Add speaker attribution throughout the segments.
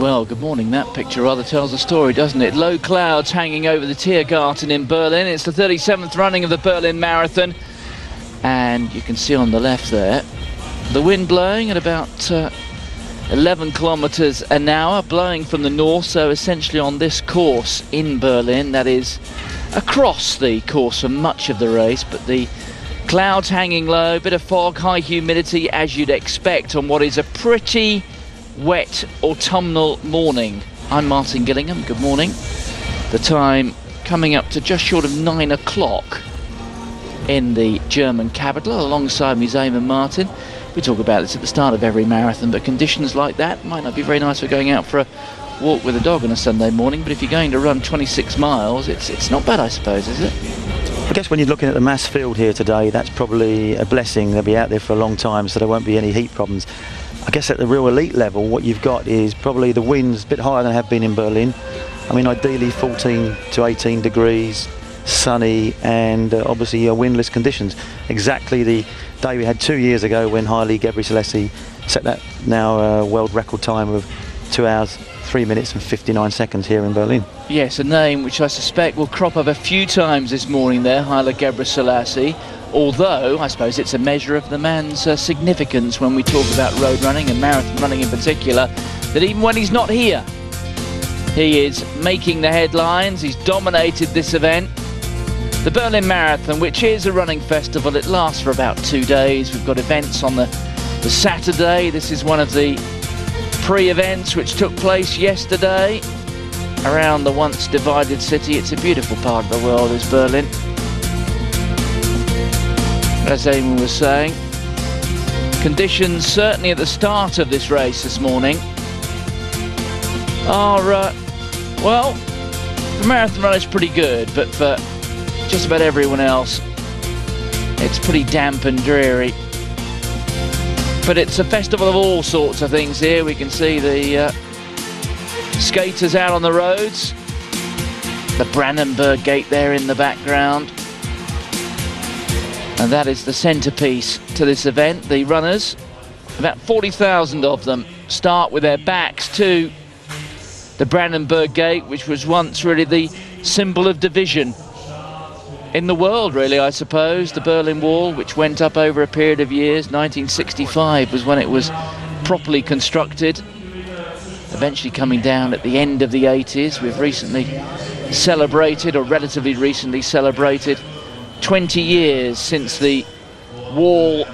Speaker 1: Well, good morning. That picture rather tells a story, doesn't it? Low clouds hanging over the Tiergarten in Berlin. It's the 37th running of the Berlin Marathon. And you can see on the left there, the wind blowing at about 11 kilometers an hour, blowing from the north. So essentially on this course in Berlin, that is across the course for much of the race, but the clouds hanging low, bit of fog, high humidity as you'd expect on what is a pretty wet autumnal morning. I'm Martin Gillingham, good morning. The time coming up to just short of 9 o'clock in the German capital. Alongside me, Eamon Martin. We talk about this at the start of every marathon, but conditions like that might not be very nice for going out for a walk with a dog on a Sunday morning, but if you're going to run 26 miles, it's not bad, I suppose, is it?
Speaker 2: I guess when you're looking at the mass field here today, that's probably a blessing. They'll be out there for a long time, so there won't be any heat problems. I guess at the real elite level, what you've got is probably the winds a bit higher than they have been in Berlin. I mean, ideally 14 to 18 degrees, sunny, and obviously windless conditions. Exactly the day we had 2 years ago when Haile Gebrselassie set that now world record time of 2 hours, 3 minutes and 59 seconds here in Berlin. Yes,
Speaker 1: a name which I suspect will crop up a few times this morning there, Haile Gebrselassie. Although, I suppose it's a measure of the man's significance when we talk about road running and marathon running in particular, that even when he's not here, he is making the headlines. He's dominated this event. The Berlin Marathon, which is a running festival, it lasts for about 2 days. We've got events on the Saturday. This is one of the pre-events which took place yesterday around the once divided city. It's a beautiful part of the world, is Berlin. As Eamon was saying, conditions certainly at the start of this race this morning are, well, the marathon run is pretty good, but for just about everyone else, it's pretty damp and dreary. But it's a festival of all sorts of things here. We can see the skaters out on the roads, the Brandenburg Gate there in the background. And that is the centrepiece to this event. The runners, about 40,000 of them, start with their backs to the Brandenburg Gate, which was once really the symbol of division in the world, really, I suppose. The Berlin Wall, which went up over a period of years. 1965 was when it was properly constructed, eventually coming down at the end of the 80s. We've recently celebrated, or relatively recently celebrated, 20 years since the wall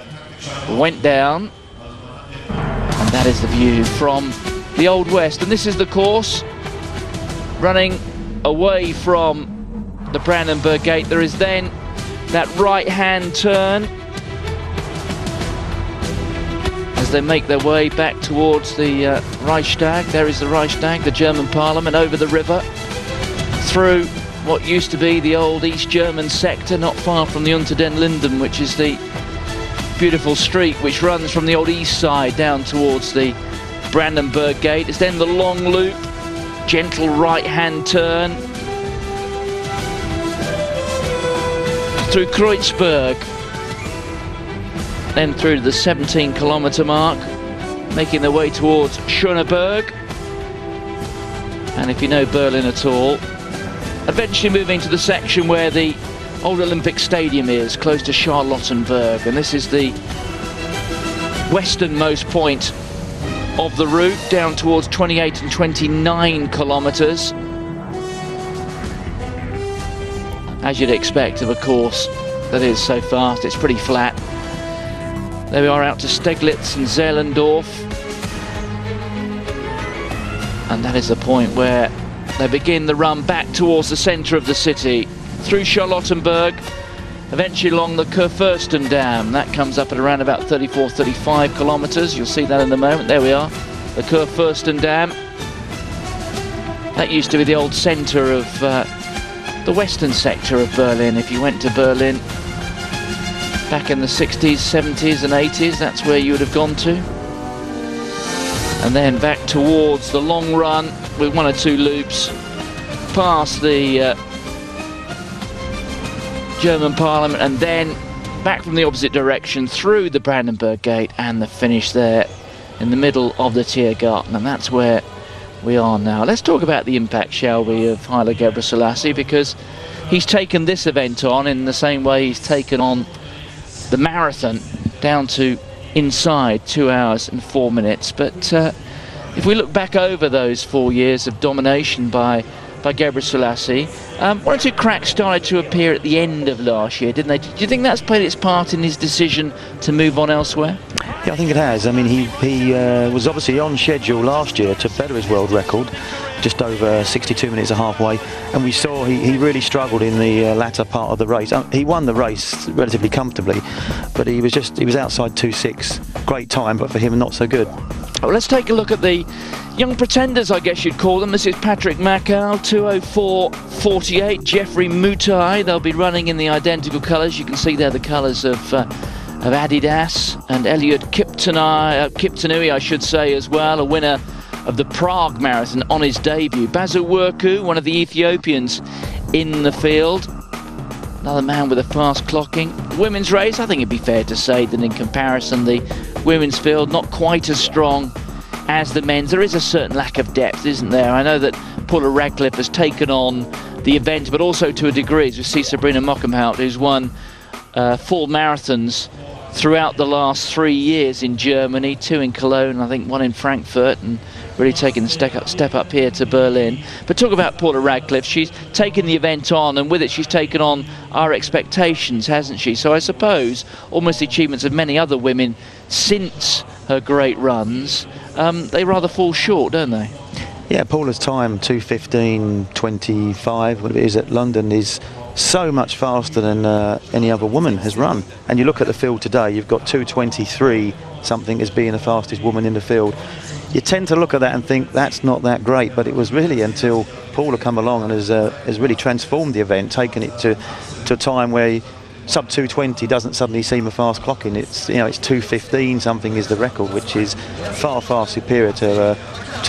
Speaker 1: went down, and that is the view from the Old West. And this is the course running away from the Brandenburg Gate. There is then that right-hand turn as they make their way back towards the Reichstag. There is the Reichstag, the German Parliament, over the river, through what used to be the old East German sector, not far from the Unter den Linden, which is the beautiful street which runs from the old east side down towards the Brandenburg Gate. It's then the long loop, gentle right-hand turn through Kreuzberg, then through to the 17-kilometer mark, making their way towards Schöneberg. And if you know Berlin at all, eventually moving to the section where the old Olympic Stadium is, close to Charlottenburg. And this is the westernmost point of the route, down towards 28 and 29 kilometers. As you'd expect of a course that is so fast, it's pretty flat. There we are, out to Steglitz and Zehlendorf. And that is the point where they begin the run back towards the centre of the city, through Charlottenburg, eventually along the Kurfürstendamm. That comes up at around about 34, 35 kilometres. You'll see that in a moment. There we are, the Kurfürstendamm. That used to be the old centre of the western sector of Berlin. If you went to Berlin back in the 60s, 70s and 80s, that's where you would have gone to. And then back towards the long run with 1 or 2 loops past the German Parliament, and then back from the opposite direction through the Brandenburg Gate, and the finish there in the middle of the Tiergarten. And that's where we are now. Let's talk about the impact, shall we, of Haile Gebrselassie, because he's taken this event on in the same way he's taken on the marathon, down to inside 2 hours and 4 minutes. But if we look back over those 4 years of domination by Gebrselassie, one or two cracks started to appear at the end of last year, didn't they? Do you think that's played its part in his decision to move on elsewhere?
Speaker 2: Yeah, I think it has. I mean, he was obviously on schedule last year to better his world record, just over 62 minutes a halfway, and we saw he really struggled in the latter part of the race. He won the race relatively comfortably, but he was outside 2:06. Great time, but for him not so good.
Speaker 1: Well, let's take a look at the young pretenders, I guess you'd call them. This is Patrick Makau, 2:04.48. Jeffrey Mutai, they'll be running in the identical colours. You can see there the colours of Adidas, and Elliot Kiptanui, I should say, as well, a winner of the Prague Marathon on his debut. Basu Werku, one of the Ethiopians in the field. Another man with a fast clocking. Women's race, I think it'd be fair to say that in comparison, the women's field not quite as strong as the men's. There is a certain lack of depth, isn't there? I know that Paula Radcliffe has taken on the event, but also to a degree, as we see Sabrina Mockenhout, who's won full marathons throughout the last 3 years in Germany, 2 in Cologne, I think 1 in Frankfurt, and really taking the step up here to Berlin. But talk about Paula Radcliffe, she's taken the event on, and with it she's taken on our expectations, hasn't she? So I suppose almost the achievements of many other women since her great runs, they rather fall short, don't they?
Speaker 2: Yeah, Paula's time, 2:15.25, what it is at London, is so much faster than any other woman has run. And you look at the field today, you've got 2:23 something as being the fastest woman in the field. You tend to look at that and think that's not that great, but it was really until Paula come along and has really transformed the event, taken it to a time where sub 2:20 doesn't suddenly seem a fast clocking. It's, you know, it's 2:15 something is the record, which is far superior to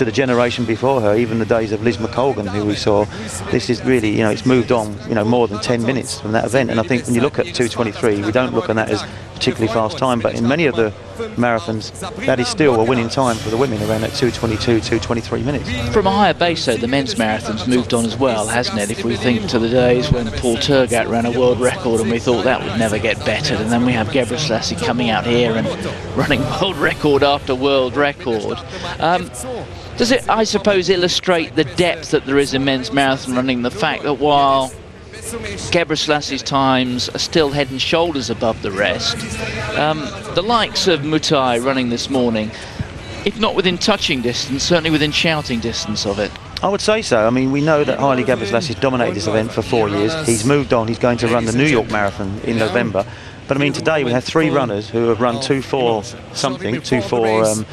Speaker 2: the generation before her, even the days of Liz McColgan, who we saw. This is really, you know, it's moved on, you know, more than 10 minutes from that event. And I think when you look at 2:23, we don't look at that as a particularly fast time, but in many of the marathons, that is still a winning time for the women, around that 2:22, 2:23 minutes.
Speaker 1: From a higher base, though, the men's marathon's moved on as well, hasn't it? If we think to the days when Paul Tergat ran a world record and we thought that would never get bettered, and then we have Gebrselassie coming out here and running world record after world record. Does it, I suppose, illustrate the depth that there is in men's marathon running, the fact that while Gebrselassie times are still head and shoulders above the rest, the likes of Mutai running this morning, if not within touching distance, certainly within shouting distance of it?
Speaker 2: I would say so. I mean, we know that Haile Gebrselassie has dominated this event for 4 years. He's moved on. He's going to run the New York Marathon in November. But I mean, today we have 3 runners who have run 2:04 something, 2:04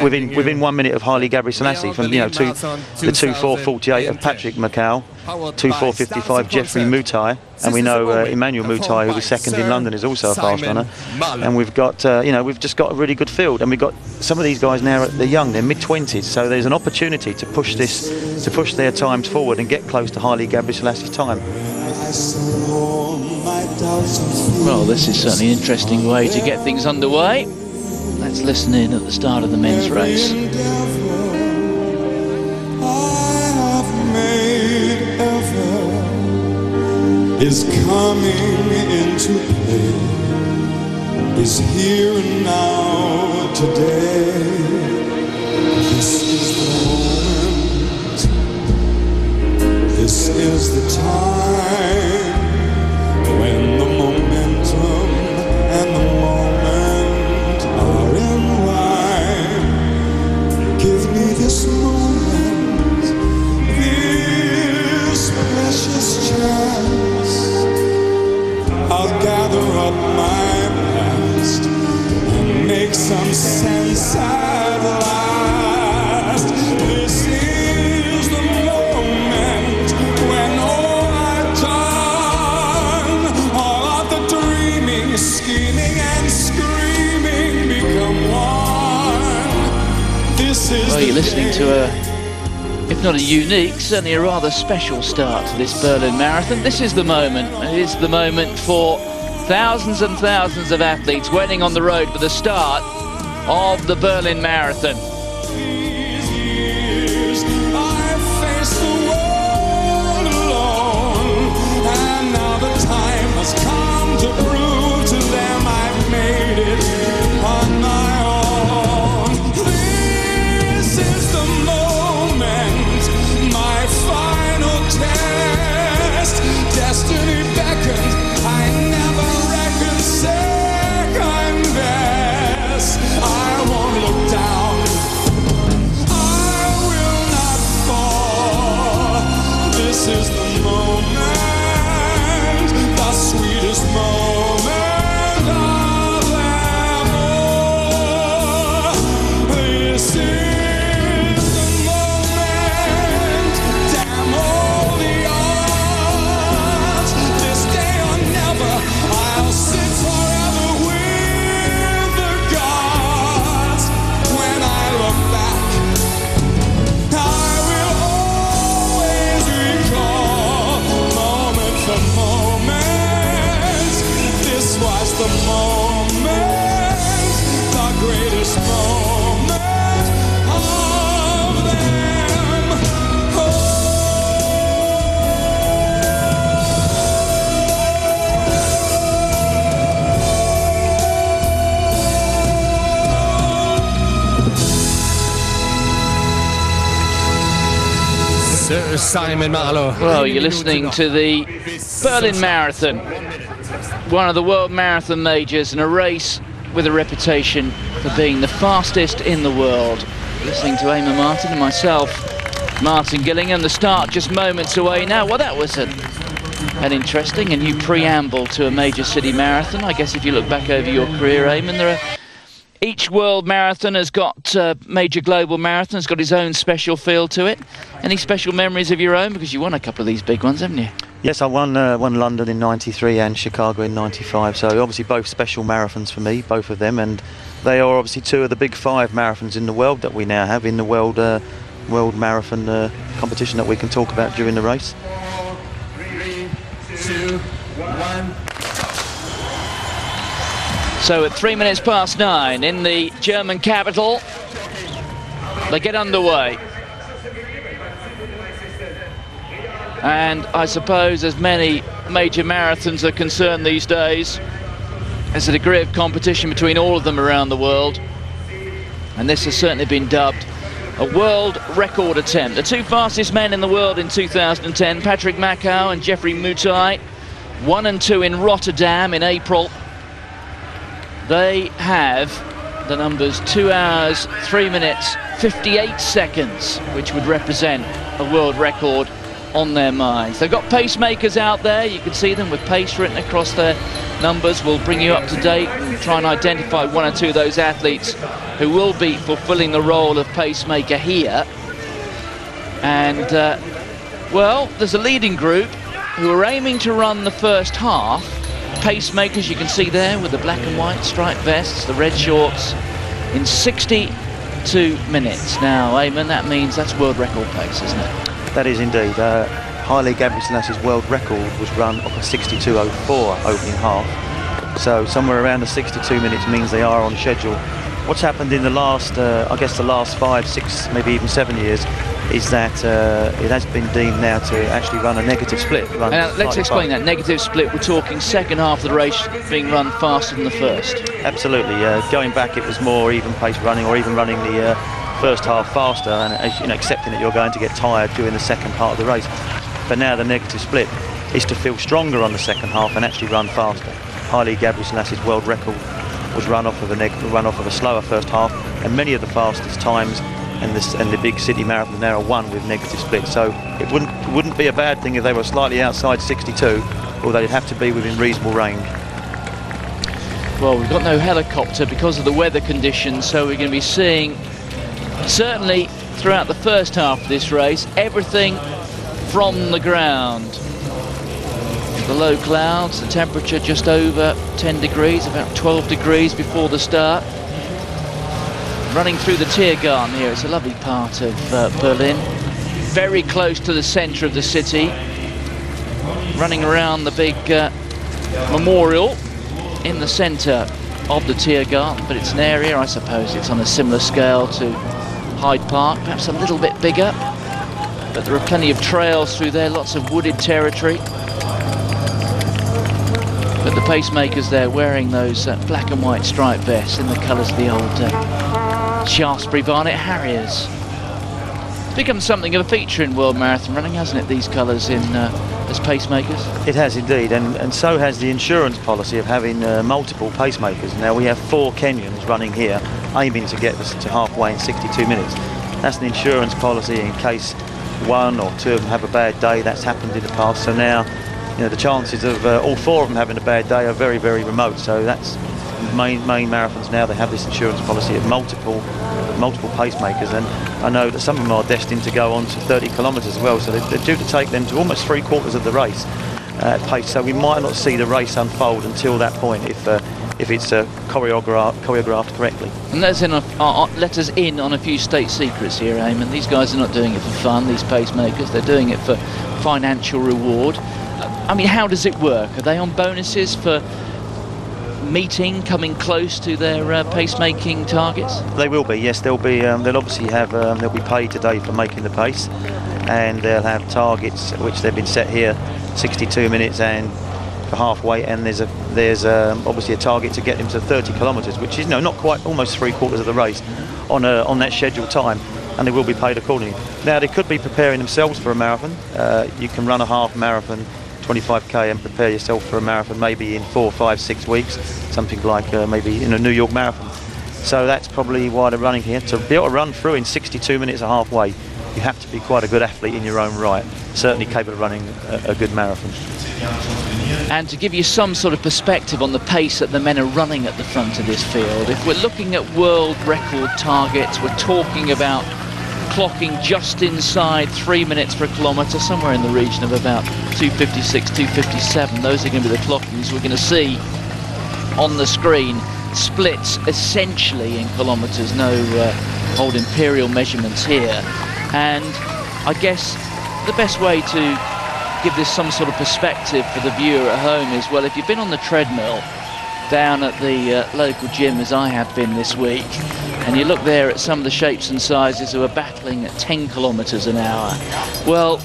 Speaker 2: within 1 minute of Haile Gebrselassie, from, you know, the 2:4.48 of Patrick Makau, 2:4.55 Jeffrey Mutai, and we know Emmanuel Mutai, who was second in London, is also a fast runner. And we've got, you know, we've just got a really good field, and we've got some of these guys now. They're young, they're mid-20s, so there's an opportunity to push their times forward and get close to Haile Gebrselassie time.
Speaker 1: Well, this is certainly an interesting way to get things underway. Let's listen in at the start of the men's race.
Speaker 3: Is coming into play, is here and now today. This is the moment, this is the time, when the momentum and the moment are in line. Give me this moment, this precious chance. I'll gather up my past and make some sense at last. This is the moment when all I've done, all of the dreaming, scheming and screaming become one. This is
Speaker 1: Well, you're listening to a, if not a unique, certainly a rather special start to this Berlin Marathon. This is the moment. It is the moment for thousands and thousands of athletes waiting on the road for the start of the Berlin Marathon.
Speaker 3: these years This is the moment, the sweetest moment of them all. This is the moment, damn all the odds. This day or never, I'll sit forever with the gods. When I look back, I will always recall, moment for moment, this was the moment, the greatest moment of them all.
Speaker 4: Sir Simon Marlowe.
Speaker 1: Well, you're listening to the Berlin Marathon, one of the world marathon majors, and a race with a reputation for being the fastest in the world. Listening to Eamon Martin and myself, Martin Gillingham. The start just moments away now. Well, that was an interesting and new preamble to a major city marathon. I guess if you look back over your career, Eamon, each world marathon has got, major global marathon has got his own special feel to it. Any special memories of your own? Because you won a couple of these big ones, haven't you?
Speaker 2: Yes, I won London in '93 and Chicago in '95. So obviously both special marathons for me, both of them, and they are obviously two of the big 5 marathons in the world that we now have in the world marathon competition that we can talk about during the race.
Speaker 4: 3, 2, 1.
Speaker 1: So at 3 minutes past 9 in the German capital, they get underway. And I suppose as many major marathons are concerned these days, there's a degree of competition between all of them around the world. And this has certainly been dubbed a world record attempt. The two fastest men in the world in 2010, Patrick Makau and Jeffrey Mutai, 1 and 2 in Rotterdam in April. They have the numbers 2 hours, 3 minutes, 58 seconds, which would represent a world record on their minds. They've got pacemakers out there. You can see them with pace written across their numbers. We'll bring you up to date and try and identify 1 or 2 of those athletes who will be fulfilling the role of pacemaker here. And, well, there's a leading group who are aiming to run the first half. Pacemakers, you can see there with the black and white striped vests, the red shorts, in 62 minutes. Now, Eamon, that means that's world record pace, isn't it?
Speaker 2: That is indeed. Haile Gebrselassie world record was run off a 62.04 opening half. So somewhere around the 62 minutes means they are on schedule. What's happened in the last, I guess the last 5, 6, maybe even 7 years, is that it has been deemed now to actually run a negative split.
Speaker 1: Let's explain that. Negative split, we're talking second half of the race being run faster than the first.
Speaker 2: Absolutely. Going back, it was more even pace running, or even running the first half faster, and as you know, accepting that you're going to get tired during the second part of the race. But now the negative split is to feel stronger on the second half and actually run faster. Haile Gebrselassie world record was run off of a slower first half, and many of the fastest times and the big city marathons now are won with negative split. So it wouldn't be a bad thing if they were slightly outside 62, although they'd have to be within reasonable range.
Speaker 1: Well, we've got no helicopter because of the weather conditions, so we're going to be seeing, certainly throughout the first half of this race, everything from the ground. The low clouds, the temperature just over 10 degrees, about 12 degrees before the start. Running through the Tiergarten here, it's a lovely part of Berlin, very close to the centre of the city. Running around the big memorial in the centre of the Tiergarten, but it's an area, I suppose it's on a similar scale to Hyde Park, perhaps a little bit bigger, but there are plenty of trails through there, lots of wooded territory. But the pacemakers there wearing those black and white striped vests in the colours of the old Shaftesbury Barnet Harriers. It's become something of a feature in world marathon running, hasn't it, these colours in as pacemakers?
Speaker 2: It has indeed, and so has the insurance policy of having multiple pacemakers. Now we have 4 Kenyans running here, aiming to get us to halfway in 62 minutes. That's an insurance policy in case one or two of them have a bad day. That's happened in the past. So now, the chances of all four of them having a bad day are very, very remote. So that's main marathons now. They have this insurance policy of multiple pacemakers, and I know that some of them are destined to go on to 30 kilometres as well. So they're due to take them to almost 3/4 of the race pace. So we might not see the race unfold until that point if it's choreographed correctly.
Speaker 1: And let us in on a few state secrets here, Eamon. These guys are not doing it for fun, these pacemakers. They're doing it for financial reward. I mean, how does it work? Are they on bonuses for coming close to their pacemaking targets?
Speaker 2: They will be, yes. They'll obviously have they'll be paid today for making the pace, and they'll have targets which they've been set here, 62 minutes and for halfway, and there's obviously a target to get them to 30 kilometres, which is not quite, almost 3/4 of the race on that scheduled time, and they will be paid accordingly. Now they could be preparing themselves for a marathon. You can run a half marathon, 25k, and prepare yourself for a marathon maybe in 4, 5, 6 weeks, something like maybe in a New York marathon. So that's probably why they're running here. To be able to run through in 62 minutes a halfway, you have to be quite a good athlete in your own right, certainly capable of running a good marathon.
Speaker 1: And to give you some sort of perspective on the pace that the men are running at the front of this field, if we're looking at world record targets, we're talking about clocking just inside 3 minutes per kilometre, somewhere in the region of about 2:56, 2:57. Those are going to be the clockings we're going to see on the screen. Splits essentially in kilometres, no old imperial measurements here. And I guess the best way to give this some sort of perspective for the viewer at home is, well, if you've been on the treadmill down at the local gym, as I have been this week, and you look there at some of the shapes and sizes who are battling at 10 kilometres an hour, well,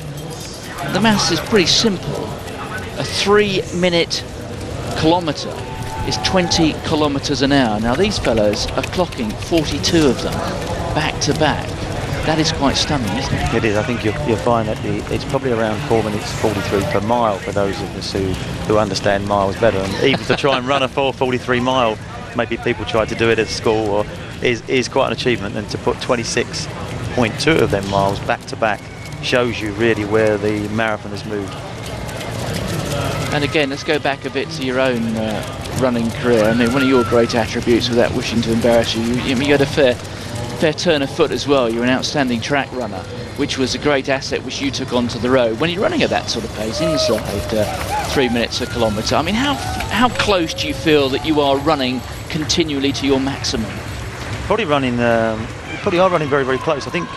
Speaker 1: the maths is pretty simple. A 3-minute kilometre is 20 kilometres an hour. Now these fellows are clocking 42 of them back to back. That is quite stunning, isn't it?
Speaker 2: It is. I think you'll find that it's probably around 4 minutes 43 per mile for those of us who understand miles better. And even to try and run a 4:43 mile, maybe people try to do it at school, or is quite an achievement. And to put 26.2 of them miles back to back shows you really where the marathon has moved.
Speaker 1: And again, let's go back a bit to your own running career. I mean, one of your great attributes, without wishing to embarrass you, you had a fair turn of foot as well. You're an outstanding track runner, which was a great asset which you took onto the road. When you're running at that sort of pace, inside 3 minutes a kilometre, I mean, how close do you feel that you are running continually to your maximum?
Speaker 2: Probably are running very, very close. I think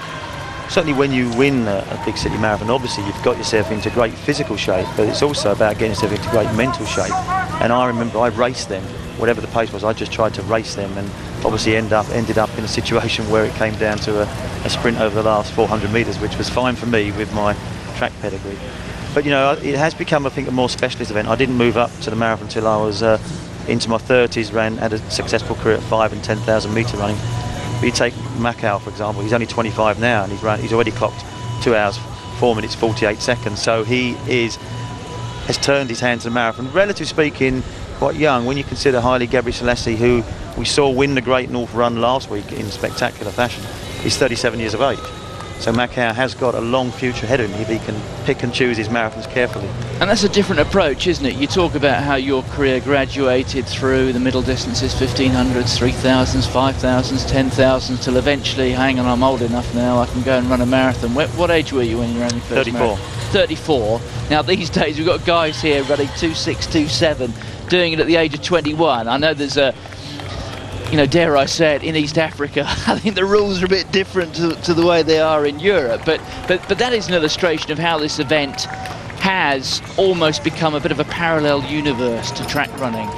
Speaker 2: certainly when you win a big city marathon, obviously you've got yourself into great physical shape, but it's also about getting yourself into great mental shape. And I remember I raced them, whatever the pace was, I just tried to race them, and obviously ended up in a situation where it came down to a sprint over the last 400 metres, which was fine for me with my track pedigree. But it has become, I think, a more specialist event. I didn't move up to the marathon until I was into my 30s, had a successful career at 5 and 10,000 metre running. But you take Macau, for example, he's only 25 now, and he's already clocked 2 hours, 4 minutes, 48 seconds. So he has turned his hand to the marathon. Relatively speaking, quite young when you consider Haile Gebrselassie, who we saw win the Great North Run last week in spectacular fashion. He's 37 years of age. So Macau has got a long future ahead of him if he can pick and choose his marathons carefully.
Speaker 1: And that's a different approach, isn't it? You talk about how your career graduated through the middle distances, 1500s, 3000s, 5000s, 10,000s, till eventually, hang on, I'm old enough now, I can go and run a marathon. What age were you when you ran your first
Speaker 2: 34.
Speaker 1: marathon? 34. Now these days we've got guys here running 2:6, 2:7, doing it at the age of 21. I know there's a, dare I say it, in East Africa, I think the rules are a bit different to the way they are in Europe. But that is an illustration of how this event has almost become a bit of a parallel universe to track running.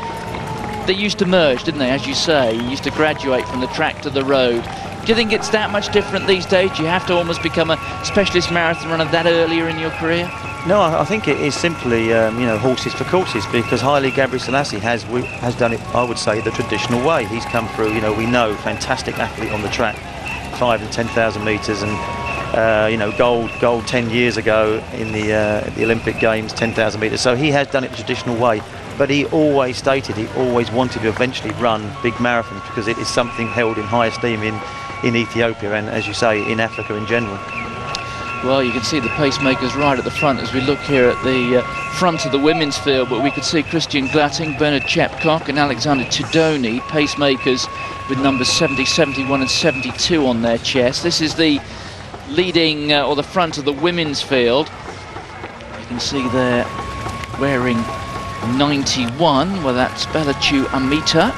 Speaker 1: They used to merge, didn't they? As you say, you used to graduate from the track to the road. Do you think it's that much different these days? Do you have to almost become a specialist marathon runner that earlier in your career?
Speaker 2: No, I think it is simply, horses for courses, because Haile Gebrselassie has done it, I would say, the traditional way. He's come through, we know, fantastic athlete on the track, 5 and 10,000 metres, and gold 10 years ago in the Olympic Games, 10,000 metres. So he has done it the traditional way, but he always stated he always wanted to eventually run big marathons, because it is something held in high esteem in Ethiopia and, as you say, in Africa in general.
Speaker 1: Well, you can see the pacemakers right at the front as we look here at the front of the women's field, but we could see Christian Glatting, Bernard Chepcock and Alexander Tudoni, pacemakers with numbers 70, 71 and 72 on their chest. This is the leading, or the front of the women's field. You can see there wearing 91, well that's Belachu Amita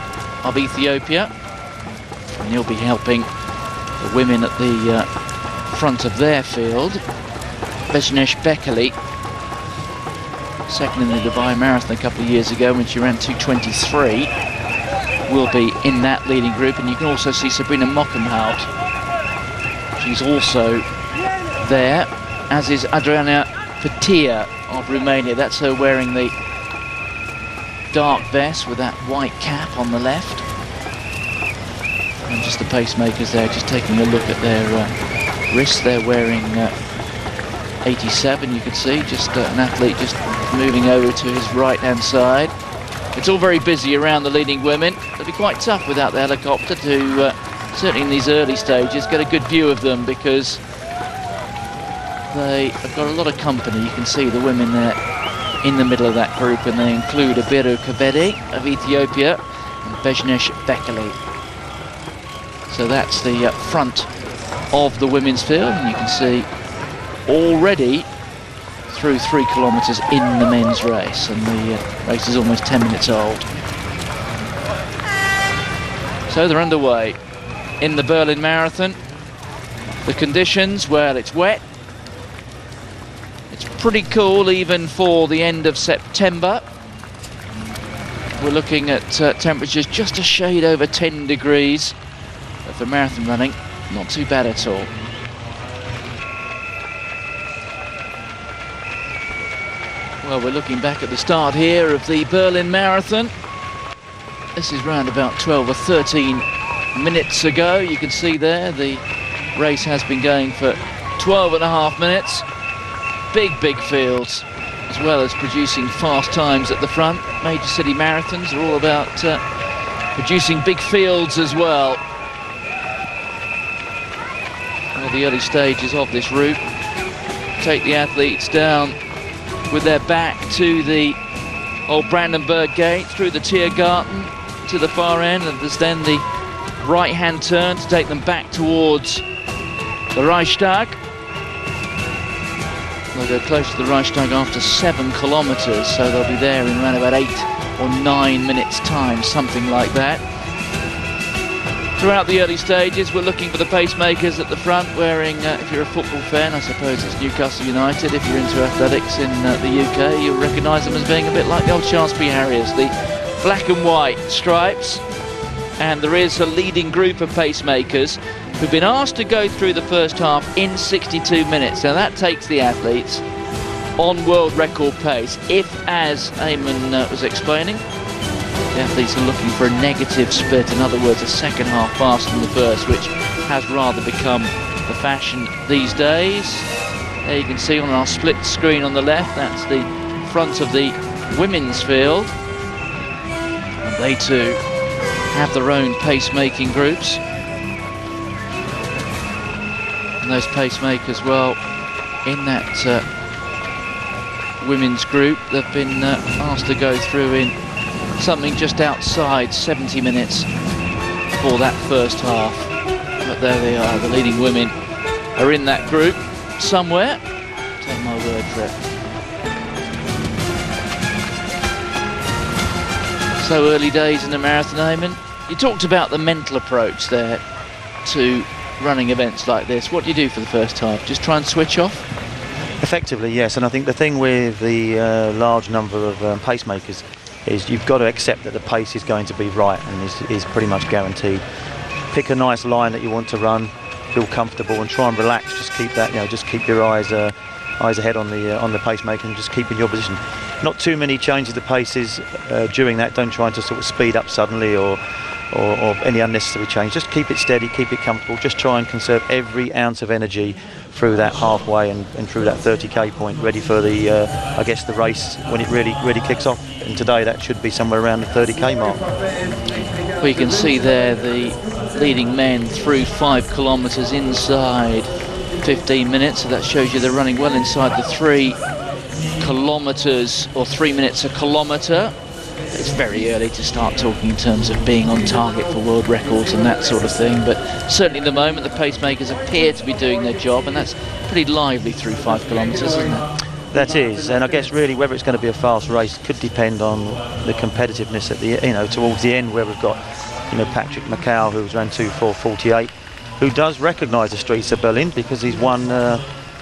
Speaker 1: of Ethiopia, and he'll be helping the women at the front of their field. Beznesh Bekele, second in the Dubai Marathon a couple of years ago when she ran 2:23, will be in that leading group. And you can also see Sabrina Mockenhout, she's also there, as is Adriana Petia of Romania. That's her wearing the dark vest with that white cap on the left. And just the pacemakers there, just taking a look at their wrists. They're wearing 87, you can see, just an athlete just moving over to his right-hand side. It's all very busy around the leading women. It'll be quite tough without the helicopter to, certainly in these early stages, get a good view of them, because they have got a lot of company. You can see the women there in the middle of that group, and they include Abiru Kabede of Ethiopia and Beznesh Bekele. So that's the front of the women's field, and you can see already through 3 kilometres in the men's race, and the race is almost 10 minutes old. So they're underway in the Berlin Marathon. The conditions, well, it's wet. It's pretty cool even for the end of September. We're looking at temperatures just a shade over 10 degrees. But for marathon running, not too bad at all. Well, we're looking back at the start here of the Berlin Marathon. This is round about 12 or 13 minutes ago. You can see there the race has been going for 12 and a half minutes. Big fields, as well as producing fast times at the front. Major city marathons are all about producing big fields as well. Well, the early stages of this route take the athletes down with their back to the old Brandenburg Gate, through the Tiergarten to the far end, and there's then the right-hand turn to take them back towards the Reichstag. They'll go close to the Reichstag after 7 kilometres, so they'll be there in around about 8 or 9 minutes time, something like that. Throughout the early stages, we're looking for the pacemakers at the front, wearing, if you're a football fan, I suppose it's Newcastle United. If you're into athletics in the UK, you'll recognise them as being a bit like the old Shaftesbury Harriers, the black and white stripes. And there is a leading group of pacemakers who've been asked to go through the first half in 62 minutes. Now that takes the athletes on world record pace. If, as Eamon was explaining, the athletes are looking for a negative split, in other words, a second half faster than the first, which has rather become the fashion these days. There you can see on our split screen on the left, that's the front of the women's field. And they too have their own pace-making groups. And those pacemakers, well, in that women's group, they've been asked to go through in something just outside 70 minutes for that first half. But there they are, the leading women are in that group somewhere. Take my word for it. So early days in the marathon, Eamon. You talked about the mental approach there to running events like this. What do you do for the first half? Just try and switch off?
Speaker 2: Effectively, yes. And I think the thing with the large number of pacemakers is you've got to accept that the pace is going to be right and is pretty much guaranteed. Pick a nice line that you want to run, feel comfortable, and try and relax. Just keep that, just keep your eyes ahead on the pacemaker, and just keep in your position. Not too many changes to paces during that. Don't try to sort of speed up suddenly or any unnecessary change. Just keep it steady, keep it comfortable. Just try and conserve every ounce of energy through that halfway and through that 30k point, ready for the I guess the race when it really kicks off. And today that should be somewhere around the 30k mark.
Speaker 1: We can see there the leading men through 5 kilometres inside 15 minutes, so that shows you they're running well inside the 3 kilometres or 3 minutes a kilometre. It's very early to start talking in terms of being on target for world records and that sort of thing, but certainly at the moment the pacemakers appear to be doing their job, and that's pretty lively through 5 kilometres, isn't it?
Speaker 2: That is, and I guess really whether it's going to be a fast race could depend on the competitiveness at the, towards the end, where we've got, Patrick Macau, who's ran 2:4:48, who does recognise the streets of Berlin because he's won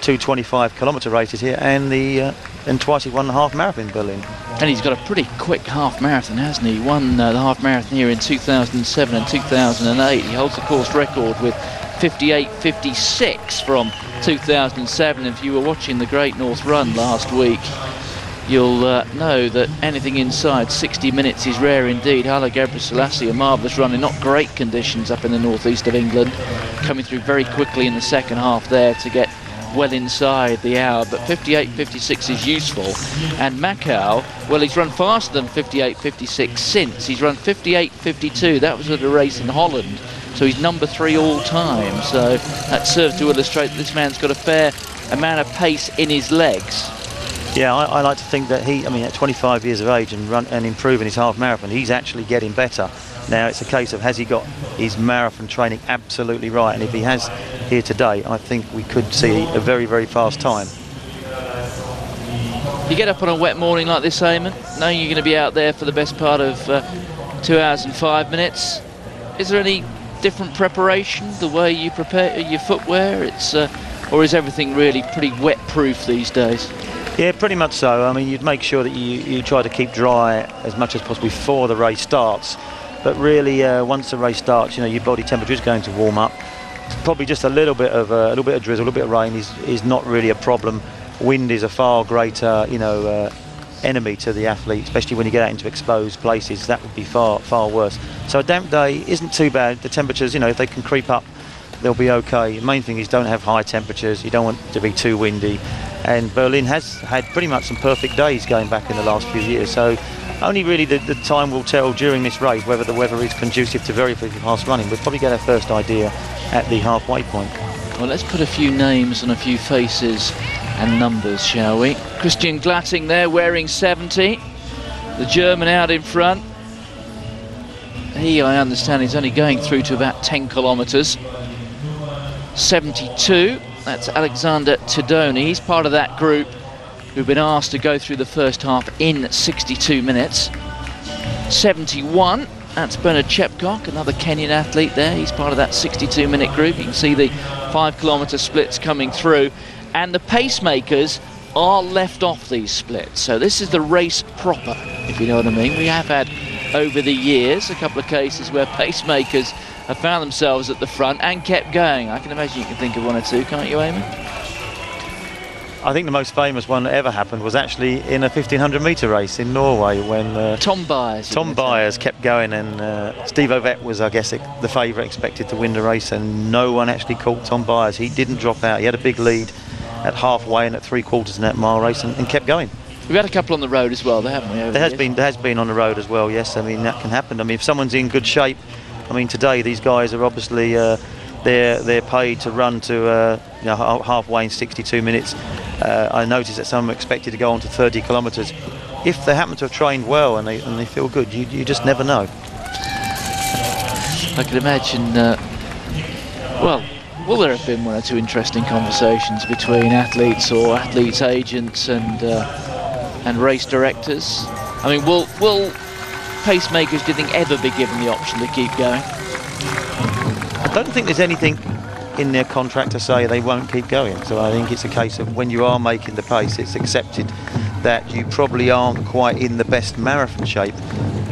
Speaker 2: 2 25-kilometre races here and twice he won the half marathon in Berlin.
Speaker 1: And he's got a pretty quick half marathon, hasn't he? He won the half marathon here in 2007 and 2008. He holds the course record with 58:56 from 2007. If you were watching the Great North Run last week, you'll know that anything inside 60 minutes is rare indeed. Haile Gebrselassie, a marvellous run in not great conditions up in the northeast of England, coming through very quickly in the second half there to get well inside the hour, but 58:56 is useful. And Macau, well, he's run faster than 58:56 since. He's run 58:52. That was at a race in Holland, so he's number 3 all time. So that serves to illustrate that this man's got a fair amount of pace in his legs.
Speaker 2: Yeah, I like to think that at 25 years of age and improving his half marathon, he's actually getting better. Now it's a case of, has he got his marathon training absolutely right? And if he has here today, I think we could see a very, very fast time.
Speaker 1: You get up on a wet morning like this, Eamon, knowing you're going to be out there for the best part of 2 hours and 5 minutes. Is there any different preparation, the way you prepare your footwear? Or is everything really pretty wet-proof these days?
Speaker 2: Yeah, pretty much so. I mean, you'd make sure that you try to keep dry as much as possible before the race starts. But really, once the race starts, your body temperature is going to warm up. Probably just a little bit of drizzle, a little bit of rain is not really a problem. Wind is a far greater, enemy to the athlete, especially when you get out into exposed places. That would be far, far worse. So a damp day isn't too bad. The temperatures, if they can creep up, they'll be okay. The main thing is don't have high temperatures. You don't want it to be too windy. And Berlin has had pretty much some perfect days going back in the last few years. So only really the time will tell during this race whether the weather is conducive to very, very fast running. We'll probably get our first idea at the halfway point.
Speaker 1: Well, let's put a few names and a few faces and numbers, shall we? Christian Glatting there wearing 70. The German out in front. He, I understand, is only going through to about 10 kilometres. 72. That's Alexander Tidoni. He's part of that group who've been asked to go through the first half in 62 minutes. 71, that's Bernard Chepcock, another Kenyan athlete there. He's part of that 62-minute group. You can see the 5-kilometre splits coming through. And the pacemakers are left off these splits. So this is the race proper, if you know what I mean. We have had, over the years, a couple of cases where pacemakers have found themselves at the front and kept going. I can imagine you can think of one or two, can't you, Eamon?
Speaker 2: I think the most famous one that ever happened was actually in a 1500-metre race in Norway when
Speaker 1: Tom Byers
Speaker 2: kept going, and Steve Ovett was, I guess, the favourite, expected to win the race, and no one actually caught Tom Byers. He didn't drop out. He had a big lead at halfway and at 3/4 in that mile race and kept going.
Speaker 1: We've had a couple on the road as well, haven't we?
Speaker 2: There has been on the road as well, yes. I mean, that can happen. I mean, if someone's in good shape, I mean, today these guys are obviously they're paid to run to halfway in 62 minutes. I noticed that some are expected to go on to 30 kilometres. If they happen to have trained well and they feel good, you just never know.
Speaker 1: I can imagine. Will there have been one or two interesting conversations between athletes or athletes' agents and race directors? I mean, will pacemakers, do you think, ever be given the option to keep going?
Speaker 2: I don't think there's anything in their contract to say they won't keep going. So I think it's a case of when you are making the pace, it's accepted that you probably aren't quite in the best marathon shape,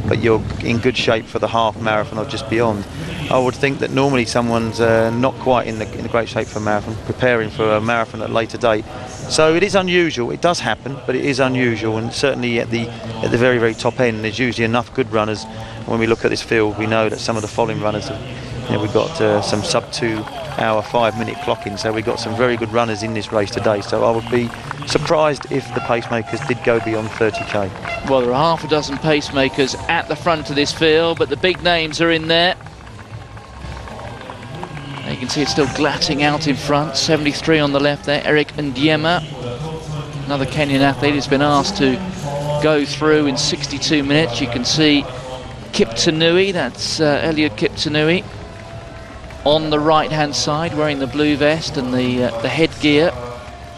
Speaker 2: but you're in good shape for the half marathon or just beyond. I would think that normally someone's not quite in the great shape for a marathon, preparing for a marathon at a later date. So it is unusual. It does happen, but it is unusual, and certainly at the very, very top end, there's usually enough good runners. When we look at this field, we know that some of the following runners have, we've got some sub 2 hour 5 minute clocking, so we've got some very good runners in this race today. So I would be surprised if the pacemakers did go beyond 30k.
Speaker 1: Well, there are half a dozen pacemakers at the front of this field, but the big names are in there. You can see it's still glatting out in front. 73 on the left there, Eric Ndiema. Another Kenyan athlete who's been asked to go through in 62 minutes. You can see Kiptanui, that's Eliud Kiptanui, on the right-hand side, wearing the blue vest and the headgear.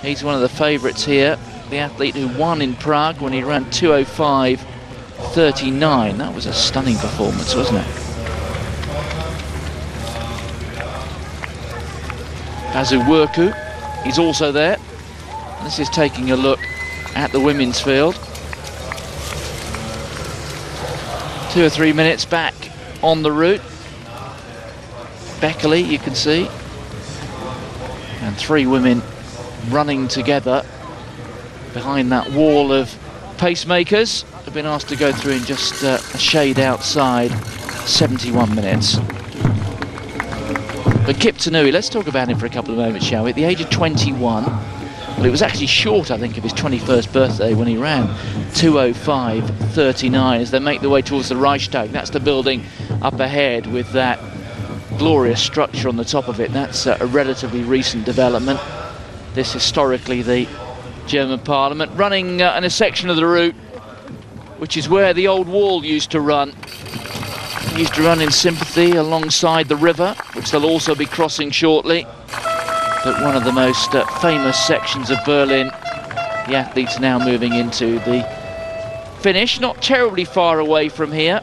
Speaker 1: He's one of the favourites here. The athlete who won in Prague when he ran 2:05.39. That was a stunning performance, wasn't it? Azu Werku, he's also there. This is taking a look at the women's field. 2 or 3 minutes back on the route. Beckley, you can see. And 3 women running together behind that wall of pacemakers. Have been asked to go through in just a shade outside 71 minutes. But Kiptanui, let's talk about him for a couple of moments, shall we? At the age of 21, well, it was actually short, I think, of his 21st birthday when he ran 2:05.39 as they make their way towards the Reichstag. That's the building up ahead with that glorious structure on the top of it. That's a relatively recent development. This historically the German Parliament, running in a section of the route which is where the old wall used to run. It used to run in sympathy alongside the river, which they'll also be crossing shortly. But one of the most famous sections of Berlin. The athletes are now moving into the finish, not terribly far away from here.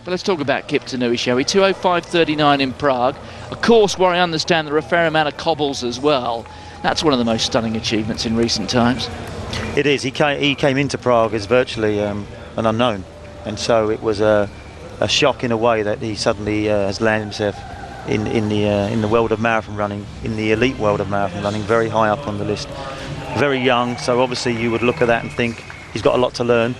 Speaker 1: But let's talk about Kiptanui, shall we? 2:05.39 in Prague. A course where I understand there are a fair amount of cobbles as well. That's one of the most stunning achievements in recent times.
Speaker 2: It is. He came into Prague as virtually an unknown, and so it was a shock in a way that he suddenly has landed himself in the world of marathon running, in the elite world of marathon running, very high up on the list. Very young, so obviously you would look at that and think he's got a lot to learn.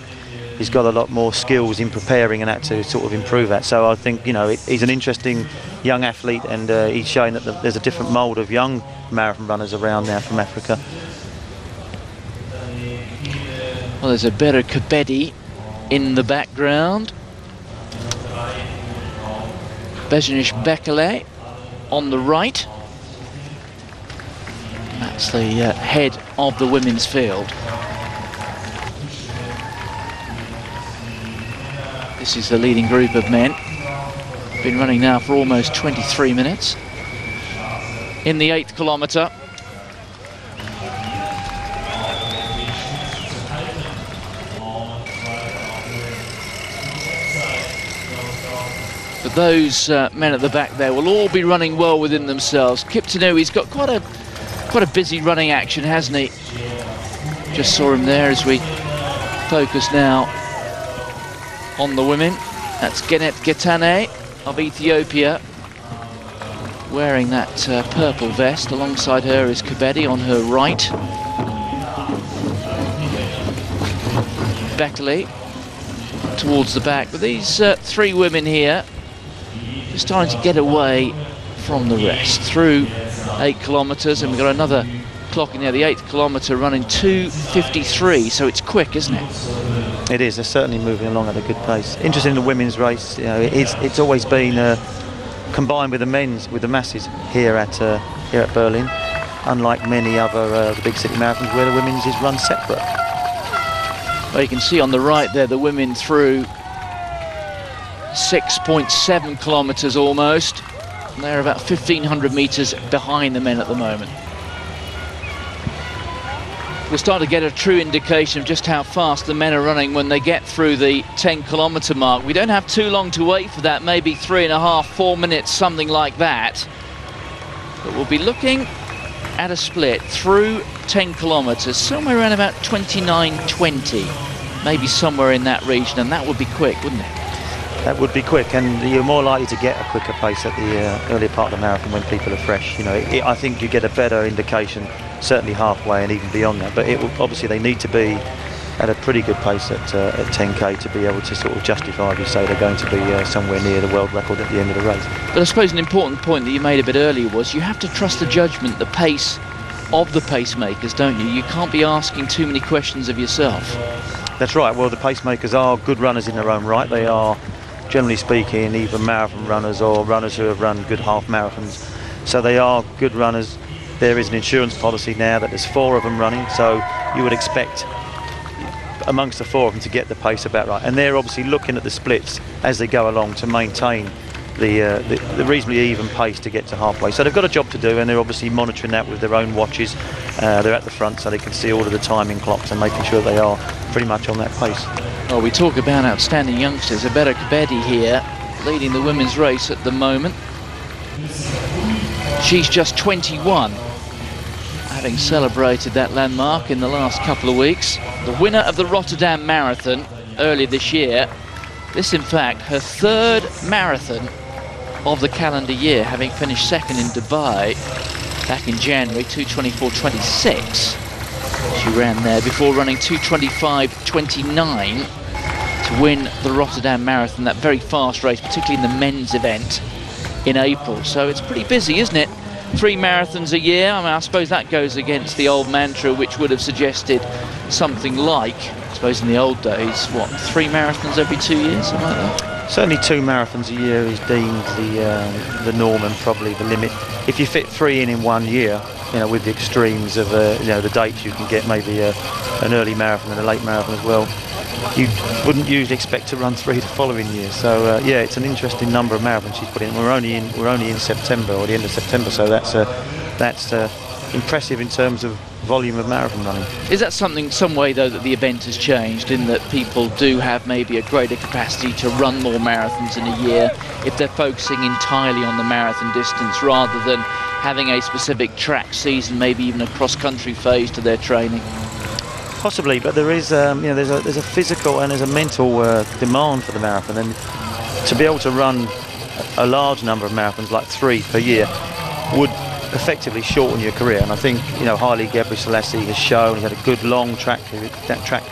Speaker 2: He's got a lot more skills in preparing and that to sort of improve that. So I think, you know, he's an interesting young athlete, and he's showing that there's a different mould of young marathon runners around now from Africa.
Speaker 1: Well, there's a better Kebede in the background. Bezenish Bekele on the right. That's the head of the women's field. This is the leading group of men. Been running now for almost 23 minutes. In the 8th kilometre. But those men at the back there will all be running well within themselves. Kiptanui's got quite a busy running action, hasn't he? Just saw him there as we focus now on the women. That's Genet Getane of Ethiopia, wearing that purple vest. Alongside her is Kebede on her right. Bekele towards the back. But these 3 women here are starting to get away from the rest through 8 kilometres, and we've got another clock in there. The 8th kilometre running 2:53, so it's quick, isn't it?
Speaker 2: It is. They're certainly moving along at a good pace. Interesting in the women's race. You know, it's always been combined with the men's, with the masses here at Berlin. Unlike many other the big city marathons where the women's is run separate.
Speaker 1: Well, you can see on the right there the women through 6.7 kilometres almost. And they're about 1,500 metres behind the men at the moment. We'll start to get a true indication of just how fast the men are running when they get through the 10-kilometre mark. We don't have too long to wait for that, maybe 3.5, 4 minutes, something like that. But we'll be looking at a split through 10 kilometres, somewhere around about 29:20, maybe somewhere in that region, and that would be quick, wouldn't it?
Speaker 2: That would be quick, and you're more likely to get a quicker pace at the earlier part of the marathon when people are fresh. You know, I think you get a better indication, certainly halfway and even beyond that. But obviously they need to be at a pretty good pace at 10k to be able to sort of justify, if you say they're going to be somewhere near the world record at the end of the race.
Speaker 1: But I suppose an important point that you made a bit earlier was you have to trust the judgment, the pace of the pacemakers, don't you? You can't be asking too many questions of yourself.
Speaker 2: That's right. Well, the pacemakers are good runners in their own right. They are generally speaking, either marathon runners or runners who have run good half marathons. So they are good runners. There is an insurance policy now that there's 4 of them running, so you would expect amongst the 4 of them to get the pace about right. And they're obviously looking at the splits as they go along to maintain the reasonably even pace to get to halfway. So they've got a job to do, and they're obviously monitoring that with their own watches. They're at the front so they can see all of the timing clocks and making sure they are pretty much on that pace.
Speaker 1: Well, we talk about outstanding youngsters. Abera Kebede here, leading the women's race at the moment. She's just 21, having celebrated that landmark in the last couple of weeks. The winner of the Rotterdam Marathon earlier this year. This, in fact, her 3rd marathon of the calendar year, having finished 2nd in Dubai back in January, 2:24.26. She ran there before running 2:25.29 to win the Rotterdam Marathon, that very fast race, particularly in the men's event in April. So it's pretty busy, isn't it? 3 marathons a year. I mean, I suppose that goes against the old mantra, which would have suggested something like, I suppose in the old days, what, 3 marathons every 2 years, something like that?
Speaker 2: Certainly 2 marathons a year is deemed the norm and probably the limit. If you fit 3 in 1 year, you know, with the extremes of the dates you can get, maybe an early marathon and a late marathon as well, you wouldn't usually expect to run 3 the following year. So yeah, it's an interesting number of marathons she's put in. We're only in September, or the end of September, so that's impressive in terms of volume of marathon running.
Speaker 1: Is that some way though that the event has changed, in that people do have maybe a greater capacity to run more marathons in a year if they're focusing entirely on the marathon distance rather than having a specific track season, maybe even a cross-country phase to their training?
Speaker 2: Possibly, but there is there's a physical and there's a mental demand for the marathon, and to be able to run a large number of marathons, like 3 per year, would effectively shorten your career. And I think, you know, Haile Gebrselassie has shown he's had a good long track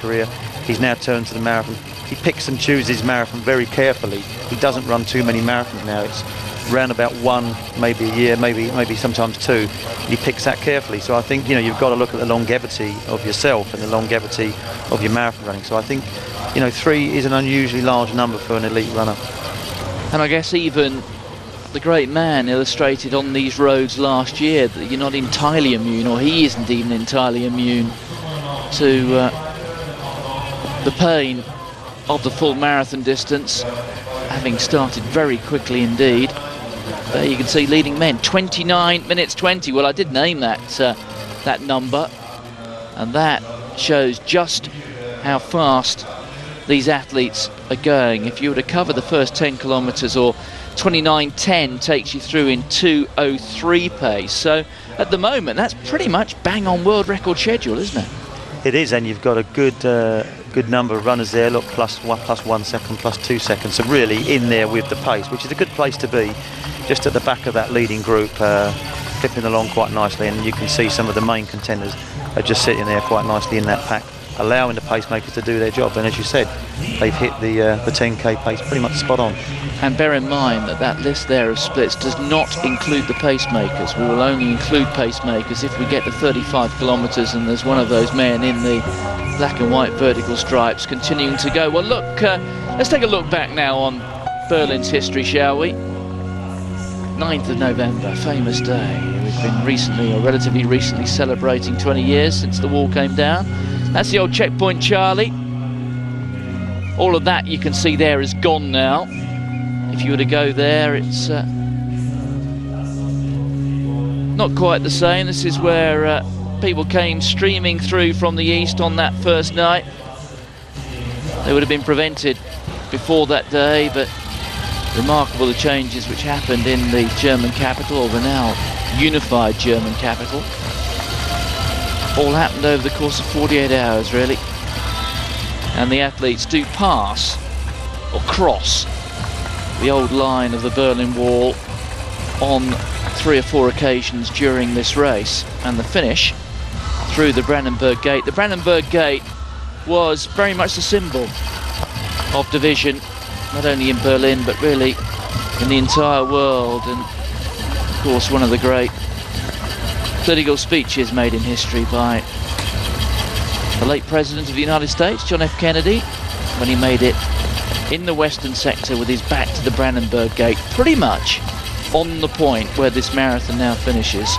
Speaker 2: career. He's now turned to the marathon. He picks and chooses his marathon very carefully. He doesn't run too many marathons now. It's round about 1 maybe a year, maybe sometimes 2. He picks that carefully. So I think, you know, you've got to look at the longevity of yourself and the longevity of your marathon running. So I think, you know, 3 is an unusually large number for an elite runner.
Speaker 1: And I guess even the great man illustrated on these roads last year that you're not entirely immune, or he isn't even entirely immune to the pain of the full marathon distance, having started very quickly indeed. There you can see leading men, 29 minutes 20. Well, I did name that number, and that shows just how fast these athletes are going. If you were to cover the first 10 kilometres, or 29:10 takes you through in 2:03 pace. So at the moment, that's pretty much bang on world record schedule, isn't it?
Speaker 2: It is, and you've got a good number of runners there. Look, plus 1 second, plus 2 seconds. So really in there with the pace, which is a good place to be. Just at the back of that leading group, clipping along quite nicely, and you can see some of the main contenders are just sitting there quite nicely in that pack, allowing the pacemakers to do their job. And as you said, they've hit the 10k pace pretty much spot on.
Speaker 1: And bear in mind that that list there of splits does not include the pacemakers. We will only include pacemakers if we get to 35 kilometres and there's one of those men in the black and white vertical stripes continuing to go. Well, look, let's take a look back now on Berlin's history, shall we? 9th of November, famous day. We've been recently, or relatively recently, celebrating 20 years since the wall came down. That's the old checkpoint Charlie. All of that you can see there is gone now. If you were to go there, it's not quite the same. This is where people came streaming through from the east on that first night. They would have been prevented before that day, but remarkable the changes which happened in the German capital, or the now unified German capital. All happened over the course of 48 hours, really. And the athletes do pass, or cross, the old line of the Berlin Wall on 3 or 4 occasions during this race. And the finish through the Brandenburg Gate. The Brandenburg Gate was very much the symbol of division, not only in Berlin, but really in the entire world. And of course, one of the great political speeches made in history by the late President of the United States, John F. Kennedy, when he made it in the western sector with his back to the Brandenburg Gate, pretty much on the point where this marathon now finishes.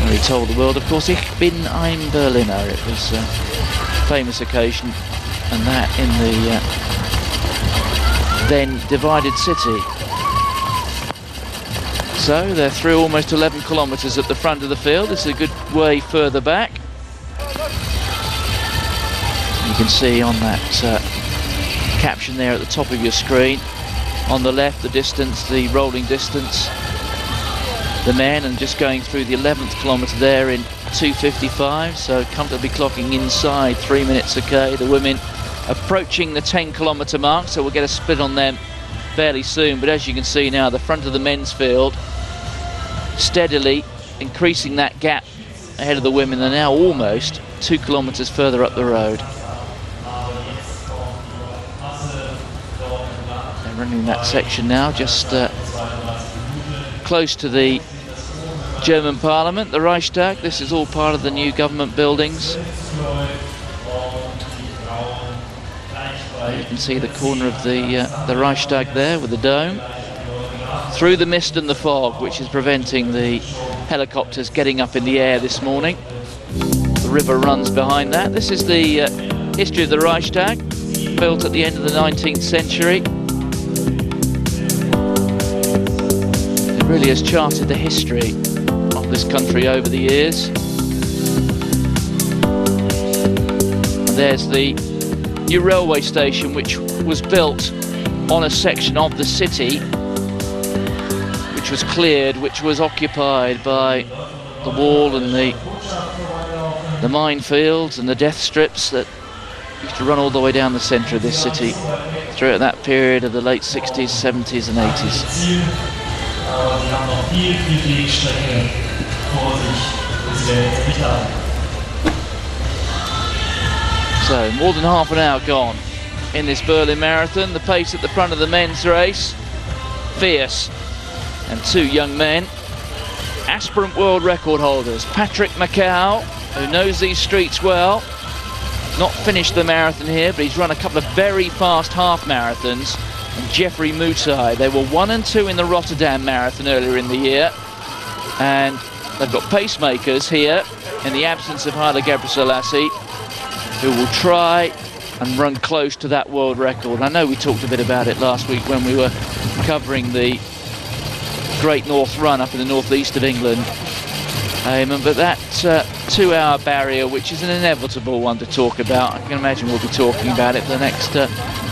Speaker 1: He told the world, of course, Ich bin ein Berliner. It was a famous occasion, and that in the then divided city. So they're through almost 11 kilometres at the front of the field. This is a good way further back. You can see on that caption there at the top of your screen, on the left, the distance, the rolling distance. The men, and just going through the 11th kilometre there in 2:55, so comfortably clocking inside 3 minutes okay. The women approaching the 10 kilometre mark, so we'll get a split on them fairly soon. But as you can see now, the front of the men's field steadily increasing that gap ahead of the women. They're now almost 2 kilometres further up the road. They're running that section now just close to the German Parliament, the Reichstag. This is all part of the new government buildings. You can see the corner of the Reichstag there with the dome. Through the mist and the fog, which is preventing the helicopters getting up in the air this morning. The river runs behind that. This is the history of the Reichstag, built at the end of the 19th century. It really has charted the history of this country over the years. And there's the new railway station, which was built on a section of the city which was cleared, which was occupied by the wall and the minefields and the death strips that used to run all the way down the centre of this city throughout that period of the late 60s, 70s and 80s. So more than half an hour gone in this Berlin Marathon. The pace at the front of the men's race, fierce, and two young men, aspirant world record holders. Patrick Macau, who knows these streets well, not finished the marathon here, but he's run a couple of very fast half marathons. And Jeffrey Mutai, they were 1 and 2 in the Rotterdam Marathon earlier in the year, and they've got pacemakers here in the absence of Haile Gebrselassie, who will try and run close to that world record. I know we talked a bit about it last week when we were covering the Great North Run up in the northeast of England. But that 2-hour barrier, which is an inevitable one to talk about, I can imagine we'll be talking about it for the next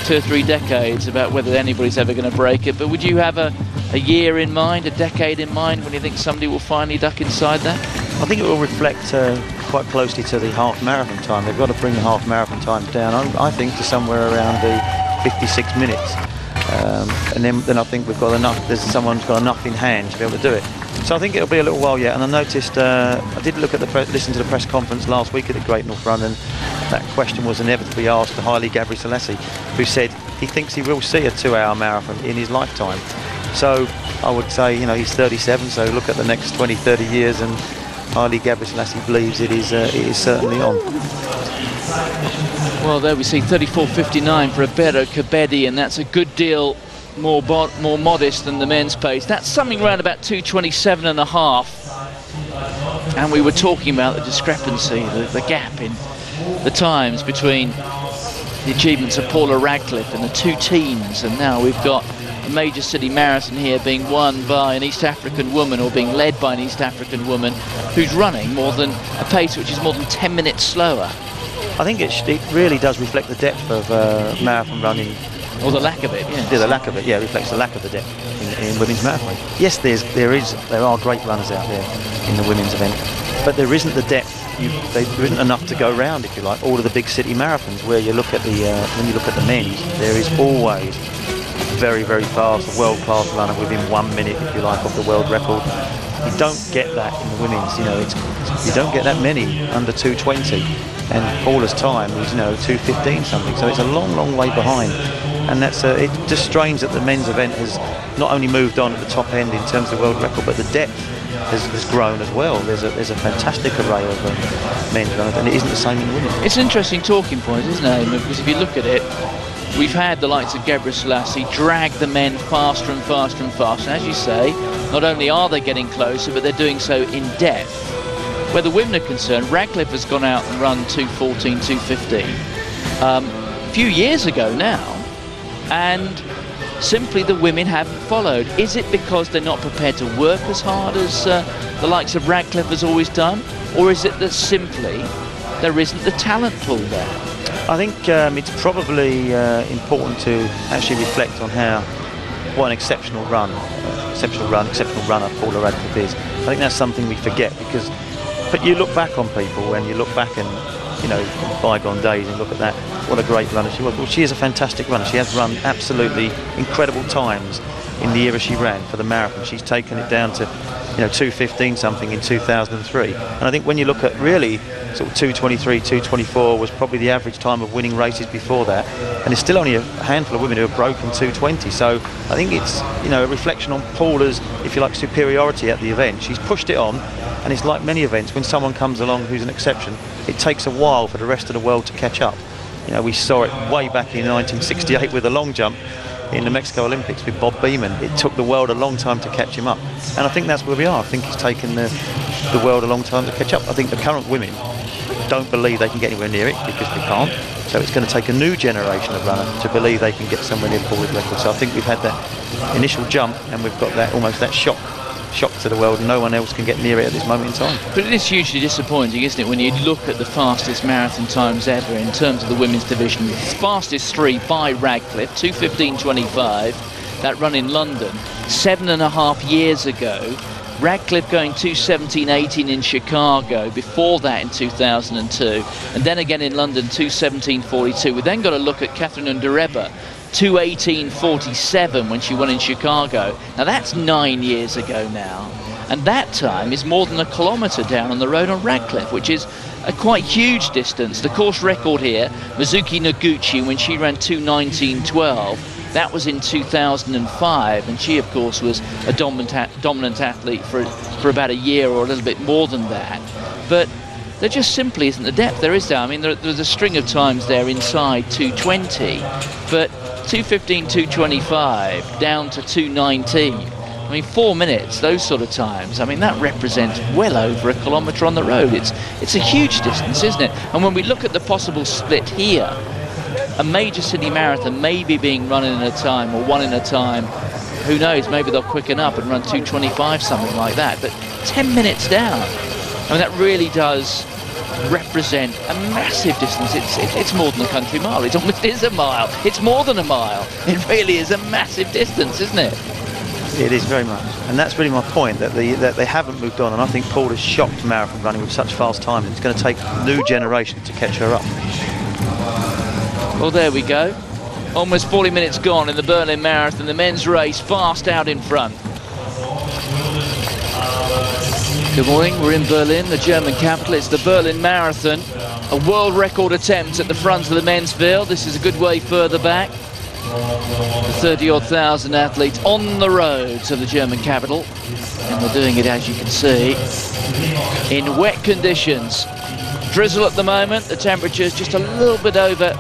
Speaker 1: 2 or 3 decades, about whether anybody's ever going to break it. But would you have a year in mind, a decade in mind, when you think somebody will finally duck inside that?
Speaker 2: I think it will reflect quite closely to the half marathon time. They've got to bring the half marathon time down, I think, to somewhere around the 56 minutes. And then I think we've got enough, someone's got enough in hand to be able to do it. So I think it'll be a little while yet. And I noticed, I did look at listen to the press conference last week at the Great North Run, and that question was inevitably asked to Haile Gebrselassie, who said he thinks he will see a 2-hour marathon in his lifetime. So I would say, you know, he's 37, so look at the next 20, 30 years, and Haile Gebrselassie believes it is certainly on.
Speaker 1: Well, there we see 34.59 for Abero Kebede, and that's a good deal more modest than the men's pace. That's something around about 2:27.5. And we were talking about the discrepancy, the gap in the times between the achievements of Paula Radcliffe and the two teams, and now we've got a major city marathon here being won by an East African woman, or being led by an East African woman, who's running more than a pace which is more than 10 minutes slower.
Speaker 2: I think it really does reflect the depth of marathon running.
Speaker 1: Or the lack of it, yeah.
Speaker 2: Yeah, the lack of it, yeah, reflects the lack of the depth in women's marathon. Yes, there are great runners out there in the women's event, but there isn't the depth. There isn't enough to go round, if you like. All of the big city marathons, where you look at when you look at the men's, there is always very, very fast, world-class runner within 1 minute, if you like, of the world record. You don't get that in the women's. You know, you don't get that many under 2:20, and Paula's time is 2:15 something. So it's a long, long way behind, and that's it just strains that the men's event has not only moved on at the top end in terms of the world record, but the depth has grown as well. There's a fantastic array of men's runners, and it isn't the same in women.
Speaker 1: It's an interesting talking point, isn't it, Eamon? Because if you look at it, we've had the likes of Gebre Selassie drag the men faster and faster and faster. And as you say, not only are they getting closer, but they're doing so in depth. Where the women are concerned, Radcliffe has gone out and run 2:14, 2:15 a few years ago now, and simply the women haven't followed. Is it because they're not prepared to work as hard as the likes of Radcliffe has always done? Or is it that simply there isn't the talent pool there?
Speaker 2: I think it's probably important to actually reflect on what an exceptional runner Paula Radcliffe is. I think that's something we forget, but you look back on people and you look back and, bygone days and look at that, what a great runner she was. Well, she is a fantastic runner. She has run absolutely incredible times in the era she ran for the marathon. She's taken it down to 2:15 something in 2003, and I think when you look at really sort of 2:23, 2:24 was probably the average time of winning races before that, and there's still only a handful of women who have broken 2:20. So I think it's a reflection on Paula's, if you like, superiority at the event. She's pushed it on, and it's like many events, when someone comes along who's an exception, it takes a while for the rest of the world to catch up. We saw it way back in 1968 with the long jump in the Mexico Olympics with Bob Beamon. It took the world a long time to catch him up, and I think that's where we are. I think it's taken the world a long time to catch up. I think the current women don't believe they can get anywhere near it because they can't, so it's going to take a new generation of runners to believe they can get somewhere near Paula's record. So I think we've had that initial jump, and we've got almost that shock to the world. No one else can get near it at this moment in time.
Speaker 1: But it is hugely disappointing, isn't it, when you look at the fastest marathon times ever in terms of the women's division. The fastest 3 by Radcliffe, 2:15.25, that run in London 7.5 years ago. Radcliffe going 2:17.18 in Chicago, before that in 2002, and then again in London 2:17.42. We then got to look at Catherine Undereba, 2:18.47 when she won in Chicago. Now that's 9 years ago now, and that time is more than a kilometre down on the road on Radcliffe, which is a quite huge distance. The course record here, Mizuki Noguchi, when she ran 2:19.12, that was in 2005, and she of course was a dominant athlete for about a year or a little bit more than that. But there just simply isn't the depth there is there. I mean, there's a string of times there inside 2:20, but 2:15, 2:25 down to 2:19. I mean, 4 minutes, those sort of times. I mean, that represents well over a kilometre on the road. It's a huge distance, isn't it? And when we look at the possible split here, a major city marathon maybe being run in a time, or one in a time, who knows, maybe they'll quicken up and run 2:25, something like that. But 10 minutes down, I mean, that really does represent a massive distance. It's more than a country mile. It almost is a mile. It's more than a mile. It really is a massive distance, isn't it?
Speaker 2: It is very much, and that's really my point, that they haven't moved on. And I think Paula's shocked marathon running with such fast times. It's going to take a new generation to catch her up.
Speaker 1: Well, there we go. Almost 40 minutes gone in the Berlin Marathon. The men's race fast out in front. Good morning, we're in Berlin, the German capital. It's the Berlin Marathon, a world record attempt at the front of the men's field. This is a good way further back. The 30-odd thousand athletes on the road to the German capital, and they're doing it, as you can see, in wet conditions. Drizzle at the moment, the temperature is just a little bit over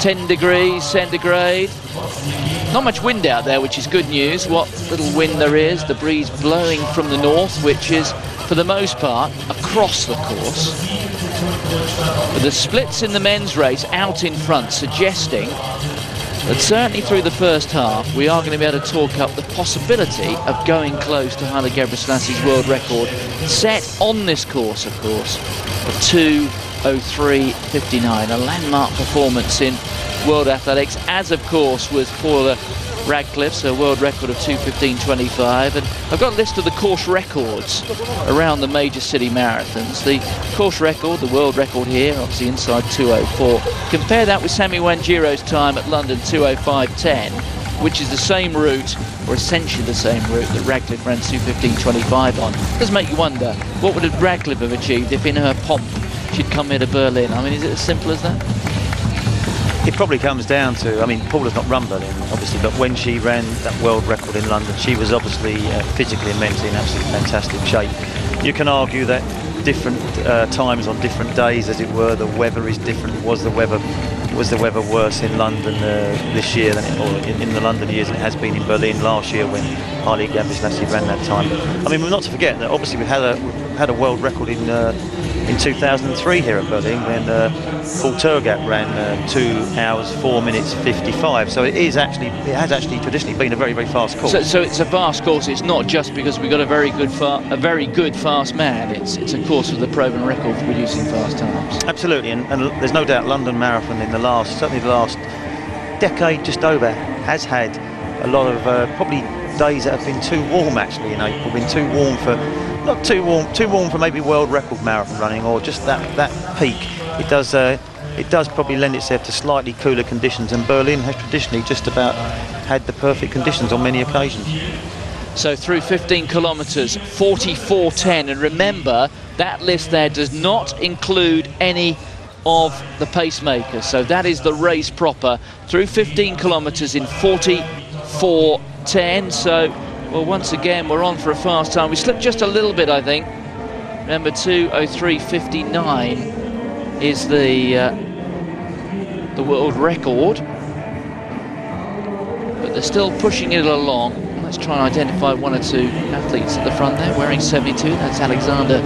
Speaker 1: 10 degrees centigrade. Not much wind out there, which is good news. What little wind there is, the breeze blowing from the north, which is, for the most part, across the course. But the splits in the men's race out in front, suggesting that certainly through the first half, we are going to be able to talk up the possibility of going close to Haile Gebre Selassie's world record, set on this course, of course, of 2:03.59, a landmark performance in world athletics, as of course was Paula Radcliffe's, her world record of 2:15.25. And I've got a list of the course records around the major city marathons. The course record, the world record here, obviously inside 2:04. Compare that with Sammy Wanjiro's time at London, 2:05.10, which is the same route, or essentially the same route, that Radcliffe ran 2:15.25 on. It does make you wonder, what would Radcliffe have achieved if in her pomp she'd come here to Berlin? I mean, is it as simple as that?
Speaker 2: It probably comes down to, I mean, Paula's not run Berlin, obviously, but when she ran that world record in London, she was obviously physically and mentally in absolutely fantastic shape. You can argue that different times on different days, as it were, the weather is different. Was the weather worse in London this year than in the London years than it has been in Berlin last year when Haile Gebrselassie ran that time? I mean, we're not to forget that obviously we've had a world record in 2003 here at Berlin when Paul Tergat ran 2 hours 4 minutes 55. So it has actually traditionally been a very, very fast course.
Speaker 1: So it's a fast course. It's not just because we've got a very good fast man. It's a course with a proven record for producing fast times.
Speaker 2: Absolutely, and there's no doubt London Marathon in certainly the last decade, just over, has had a lot of probably days that have been too warm actually in April, been too warm for, not too warm for maybe world record marathon running or just that peak. It does probably lend itself to slightly cooler conditions, and Berlin has traditionally just about had the perfect conditions on many occasions.
Speaker 1: So through 15 kilometres, 44:10, and remember that list there does not include any of the pacemakers, so that is the race proper through 15 kilometres in 44:10. So, well, once again we're on for a fast time. We slipped just a little bit, I think. Remember, 2:03:59 is the world record, but they're still pushing it along. Let's try and identify one or two athletes at the front there wearing 72. That's Alexander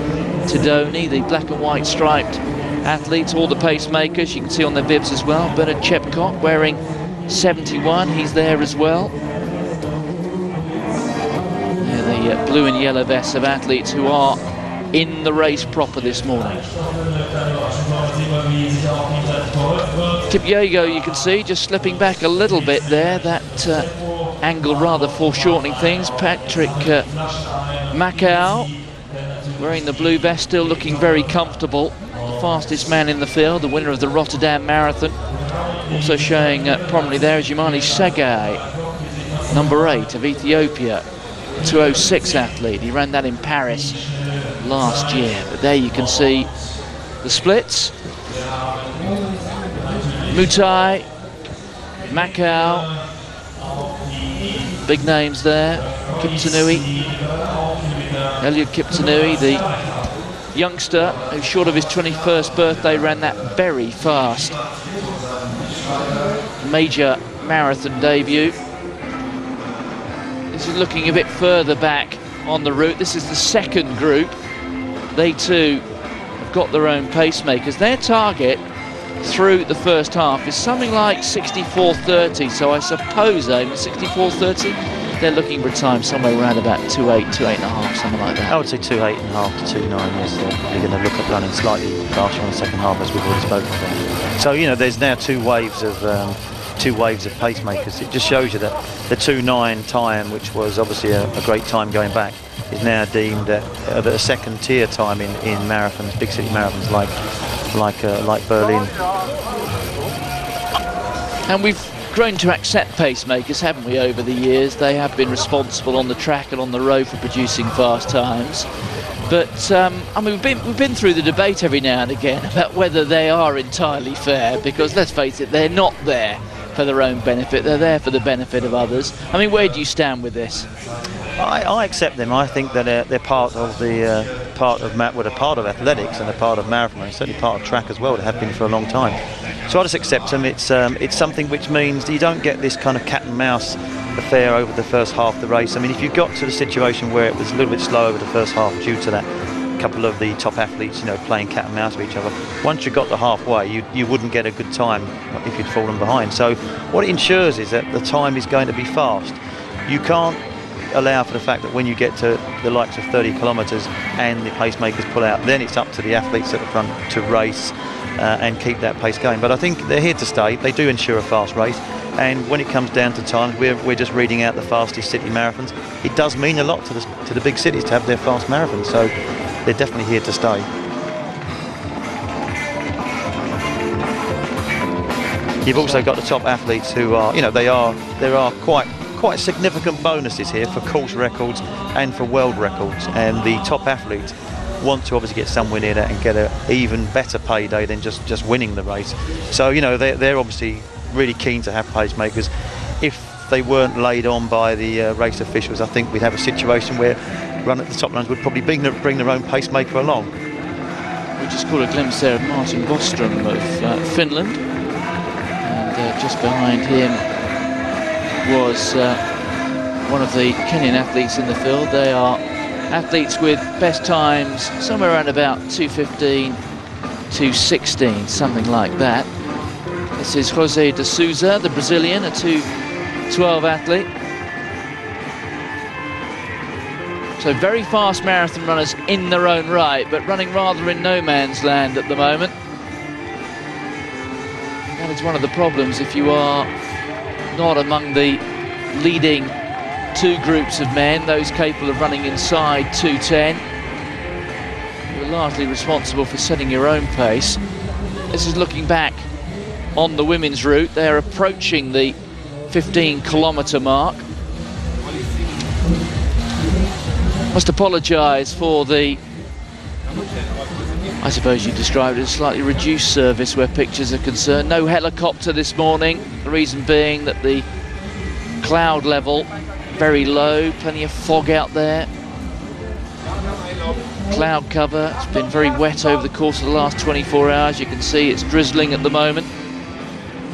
Speaker 1: Tadoni, the black and white striped athletes, all the pacemakers you can see on their bibs as well. Bernard Chepcock wearing 71, he's there as well. Yeah, the blue and yellow vests of athletes who are in the race proper this morning. Kipyego, you can see, just slipping back a little bit there. That angle rather foreshortening things. Patrick Macau wearing the blue vest, still looking very comfortable. The fastest man in the field, the winner of the Rotterdam Marathon. Also showing prominently there is Yamani Sagai, number 8 of Ethiopia, 2:06 athlete. He ran that in Paris last year. But there you can see the splits. Mutai, Macau, big names there. Kiptanui, Eliud Kiptanui, the youngster who, short of his 21st birthday, ran that very fast major marathon debut. This is looking a bit further back on the route. This is the second group. They too have got their own pacemakers. Their target through the first half is something like 64:30, so I suppose 64:30 they're looking for a time somewhere around about 2:08, 2:08.5, something like that.
Speaker 2: I would say 2:08.5 to 2:09. Yes, they're going to look at running slightly faster on the second half, as we've already spoken about. So there's now two waves of pacemakers. It just shows you that the 2:09 time, which was obviously a great time going back, is now deemed a second tier time in marathons, big city marathons like Berlin.
Speaker 1: And we've grown to accept pacemakers, haven't we, over the years? They have been responsible on the track and on the road for producing fast times. But I mean, we've been through the debate every now and again about whether they are entirely fair, because let's face it, they're not there for their own benefit, they're there for the benefit of others. I mean, where do you stand with this?
Speaker 2: I accept them. I think that they're part of athletics and a part of marathon, and certainly part of track as well. They have been for a long time. So I just accept them. It's something which means that you don't get this kind of cat and mouse affair over the first half of the race. I mean, if you got to the situation where it was a little bit slow over the first half due to that couple of the top athletes, playing cat and mouse with each other, once you got to halfway, you wouldn't get a good time if you'd fallen behind. So what it ensures is that the time is going to be fast. You can't allow for the fact that when you get to the likes of 30 kilometres and the pacemakers pull out, then it's up to the athletes at the front to race and keep that pace going. But I think they're here to stay. They do ensure a fast race, and when it comes down to time, we're just reading out the fastest city marathons. It does mean a lot to the big cities to have their fast marathons, so they're definitely here to stay. You've also got the top athletes who are, there are quite significant bonuses here for course records and for world records, and the top athlete want to obviously get somewhere near that and get an even better payday than just winning the race. So, you know, they're obviously really keen to have pacemakers. If they weren't laid on by the race officials, I think we'd have a situation where Run at the Top runners would probably bring their own pacemaker along.
Speaker 1: We just caught a glimpse there of Martin Bostrom of Finland, and just behind him was one of the Kenyan athletes in the field. They are athletes with best times somewhere around about 2:15, 2:16, something like that. This is Jose de Souza, the Brazilian, a 2:12 athlete. So very fast marathon runners in their own right, but running rather in no man's land at the moment. That is one of the problems if you are not among the leading two groups of men, those capable of running inside 2:10. You're largely responsible for setting your own pace. This is looking back on the women's route. They're approaching the 15-kilometre mark. Must apologise for the, I suppose you described it as slightly reduced service where pictures are concerned. No helicopter this morning, the reason being that the cloud level very low, plenty of fog out there. Cloud cover, it's been very wet over the course of the last 24 hours. You can see it's drizzling at the moment.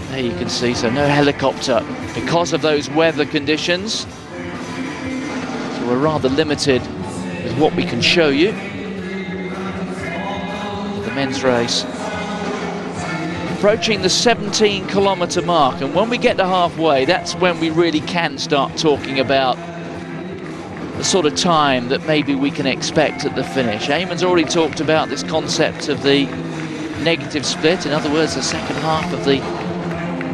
Speaker 1: There you can see, so no helicopter because of those weather conditions. So we're rather limited with what we can show you. The men's race approaching the 17-kilometre mark, and when we get to halfway, that's when we really can start talking about the sort of time that maybe we can expect at the finish. Eamon's already talked about this concept of the negative split, in other words, the second half of the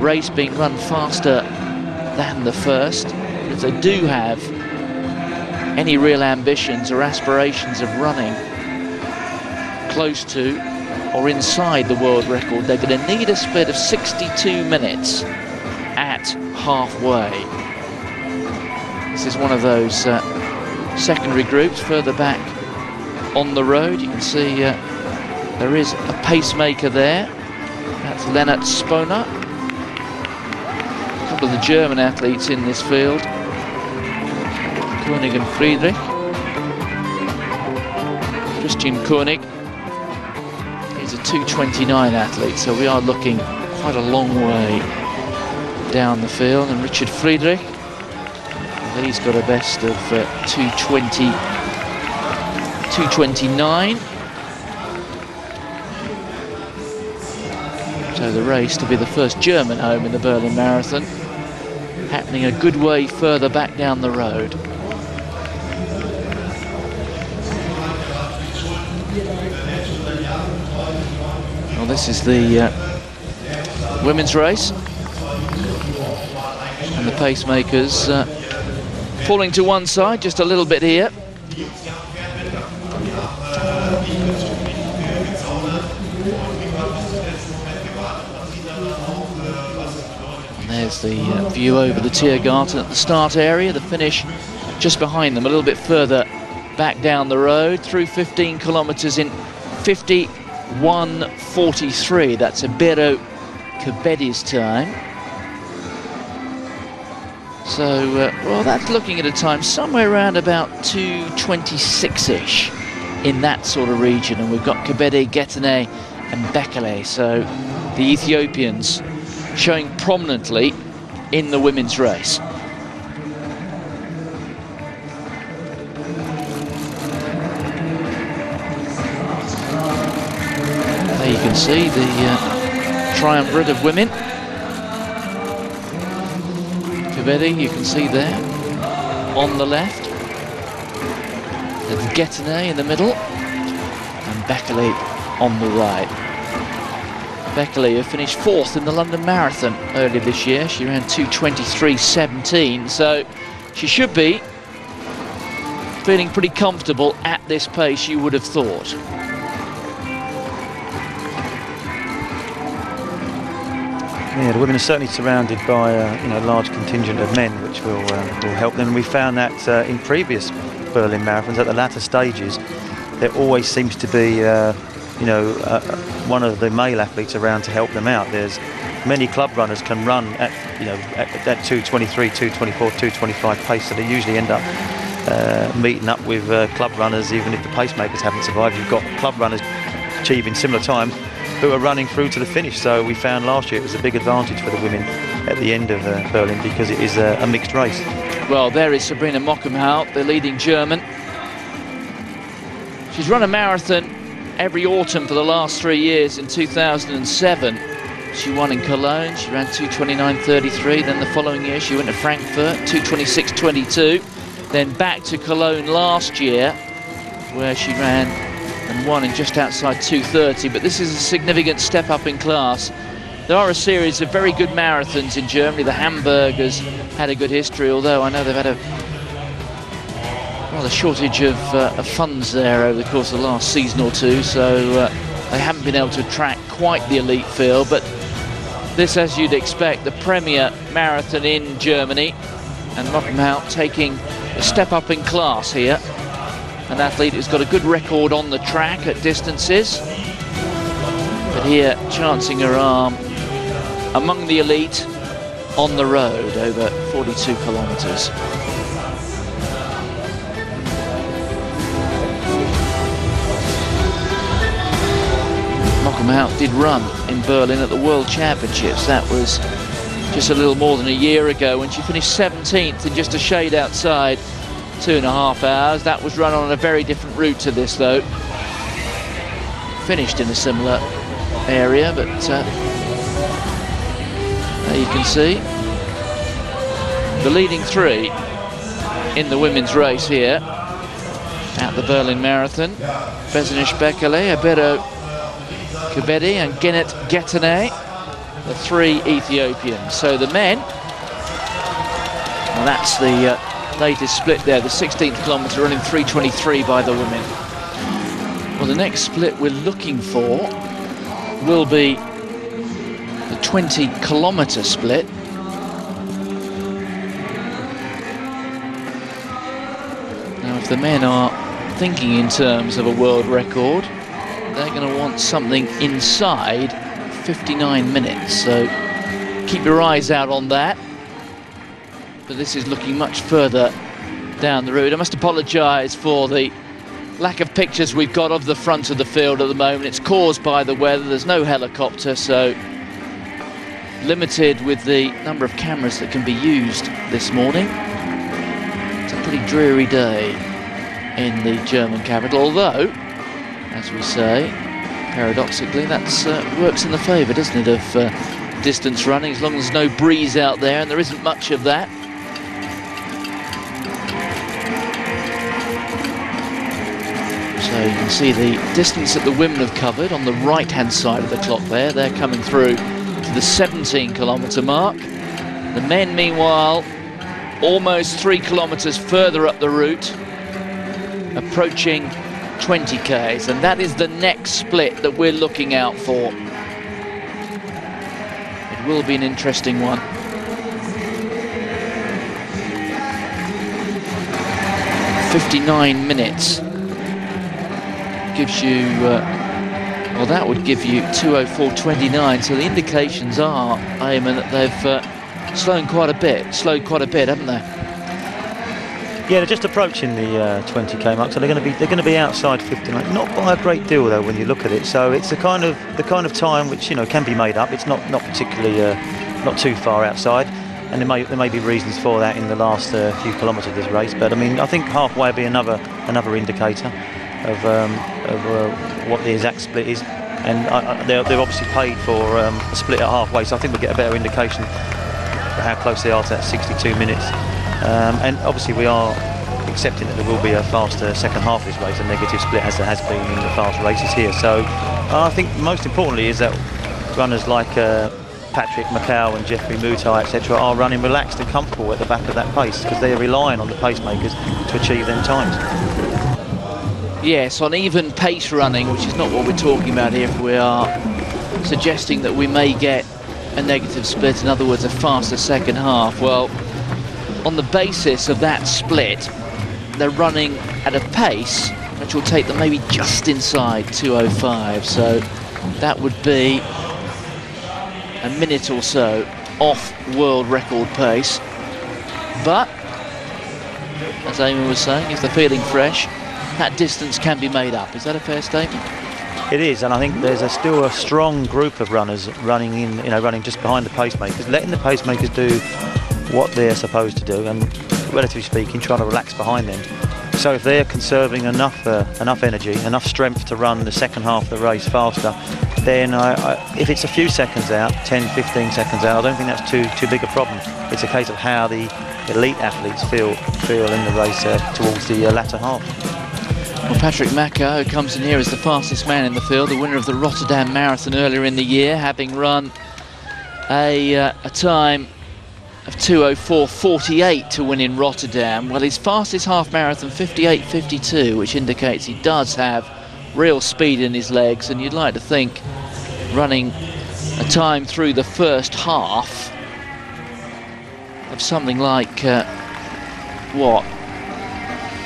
Speaker 1: race being run faster than the first. If they do have any real ambitions or aspirations of running close to or inside the world record, they're going to need a split of 62 minutes at halfway. This is one of those secondary groups further back on the road. You can see there is a pacemaker there. That's Lennart Spona. A couple of the German athletes in this field, Koenig and Friedrich. Christian Koenig, he's a 2:29 athlete, so we are looking quite a long way down the field. And Richard Friedrich, he's got a best of 2:20, 2:29. So the race to be the first German home in the Berlin Marathon, happening a good way further back down the road. Well, this is the women's race, and the pacemakers falling to one side just a little bit here. And there's the view over the Tiergarten at the start area, the finish just behind them, a little bit further back down the road, through 15 kilometres in 51:43. That's Ibero Kebedi's time. So, well, that's looking at a time somewhere around about 2:26-ish in that sort of region. And we've got Kebede, Getene and Bekele. So the Ethiopians showing prominently in the women's race. There you can see the triumvirate of women. Kebede, you can see there on the left, there's Getene in the middle, and Bekele on the right. Bekele, who finished 4th in the London Marathon earlier this year, she ran 2:23:17, so she should be feeling pretty comfortable at this pace, you would have thought.
Speaker 2: Yeah, the women are certainly surrounded by a large contingent of men, which will help them. We found that in previous Berlin marathons at the latter stages, there always seems to be, one of the male athletes around to help them out. There's many club runners can run at, at 2:23, 2:24, 2:25 pace, so they usually end up meeting up with club runners, even if the pacemakers haven't survived. You've got club runners achieving similar times who are running through to the finish. So we found last year it was a big advantage for the women at the end of Berlin, because it is a mixed race.
Speaker 1: Well, there is Sabrina Mockenhaupt, the leading German. She's run a marathon every autumn for the last 3 years. In 2007, she won in Cologne. She ran 2:29.33. Then the following year, she went to Frankfurt, 2:26.22. Then back to Cologne last year, where she ran and won in just outside 2:30. But this is a significant step up in class. There are a series of very good marathons in Germany. The Hamburgers had a good history, although I know they've had a shortage of funds there over the course of the last season or two, so they haven't been able to attract quite the elite field. But this, as you'd expect, the premier marathon in Germany, and Mockenhaupt taking a step up in class here. An athlete who's got a good record on the track at distances, but here chancing her arm among the elite on the road over 42 kilometres. Mockenhaupt did run in Berlin at the World Championships. That was just a little more than a year ago, when she finished 17th in just a shade outside 2.5 hours. That was run on a very different route to this, though. Finished in a similar area, but there you can see the leading three in the women's race here at the Berlin Marathon. Bezenich Bekele, Abero Kebede and Genet Getene, the three Ethiopians. So the men, well, that's the latest split there, the 16th kilometre, running 3:23 by the women. Well, the next split we're looking for will be the 20-kilometre split. Now, if the men are thinking in terms of a world record, they're going to want something inside 59 minutes, so keep your eyes out on that. But this is looking much further down the road. I must apologise for the lack of pictures we've got of the front of the field at the moment. It's caused by the weather. There's no helicopter, so limited with the number of cameras that can be used this morning. It's a pretty dreary day in the German capital, although, as we say, paradoxically, that works in the favour, doesn't it, of distance running, as long as there's no breeze out there, and there isn't much of that. So you can see the distance that the women have covered on the right-hand side of the clock there. They're coming through to the 17-kilometre mark. The men, meanwhile, almost 3 kilometres further up the route, approaching 20 Ks, and that is the next split that we're looking out for. It will be an interesting one. ...59 minutes gives you... well, that would give you 2:04.29, so the indications are, Eamon, that they've slowed quite a bit, haven't they?
Speaker 2: Yeah, they're just approaching the 20k mark, so they're going to be outside 59. Not by a great deal, though, when you look at it. So it's the kind of time which, you know, can be made up. It's not particularly not too far outside, and there may be reasons for that in the last few kilometres of this race. But I mean, I think halfway will be another indicator of what the exact split is, and they've obviously paid for a split at halfway, so I think we'll get a better indication for how close they are to that 62 minutes. And obviously we are accepting that there will be a faster second half of this race, a negative split, as there has been in the fast races here. So I think most importantly is that runners like Patrick Macau and Jeffrey Mutai, etc., are running relaxed and comfortable at the back of that pace, because they are relying on the pacemakers to achieve them times.
Speaker 1: Yes, on even pace running, which is not what we're talking about here, if we are suggesting that we may get a negative split, in other words, a faster second half. Well, on the basis of that split, they're running at a pace which will take them maybe just inside 2:05. So that would be a minute or so off world record pace. But as Eamon was saying, if they're feeling fresh, that distance can be made up. Is that a fair statement?
Speaker 2: It is, and I think there's still a strong group of runners running in, running just behind the pacemakers, letting the pacemakers do what they're supposed to do, and relatively speaking, trying to relax behind them. So if they're conserving enough energy, enough strength to run the second half of the race faster, then if it's a few seconds out, 10, 15 seconds out, I don't think that's too big a problem. It's a case of how the elite athletes feel in the race towards the latter half.
Speaker 1: Well, Patrick Makau, who comes in here as the fastest man in the field, the winner of the Rotterdam Marathon earlier in the year, having run a time of 2:04.48 to win in Rotterdam. Well, his fastest half marathon, 58.52, which indicates he does have real speed in his legs, and you'd like to think running a time through the first half of something like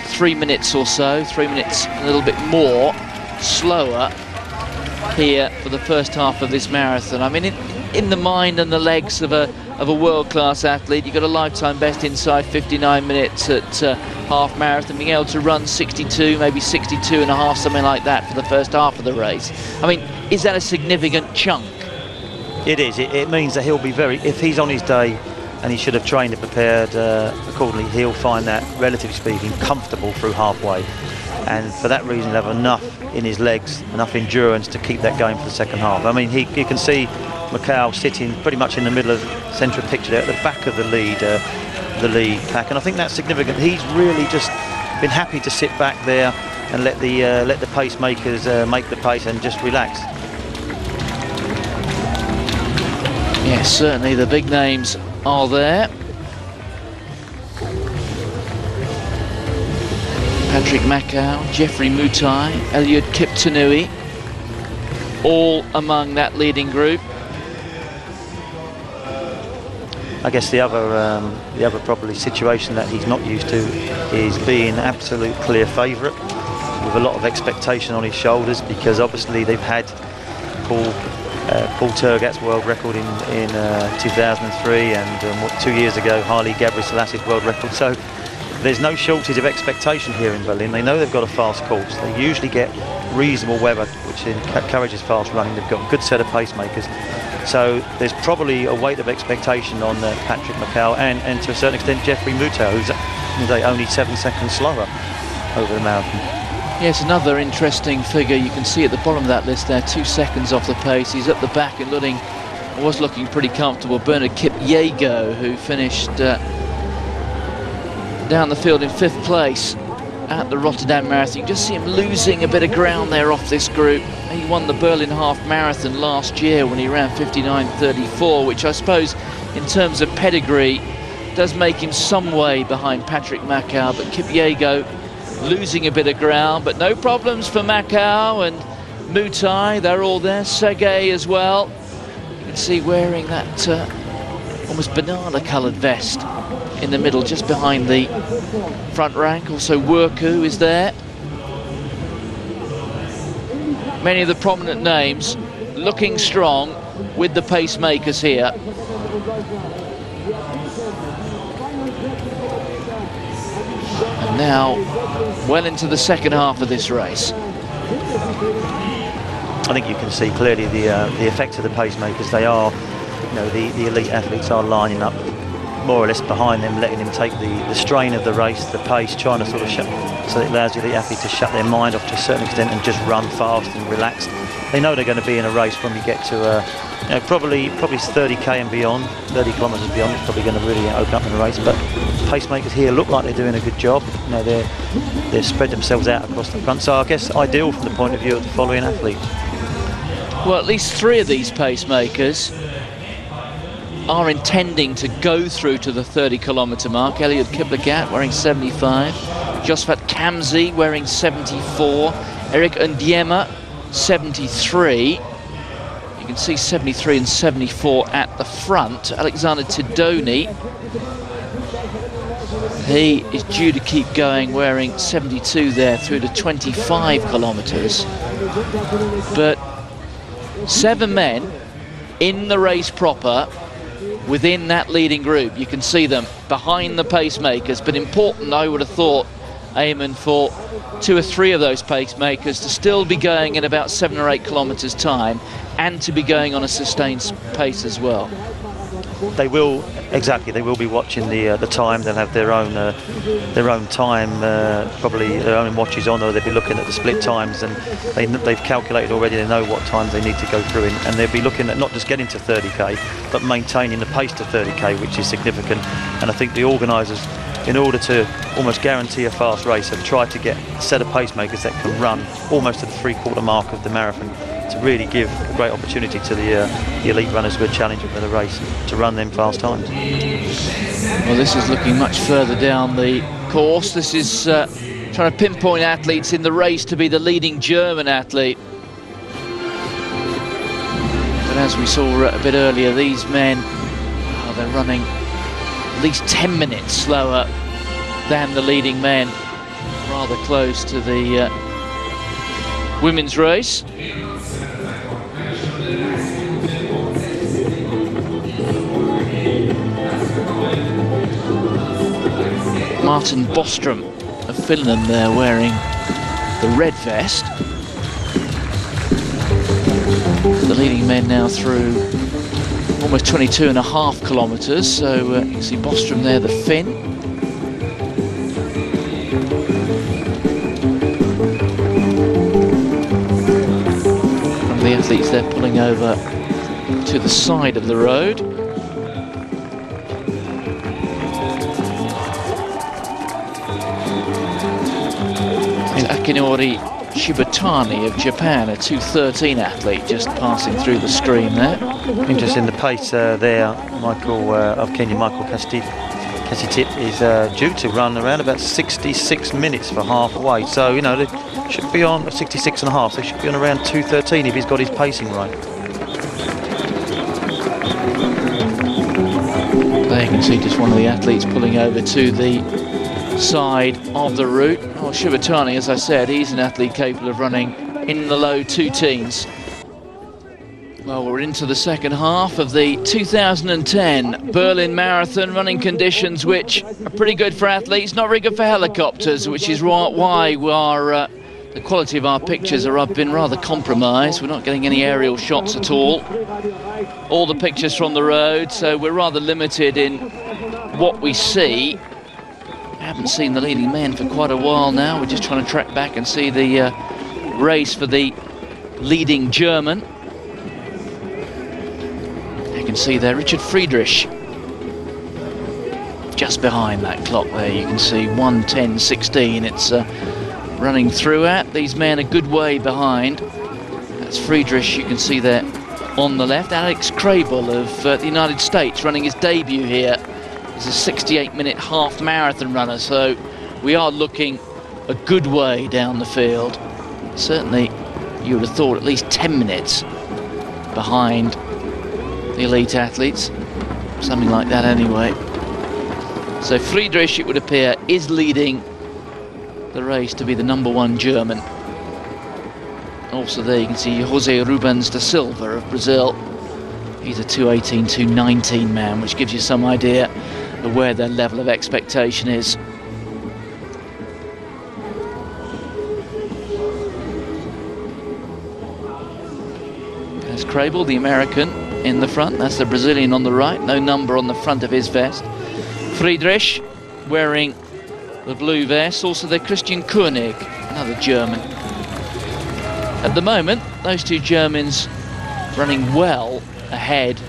Speaker 1: 3 minutes or so, 3 minutes, a little bit more slower here for the first half of this marathon. I mean, in the mind and the legs of a world-class athlete, you've got a lifetime best inside 59 minutes at half marathon, being able to run 62, maybe 62 and a half, something like that for the first half of the race. I mean, is that a significant chunk?
Speaker 2: It is. It means that he'll be if he's on his day, and he should have trained and prepared accordingly, he'll find that, relatively speaking, comfortable through halfway. And for that reason, he'll have enough in his legs, enough endurance to keep that going for the second half. I mean, you can see Makau sitting pretty much in the middle of the centre of the picture there, at the back of the lead pack, and I think that's significant. He's really just been happy to sit back there and let the pacemakers make the pace and just relax.
Speaker 1: Yes, certainly the big names are there. Patrick Makau, Geoffrey Mutai, Eliud Kiptanui, all among that leading group.
Speaker 2: I guess the other probably situation that he's not used to is being absolute clear favourite with a lot of expectation on his shoulders, because obviously they've had Paul Tergat's world record in 2003 and 2 years ago Haile Gebrselassie world record. So there's no shortage of expectation here in Berlin. They know they've got a fast course. They usually get reasonable weather, which encourages fast running. They've got a good set of pacemakers. So there's probably a weight of expectation on Patrick Makau and to a certain extent Geoffrey Mutai, who's only 7 seconds slower over the marathon.
Speaker 1: Yes, another interesting figure. You can see at the bottom of that list there, 2 seconds off the pace. He's at the back and was looking pretty comfortable. Bernard Kipyego, who finished down the field in 5th place at the Rotterdam Marathon. You can just see him losing a bit of ground there off this group. He won the Berlin Half Marathon last year when he ran 59.34, which I suppose in terms of pedigree does make him some way behind Patrick Makau. But Kipyego losing a bit of ground, but no problems for Makau and Mutai. They're all there. Segei as well. You can see wearing that almost banana coloured vest in the middle, just behind the front rank. Also Wurku is there. Many of the prominent names looking strong with the pacemakers here. And now well into the second half of this race.
Speaker 2: I think you can see clearly the effect of the pacemakers. They are, the elite athletes are lining up more or less behind them, letting them take the strain of the race, the pace, trying to sort of shut, so it allows the athlete to shut their mind off to a certain extent and just run fast and relaxed. They know they're going to be in a race when we get to probably 30k and beyond, 30 kilometres beyond. It's probably going to really open up in the race. But pacemakers here look like they're doing a good job. They've spread themselves out across the front. So I guess ideal from the point of view of the following athletes.
Speaker 1: Well, at least 3 of these pacemakers are intending to go through to the 30-kilometre mark. Eliud Kipchoge wearing 75, Josephat Kamsi wearing 74, Eric Ndiema 73. You can see 73 and 74 at the front. Alexander Tidoni He is due to keep going, wearing 72 there through to 25 kilometres. But 7 men in the race proper within that leading group. You can see them behind the pacemakers, but important, I would have thought, Eamon, for 2 or 3 of those pacemakers to still be going in about 7 or 8 kilometres time and to be going on a sustained pace as well.
Speaker 2: They will, exactly, they will be watching the time. They'll have their own time, probably their own watches on, or they'll be looking at the split times, and they've calculated already, they know what times they need to go through in, and they'll be looking at not just getting to 30k, but maintaining the pace to 30k, which is significant. And I think the organisers, in order to almost guarantee a fast race, have tried to get a set of pacemakers that can run almost at the 3/4 mark of the marathon, to really give a great opportunity to the elite runners who are challenging for the race to run them fast times.
Speaker 1: Well, this is looking much further down the course. This is trying to pinpoint athletes in the race to be the leading German athlete. But as we saw a bit earlier, these men, they're running at least 10 minutes slower than the leading men, rather close to the women's race. Martin Bostrom of Finland there, wearing the red vest. The leading men now through almost 22.5 kilometres, so you can see Bostrom there, the Finn. One of the athletes there pulling over to the side of the road. Akinori Shibatani of Japan, a 2:13 athlete, just passing through the screen there.
Speaker 2: Interesting, the pace there, Michael of Kenya, Michael Kasitip, is due to run around about 66 minutes for halfway. So, you know, they should be on 66 and a half. They should be on around 2:13 if he's got his pacing right.
Speaker 1: There you can see just one of the athletes pulling over to the side of the route. Oh, Shibatani, as I said, he's an athlete capable of running in the low 2 teens. Well, we're into the second half of the 2010 Berlin Marathon. Running conditions which are pretty good for athletes, not very good for helicopters, which is why the quality of our pictures have been rather compromised. We're not getting any aerial shots at all. All the pictures from the road, so we're rather limited in what we see. Haven't seen the leading men for quite a while now. We're just trying to track back and see the race for the leading German. You can see there Richard Friedrich just behind that clock there. You can see 1:10.16. It's running through at. These men a good way behind. That's Friedrich, you can see there on the left. Alex Crable of the United States running his debut here. He's a 68-minute half marathon runner, so we are looking a good way down the field. Certainly, you would have thought at least 10 minutes behind the elite athletes. Something like that anyway. So Friedrich, it would appear, is leading the race to be the #1 German. Also there you can see Jose Rubens da Silva of Brazil. He's a 2:18, 2:19 man, which gives you some idea of where their level of expectation is. There's Crable, the American, in the front. That's the Brazilian on the right, no number on the front of his vest. Friedrich wearing the blue vest. Also there Christian Koenig, another German. At the moment, those two Germans running well ahead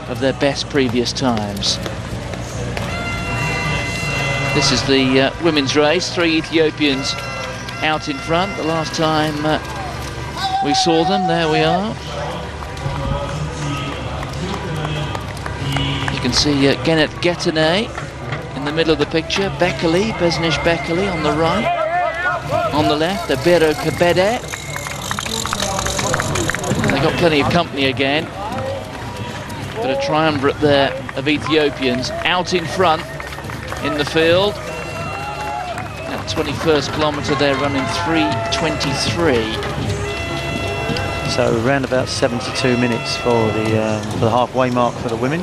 Speaker 1: of their best previous times. This is the women's race. 3 Ethiopians out in front. The last time we saw them, there we are. You can see Genet Getene in the middle of the picture. Bekele, Besnish Bekele on the right. On the left, Abero Kabede. They've got plenty of company again. But a triumvirate there of Ethiopians out in front in the field. 21st kilometre, they're running 3:23.
Speaker 2: So around about 72 minutes for the halfway mark for the women.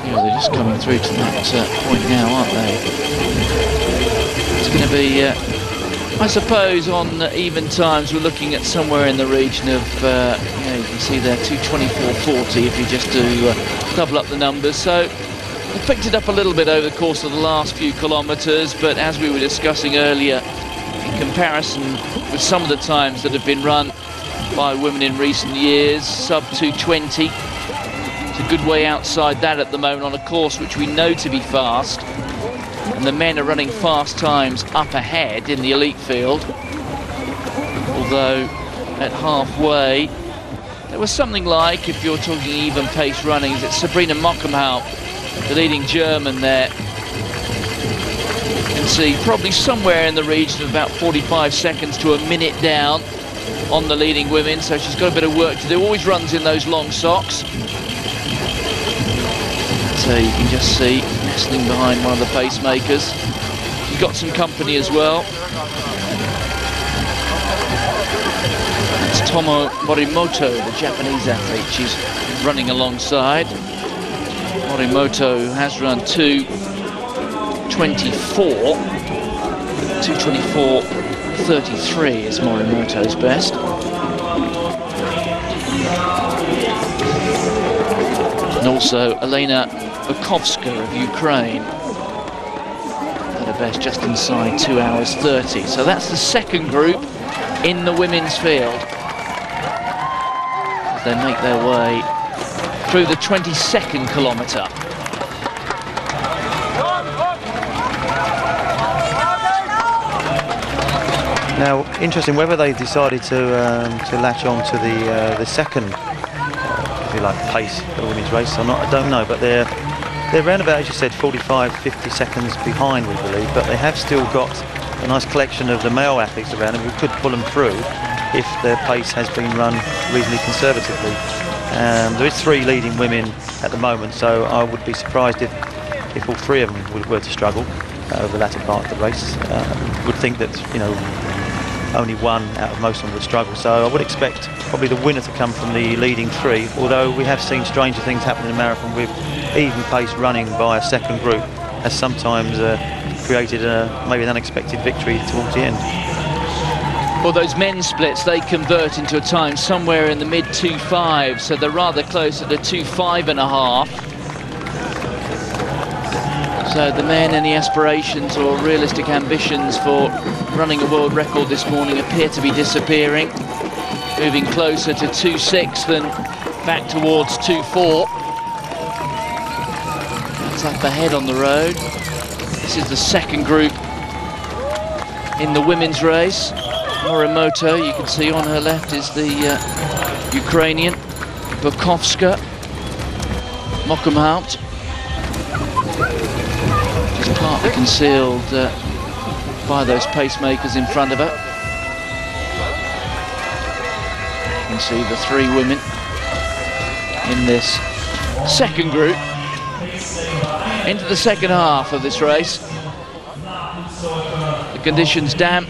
Speaker 1: Yeah, they're just coming through to that point now, aren't they? It's going to be, I suppose, on even times, we're looking at somewhere in the region of, you can see there 2:24.40 if you just do double up the numbers. So they've picked it up a little bit over the course of the last few kilometres, but as we were discussing earlier, in comparison with some of the times that have been run by women in recent years, sub 2:20. It's a good way outside that at the moment on a course which we know to be fast. And the men are running fast times up ahead in the elite field. Although at halfway, there was something like, if you're talking even pace runnings, it's Sabrina Mockenhaupt, the leading German there. You can see probably somewhere in the region of about 45 seconds to a minute down on the leading women, so she's got a bit of work to do. Always runs in those long socks. So you can just see nestling behind one of the pacemakers. She's got some company as well. It's Tomo Morimoto, the Japanese athlete she's running alongside. Morimoto has run 2:24. 2:24.33 is Morimoto's best. And also Elena Bukovska of Ukraine at her best just inside 2 hours 30. So that's the second group in the women's field as they make their way through the 22nd kilometre.
Speaker 2: Now, interesting whether they decided to latch on to the second, if you like, pace for the women's race or not. I don't know, but they're around about, as you said, 45, 50 seconds behind, we believe. But they have still got a nice collection of the male athletes around them who could pull them through if their pace has been run reasonably conservatively. There is 3 leading women at the moment, so I would be surprised if all 3 of them were to struggle over the latter part of the race. Would think that, only one out of most of them would struggle. So I would expect probably the winner to come from the leading 3, although we have seen stranger things happen in a marathon with even pace running by a second group has sometimes created maybe an unexpected victory towards the end.
Speaker 1: Well, those men's splits, they convert into a time somewhere in the mid 2:05, so they're rather close at the 2:05.5. So the men, any aspirations or realistic ambitions for running a world record this morning appear to be disappearing, moving closer to 2:06 than back towards 2:04. That's up ahead on the road. This is the second group in the women's race. Morimoto, you can see on her left is the Ukrainian, Bukovska, Mockenhaupt. She's partly concealed by those pacemakers in front of her. You can see the 3 women in this second group into the second half of this race. The conditions damp,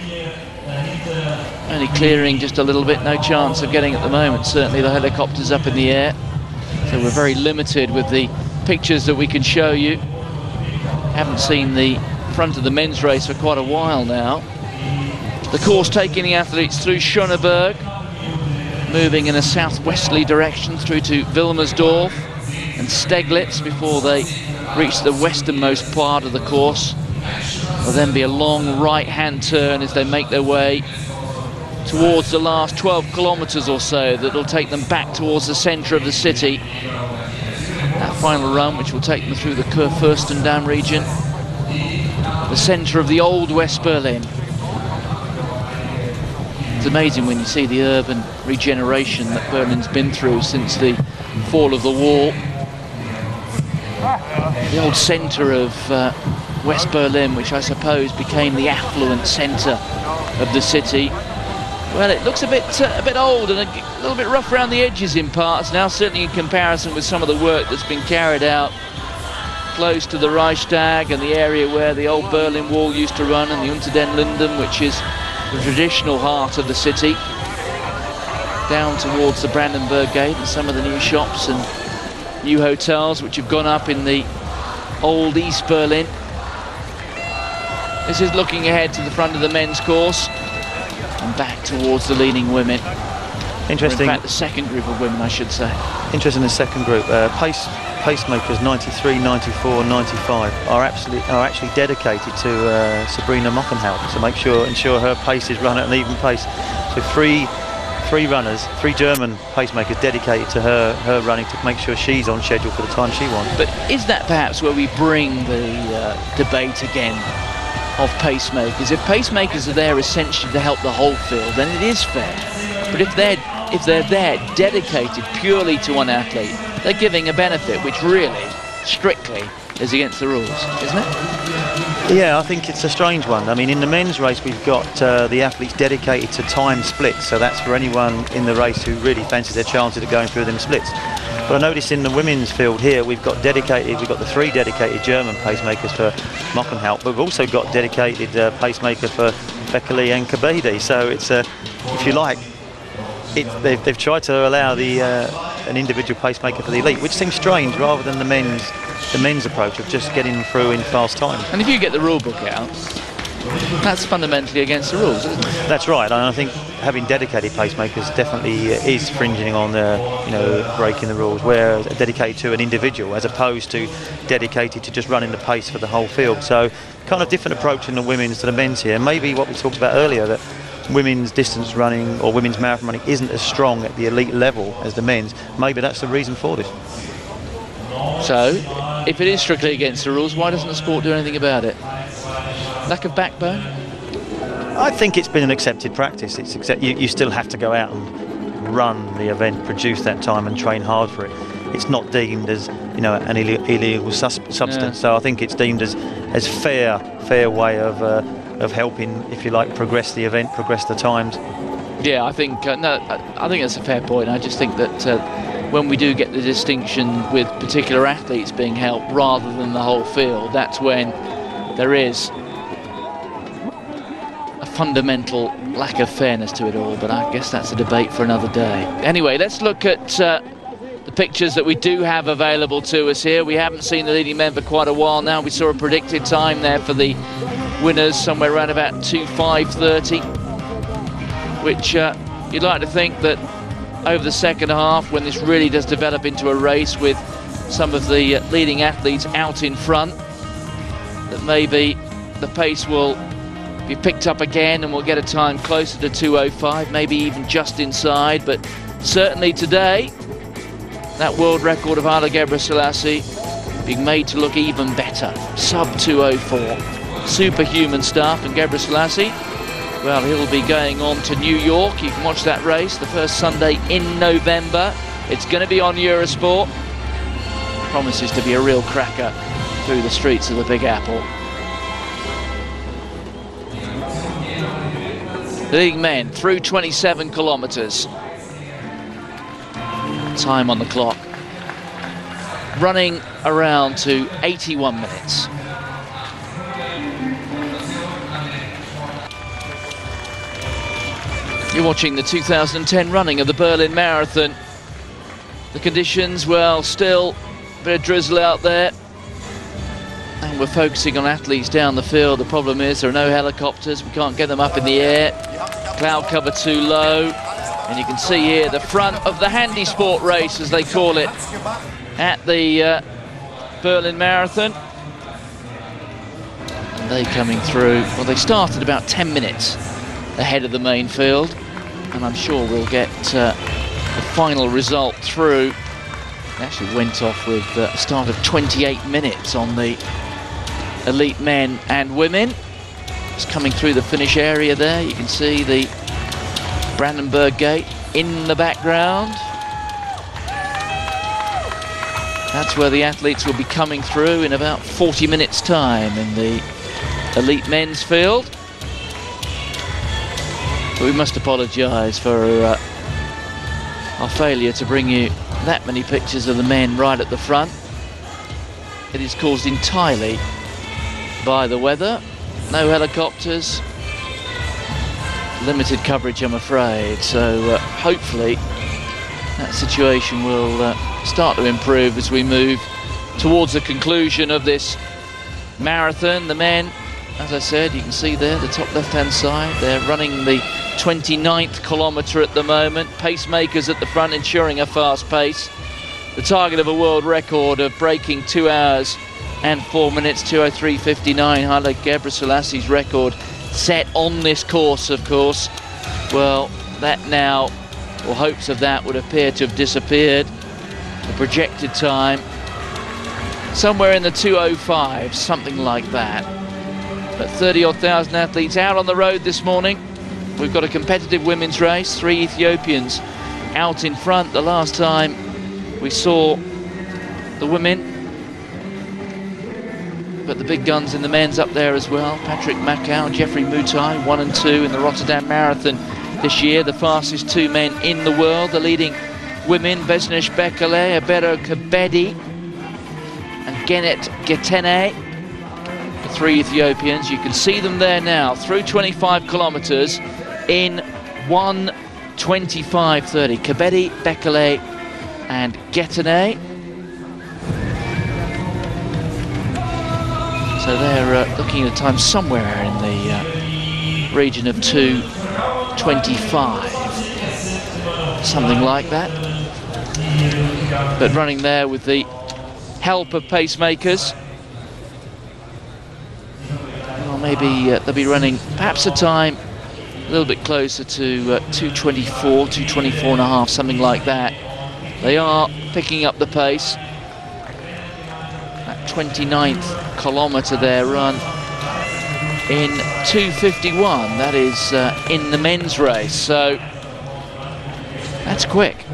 Speaker 1: only clearing just a little bit, no chance of getting at the moment. Certainly the helicopter's up in the air, so we're very limited with the pictures that we can show you. Haven't seen the front of the men's race for quite a while now. The course taking the athletes through Schöneberg, moving in a southwesterly direction through to Wilmersdorf and Steglitz before they reach the westernmost part of the course. There'll then be a long right-hand turn as they make their way towards the last 12 kilometres or so that'll take them back towards the centre of the city. That final run, which will take them through the Kurfürstendamm region, the centre of the old West Berlin. It's amazing when you see the urban regeneration that Berlin's been through since the fall of the wall. The old centre of West Berlin, which I suppose became the affluent centre of the city. Well, it looks a bit old and a little bit rough around the edges in parts now, certainly in comparison with some of the work that's been carried out close to the Reichstag and the area where the old Berlin Wall used to run, and the Unter den Linden, which is the traditional heart of the city, down towards the Brandenburg Gate and some of the new shops and new hotels which have gone up in the old East Berlin. This is looking ahead to the front of the men's course and back towards the leading women.
Speaker 2: Interesting.
Speaker 1: Or in fact, the second group of women, I should say.
Speaker 2: Interesting, the second group. Pacemakers 93, 94, 95 are actually dedicated to Sabrina Mockenhaupt to ensure her pace is run at an even pace. So three runners, three German pacemakers dedicated to her running to make sure she's on schedule for the time she wants.
Speaker 1: But is that perhaps where we bring the debate again of pacemakers? If pacemakers are there essentially to help the whole field, then it is fair. But if they're there dedicated purely to one athlete, they're giving a benefit which really, strictly, is against the rules, isn't it?
Speaker 2: Yeah, I think it's a strange one. I mean, in the men's race, we've got the athletes dedicated to time splits, so that's for anyone in the race who really fancies their chances of going through them splits. But I noticed in the women's field here, we've got the three dedicated German pacemakers for Mockenhaupt, but we've also got dedicated pacemaker for Bekele and Kebede. So it's, if you like, they've tried to allow an individual pacemaker for the elite, which seems strange rather than the men's approach of just getting them through in fast time.
Speaker 1: And if you get the rule book out, that's fundamentally against the rules, isn't it?
Speaker 2: That's right, and I think having dedicated pacemakers definitely is fringing on breaking the rules, where dedicated to an individual as opposed to dedicated to just running the pace for the whole field. So kind of different approach in the women's to the men's here. Maybe what we talked about earlier, that women's distance running or women's marathon running isn't as strong at the elite level as the men's. Maybe that's the reason for this.
Speaker 1: So, if it is strictly against the rules, why doesn't the sport do anything about it? Lack of backbone?
Speaker 2: I think it's been an accepted practice. You still have to go out and run the event, produce that time and train hard for it. It's not deemed as an illegal substance.
Speaker 1: Yeah.
Speaker 2: So I think it's deemed as fair way of helping, if you like, progress the event, progress the times.
Speaker 1: Yeah, I think I think that's a fair point. I just think that when we do get the distinction with particular athletes being helped rather than the whole field, that's when there is a fundamental lack of fairness to it all. But I guess that's a debate for another day. Anyway, let's look at the pictures that we do have available to us here. We haven't seen the leading men for quite a while now. We saw a predicted time there for the winners, somewhere around about 2:5:30, which you'd like to think that over the second half, when this really does develop into a race with some of the leading athletes out in front, that maybe the pace will be picked up again and we'll get a time closer to 2:05, maybe even just inside. But certainly today, that world record of Haile Gebrselassie being made to look even better, sub 2:04. Superhuman stuff. And Gebrselassie, well, he'll be going on to New York. You can watch that race the first Sunday in November. It's going to be on Eurosport. Promises to be a real cracker through the streets of the Big Apple. The leading men through 27 kilometres. Time on the clock running around to 81 minutes. You're watching the 2010 running of the Berlin Marathon. The conditions, well, still a bit of drizzle out there. And we're focusing on athletes down the field. The problem is there are no helicopters. We can't get them up in the air. Cloud cover too low. And you can see here the front of the handy sport race, as they call it, at the Berlin Marathon. And they coming through. Well, they started about 10 minutes ahead of the main field, and I'm sure we'll get the final result through. It actually went off with a start of 28 minutes on the elite men and women. Just coming through the finish area there, you can see the Brandenburg Gate in the background. That's where the athletes will be coming through in about 40 minutes time in the elite men's field. But we must apologise for our failure to bring you that many pictures of the men right at the front. it is caused entirely by the weather. No helicopters, limited coverage, I'm afraid. So hopefully that situation will start to improve as we move towards the conclusion of this marathon. The men, as I said, you can see there, the top left-hand side, they're running the 29th kilometre at the moment. Pacemakers at the front ensuring a fast pace. The target of a world record of breaking 2 hours and 4 minutes, 2:03:59, Haile Gebrselassie record set on this course, of course. Well, that now, or hopes of that, would appear to have disappeared. The projected time, somewhere in the 2:05, something like that. But 30-odd thousand athletes out on the road this morning. We've got a competitive women's race, 3 Ethiopians out in front. The last time we saw the women, but the big guns in the men's up there as well. Patrick Macau, Jeffrey Mutai, 1 and 2 in the Rotterdam Marathon this year. The fastest 2 men in the world. The leading women, Besnish Bekele, Abero Kebede and Genet Getene. The 3 Ethiopians, you can see them there now through 25 kilometres in 1:25:30. Kebede, Bekele and Getene. So they're looking at a time somewhere in the region of 2:25, something like that. But running there with the help of pacemakers. Well, maybe they'll be running perhaps a time a little bit closer to 2:24, 2:24 and a half, something like that. They are picking up the pace. That 29th kilometre there run in 2:51. That is in the men's race, so that's quick.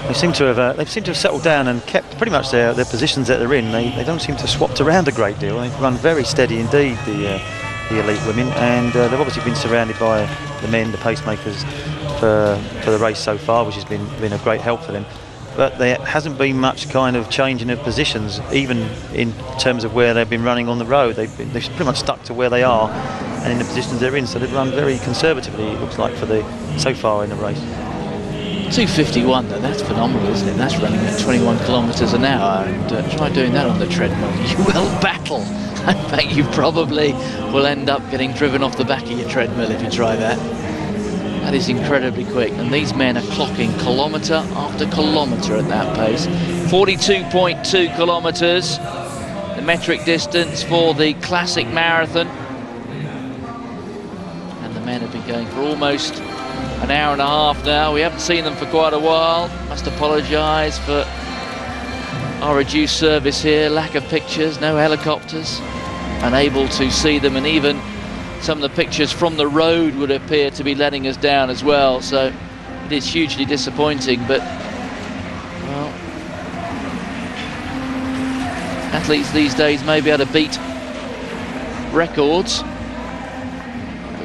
Speaker 2: They seem to have settled down and kept pretty much their positions that they're in. They don't seem to have swapped around a great deal. They've run very steady indeed, the elite women, and they've obviously been surrounded by the men, the pacemakers, for the race so far, which has been a great help for them. But there hasn't been much kind of changing of positions, even in terms of where they've been running on the road. They've pretty much stuck to where they are and in the positions they're in. So they've run very conservatively, it looks like, so far in the race.
Speaker 1: 2:51 though, that's phenomenal, isn't it? That's running at 21 kilometres an hour, and try doing that on the treadmill. You will battle. In fact, you probably will end up getting driven off the back of your treadmill if you try that. That is incredibly quick, and these men are clocking kilometre after kilometre at that pace. 42.2 kilometres, the metric distance for the classic marathon. And the men have been going for almost an hour and a half now. We haven't seen them for quite a while. Must apologise for our reduced service here. Lack of pictures, no helicopters. Unable to see them, and even some of the pictures from the road would appear to be letting us down as well. So it is hugely disappointing, but well, athletes these days may be able to beat records.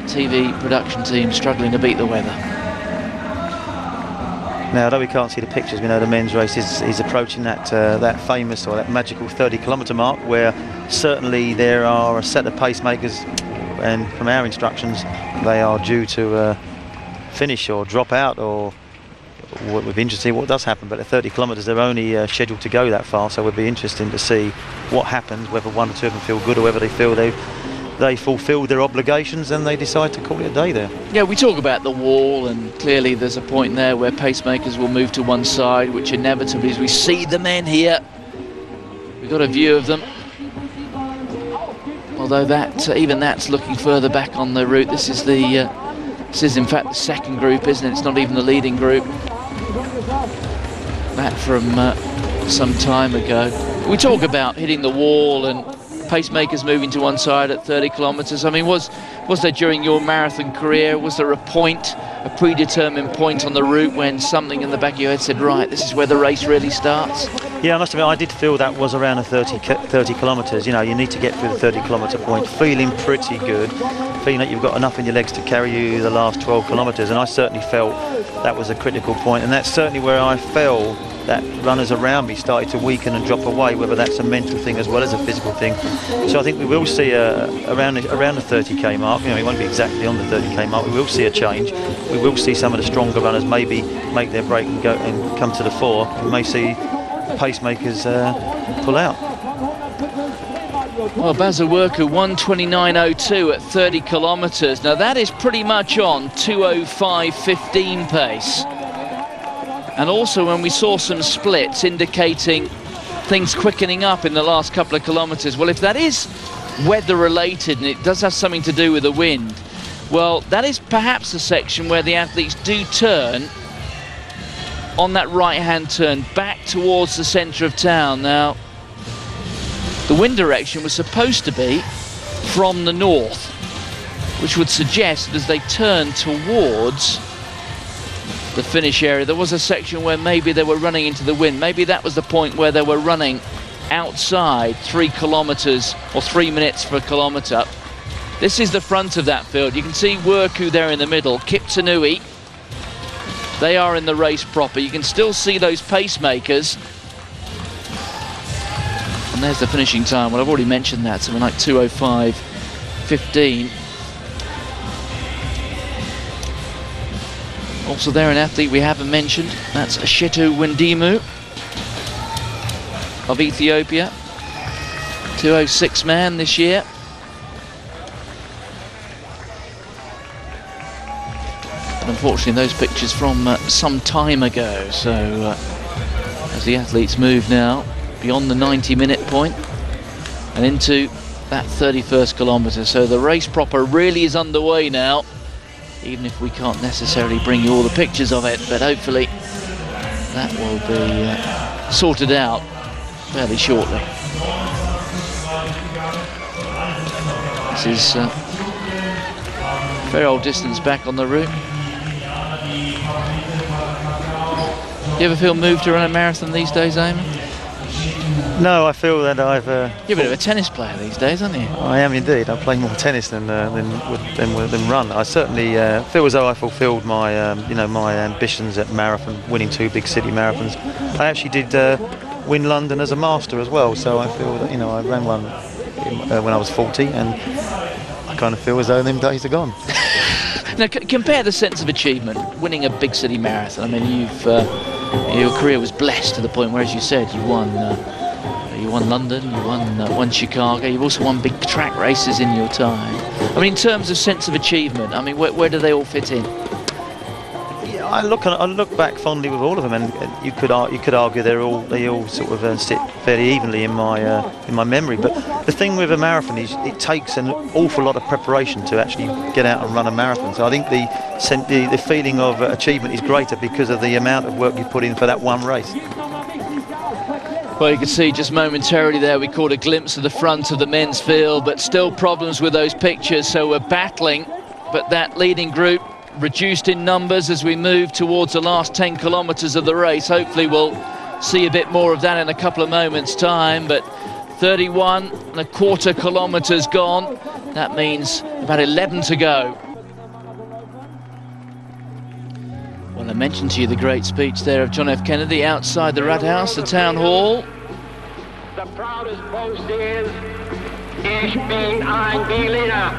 Speaker 1: TV production team struggling to beat the weather.
Speaker 2: Now, although we can't see the pictures, we know the men's race is approaching that famous or that magical 30-kilometre mark, where certainly there are a set of pacemakers, and from our instructions, they are due to finish or drop out, or we'll be interested to see what does happen. But at 30 kilometres, they're only scheduled to go that far, so it would be interesting to see what happens, whether 1 or 2 of them feel good or whether they feel they fulfilled their obligations and they decide to call it a day there.
Speaker 1: Yeah, we talk about the wall, and clearly there's a point there where pacemakers will move to one side, which inevitably, as we see the men here, we've got a view of them. Although that even that's looking further back on the route. This is in fact the second group, isn't it? It's not even the leading group. That from some time ago. We talk about hitting the wall and pacemakers moving to one side at 30 kilometres. I mean, was there during your marathon career, was there a predetermined point on the route when something in the back of your head said, right, this is where the race really starts?
Speaker 2: Yeah, I must admit, I did feel that was around a 30 kilometres. You know, you need to get through the 30-kilometre point feeling pretty good, feeling that you've got enough in your legs to carry you the last 12 kilometres, and I certainly felt that was a critical point, and that's certainly where I fell that runners around me started to weaken and drop away, whether that's a mental thing as well as a physical thing. So I think we will see around the 30k mark, it won't be exactly on the 30k mark, we will see a change. We will see some of the stronger runners maybe make their break and go and come to the fore. We may see pacemakers pull out.
Speaker 1: Well, Basil Werku 1:29.02 at 30 kilometres. Now that is pretty much on 2:05.15 pace. And also when we saw some splits indicating things quickening up in the last couple of kilometres. Well, if that is weather related and it does have something to do with the wind, well, that is perhaps the section where the athletes do turn on that right-hand turn back towards the centre of town. Now, the wind direction was supposed to be from the north, which would suggest that as they turn towards the finish area, there was a section where maybe they were running into the wind. Maybe that was the point where they were running outside 3 kilometres or 3 minutes per kilometre. This is the front of that field. You can see Werku there in the middle, Kiptanui. They are in the race proper. You can still see those pacemakers. And there's the finishing time. Well, I've already mentioned that, something like 2:05.15. Also there, an athlete we haven't mentioned. That's Shetu Wendimu of Ethiopia. 2:06 man this year. But unfortunately, those pictures from some time ago. So as the athletes move now beyond the 90-minute point and into that 31st kilometre. So the race proper really is underway now, even if we can't necessarily bring you all the pictures of it, but hopefully that will be sorted out fairly shortly. This is a fair old distance back on the route. Do you ever feel moved to run a marathon these days, Eamon?
Speaker 2: No, I feel that I've...
Speaker 1: You're a bit of a tennis player these days, aren't you?
Speaker 2: I am indeed. I play more tennis than run. I certainly feel as though I fulfilled my my ambitions at marathon, winning 2 big city marathons. I actually did win London as a master as well, so I feel that I ran one when I was 40, and I kind of feel as though them days are gone.
Speaker 1: Now compare the sense of achievement, winning a big city marathon. I mean, your career was blessed to the point where, as you said, you won London, you won Chicago, you've also won big track races in your time. I mean, in terms of sense of achievement, I mean, where do they all fit in?
Speaker 2: Yeah, I look back fondly with all of them, and you could argue they all sort of sit fairly evenly in my memory. But the thing with a marathon is it takes an awful lot of preparation to actually get out and run a marathon. So I think the feeling of achievement is greater because of the amount of work you put in for that one race.
Speaker 1: Well, you can see just momentarily there we caught a glimpse of the front of the men's field, but still problems with those pictures, so we're battling. But that leading group reduced in numbers as we move towards the last 10 kilometres of the race. Hopefully we'll see a bit more of that in a couple of moments' time, but 31.25 kilometres gone. That means about 11 to go. Well, I mentioned to you the great speech there of John F. Kennedy outside the Rathaus, the town hall.
Speaker 5: The proudest boast is, Ich bin ein Berliner.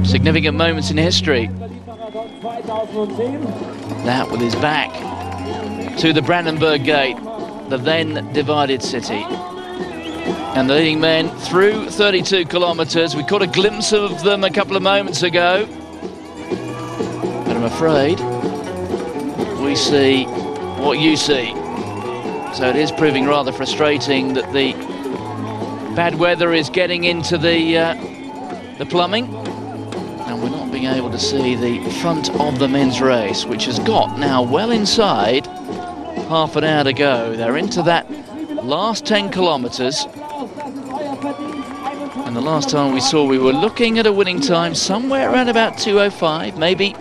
Speaker 1: Significant moments in history. That with his back to the Brandenburg Gate, the then divided city. And the leading men through 32 kilometres. We caught a glimpse of them a couple of moments ago. But I'm afraid we see what you see. So it is proving rather frustrating that the bad weather is getting into the plumbing. And we're not being able to see the front of the men's race, which has got now well inside half an hour to go. They're into that last 10 kilometres. And the last time we saw, we were looking at a winning time somewhere around about 2:05, maybe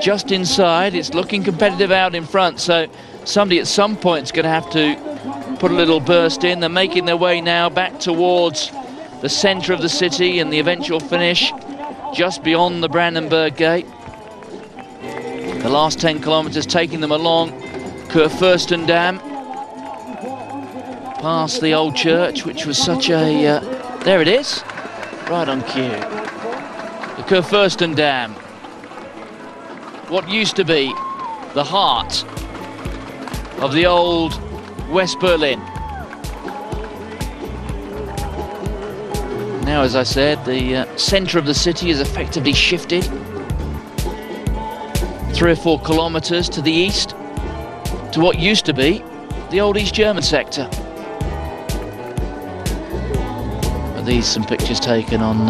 Speaker 1: just inside. It's looking competitive out in front, so somebody at some point is going to have to put a little burst in. They're making their way now back towards the centre of the city and the eventual finish just beyond the Brandenburg Gate. The last 10 kilometres taking them along Kurfürstendamm, past the old church, which was such a... there it is, right on cue. The Kurfürstendamm, what used to be the heart of the old West Berlin. Now, as I said, the centre of the city is effectively shifted 3 or 4 kilometres to the east to what used to be the old East German sector. But these some pictures taken on,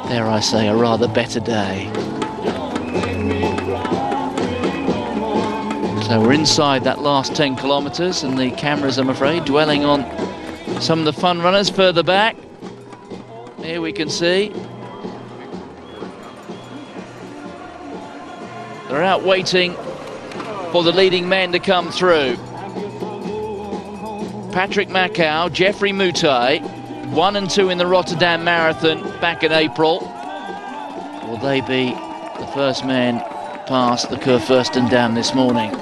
Speaker 1: dare I say, a rather better day. So we're inside that last 10 kilometres, and the cameras, I'm afraid, dwelling on some of the fun runners further back. Here we can see they're out waiting for the leading men to come through. Patrick Macau, Jeffrey Mutai, 1 and 2 in the Rotterdam Marathon back in April. Will they be the first men past the Kurfürstendamm this morning?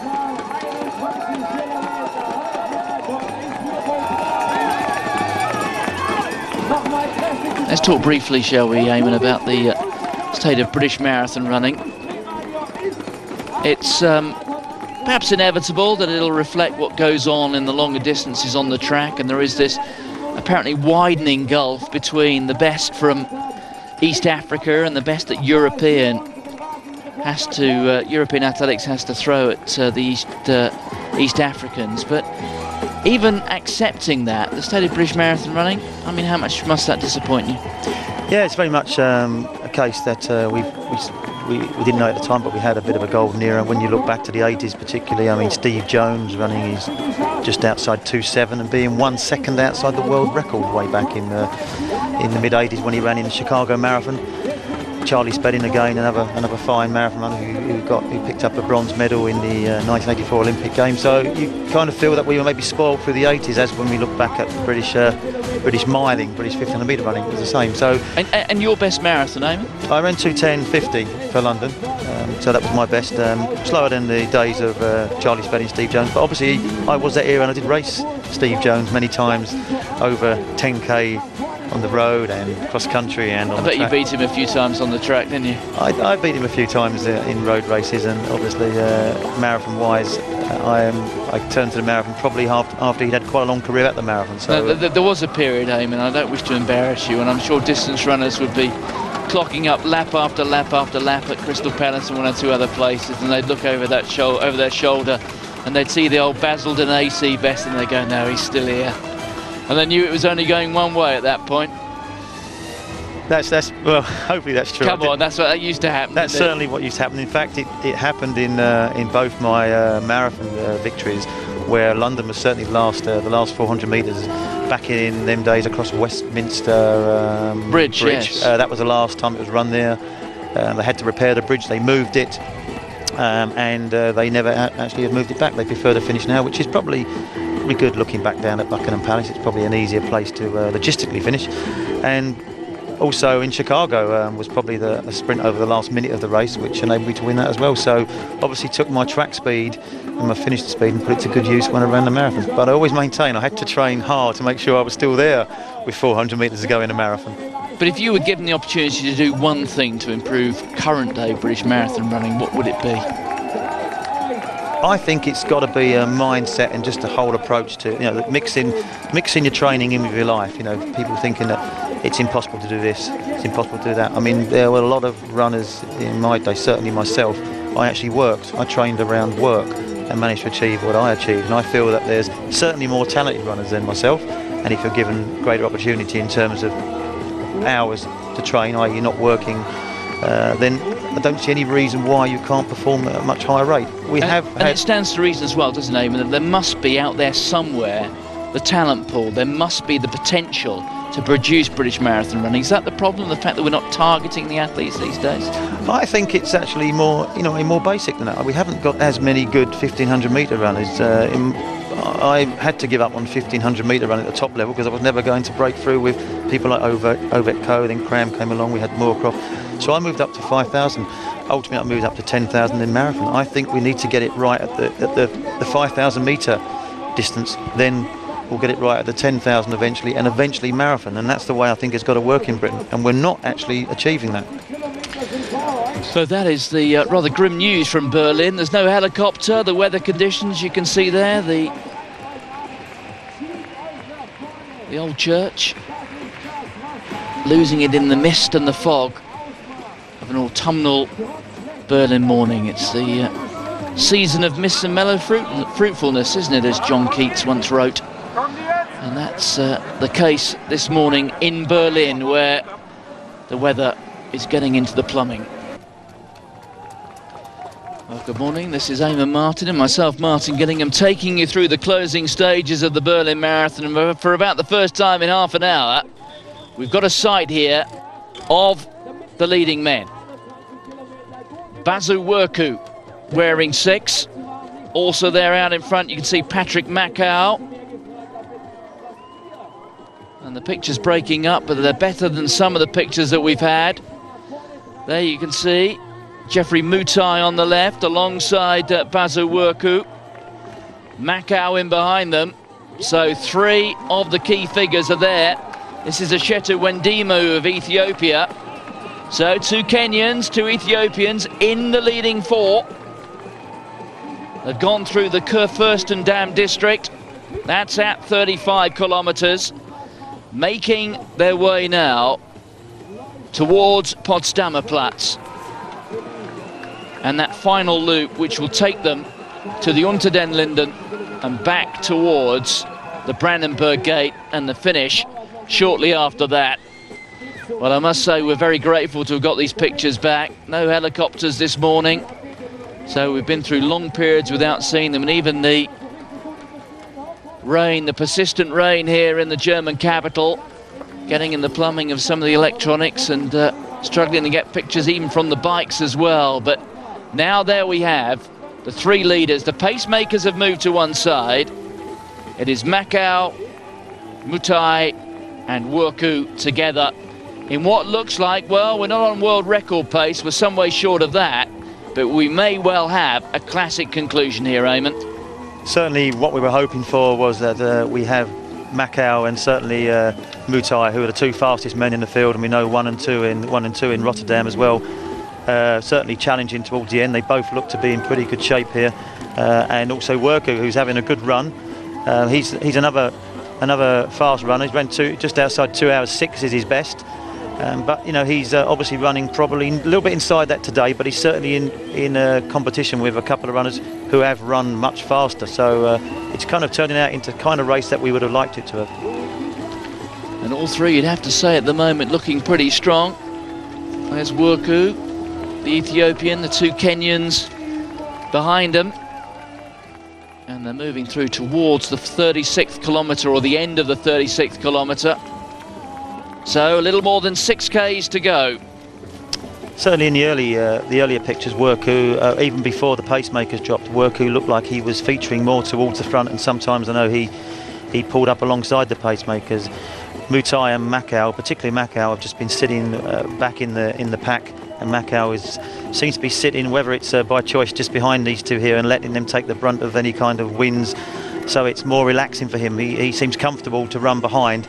Speaker 1: Let's talk briefly, shall we, Eamon, about the state of British marathon running. It's perhaps inevitable that it'll reflect what goes on in the longer distances on the track, and there is this apparently widening gulf between the best from East Africa and the best that European athletics has to throw at the East Africans. But even accepting that, the state of British marathon running, I mean, how much must that disappoint you?
Speaker 2: Yeah, it's very much a case that we didn't know at the time, but we had a bit of a golden era. When you look back to the 80s particularly, I mean, Steve Jones running his just outside 2:7 and being 1 second outside the world record way back in the mid-80s when he ran in the Chicago Marathon. Charlie Spedding again, another fine marathon runner who picked up a bronze medal in the 1984 Olympic Games. So you kind of feel that we were maybe spoiled through the 80s, as when we look back at British miling, British 1500 metre running, it was the same. So
Speaker 1: and your best marathon, Eamon?
Speaker 2: I ran 2:10.50 for London, so that was my best. Slower than the days of Charlie Spedding, Steve Jones, but obviously I was that era and I did race Steve Jones many times over 10k on the road and cross country and on the track.
Speaker 1: I bet you beat him a few times on the track, didn't you?
Speaker 2: I beat him a few times in road races, and obviously marathon wise I turned to the marathon probably after he'd had quite a long career at the marathon. So
Speaker 1: no, there was a period, Eamon, I don't wish to embarrass you, and I'm sure distance runners would be clocking up lap after lap after lap at Crystal Palace and 1 or 2 other places, and they'd look over their shoulder and they'd see the old Basildon AC vest and they'd go, no, he's still here. And they knew it was only going one way at that point.
Speaker 2: That's well, hopefully that's true.
Speaker 1: Come on, that's what used to happen.
Speaker 2: That's certainly what used to happen. In fact, it happened in both my marathon victories, where London was certainly the last 400 metres back in them days across Westminster
Speaker 1: Bridge. Yes.
Speaker 2: That was the last time it was run there. They had to repair the bridge. They moved it, and they never actually have moved it back. They prefer to finish now, which is probably good looking back down at Buckingham Palace. It's probably an easier place to logistically finish. And also in Chicago was probably a sprint over the last minute of the race, which enabled me to win that as well. So obviously took my track speed and my finished speed and put it to good use when I ran the marathon. But I always maintain I had to train hard to make sure I was still there with 400 metres to go in a marathon.
Speaker 1: But if you were given the opportunity to do one thing to improve current day British marathon running, what would it be?
Speaker 2: I think it's got to be a mindset and just a whole approach to, mixing your training in with your life. People thinking that it's impossible to do this, it's impossible to do that. I mean, there were a lot of runners in my day, certainly myself. I actually worked. I trained around work and managed to achieve what I achieved. And I feel that there's certainly more talented runners than myself. And if you're given greater opportunity in terms of hours to train, i.e. not working, then I don't see any reason why you can't perform at a much higher rate. And
Speaker 1: it stands to reason as well, doesn't it, Eamon, that there must be out there somewhere the talent pool, there must be the potential to produce British marathon running. Is that the problem, the fact that we're not targeting the athletes these days?
Speaker 2: I think it's actually more basic than that. We haven't got as many good 1500 metre runners. I had to give up on 1500 metre running at the top level because I was never going to break through with people like Ovett Coe. Then Cram came along, we had Moorcroft. So I moved up to 5,000. Ultimately, I moved up to 10,000 in marathon. I think we need to get it right at the 5,000 metre distance. Then we'll get it right at the 10,000 eventually, and eventually marathon. And that's the way I think it's got to work in Britain. And we're not actually achieving that.
Speaker 1: So that is the rather grim news from Berlin. There's no helicopter. The weather conditions you can see there. The old church, losing it in the mist and the fog of an autumnal Berlin morning. It's the season of mist and mellow fruitfulness, isn't it, as John Keats once wrote. And that's the case this morning in Berlin, where the weather is getting into the plumbing. Well, good morning, this is Eamon Martin and myself, Martin Gillingham, taking you through the closing stages of the Berlin Marathon. And for about the first time in half an hour, we've got a sight here of the leading men. Basu Werku wearing 6. Also there out in front, you can see Patrick Makau. And the picture's breaking up, but they're better than some of the pictures that we've had. There you can see Jeffrey Mutai on the left alongside Basu Werku. Makau in behind them. So 3 of the key figures are there. This is Ashetu Wendimu of Ethiopia. So 2 Kenyans, 2 Ethiopians in the leading 4. They've gone through the Kurfürsten Dam district. That's at 35 kilometres. Making their way now towards Potsdamer Platz. And that final loop, which will take them to the Unter den Linden and back towards the Brandenburg Gate, and the finish shortly after that. Well, I must say we're very grateful to have got these pictures back. No helicopters this morning, so we've been through long periods without seeing them, and even the rain, the persistent rain here in the German capital, getting in the plumbing of some of the electronics, and struggling to get pictures even from the bikes as well. But now there we have the 3 leaders. The pacemakers have moved to one side. It is Makau, Mutai and Werku together in what looks like, well, we're not on world record pace, we're some way short of that, but we may well have a classic conclusion here, Eamon.
Speaker 2: Certainly what we were hoping for was that we have Makau and certainly Mutai, who are the 2 fastest men in the field, and we know 1 and 2 in Rotterdam as well. Certainly challenging towards the end. They both look to be in pretty good shape here, and also Werku, who's having a good run. He's another fast runner. He's ran just outside 2 hours 6 is his best, but you know, he's obviously running probably a little bit inside that today, but he's certainly in competition with a couple of runners who have run much faster, so it's kind of turning out into the kind of race that we would have liked it to have.
Speaker 1: And all 3, you'd have to say at the moment, looking pretty strong. There's Werku, the Ethiopian, the 2 Kenyans behind them, and they're moving through towards the 36th kilometre, or the end of the 36th kilometre. So a little more than 6 Ks to go.
Speaker 2: Certainly in the earlier pictures, Werku, even before the pacemakers dropped, Werku looked like he was featuring more towards the front, and sometimes I know he pulled up alongside the pacemakers. Mutai and Makau, particularly Makau, have just been sitting back in the pack, and Makau seems to be sitting, whether it's by choice, just behind these 2 here and letting them take the brunt of any kind of winds, so it's more relaxing for him. He seems comfortable to run behind.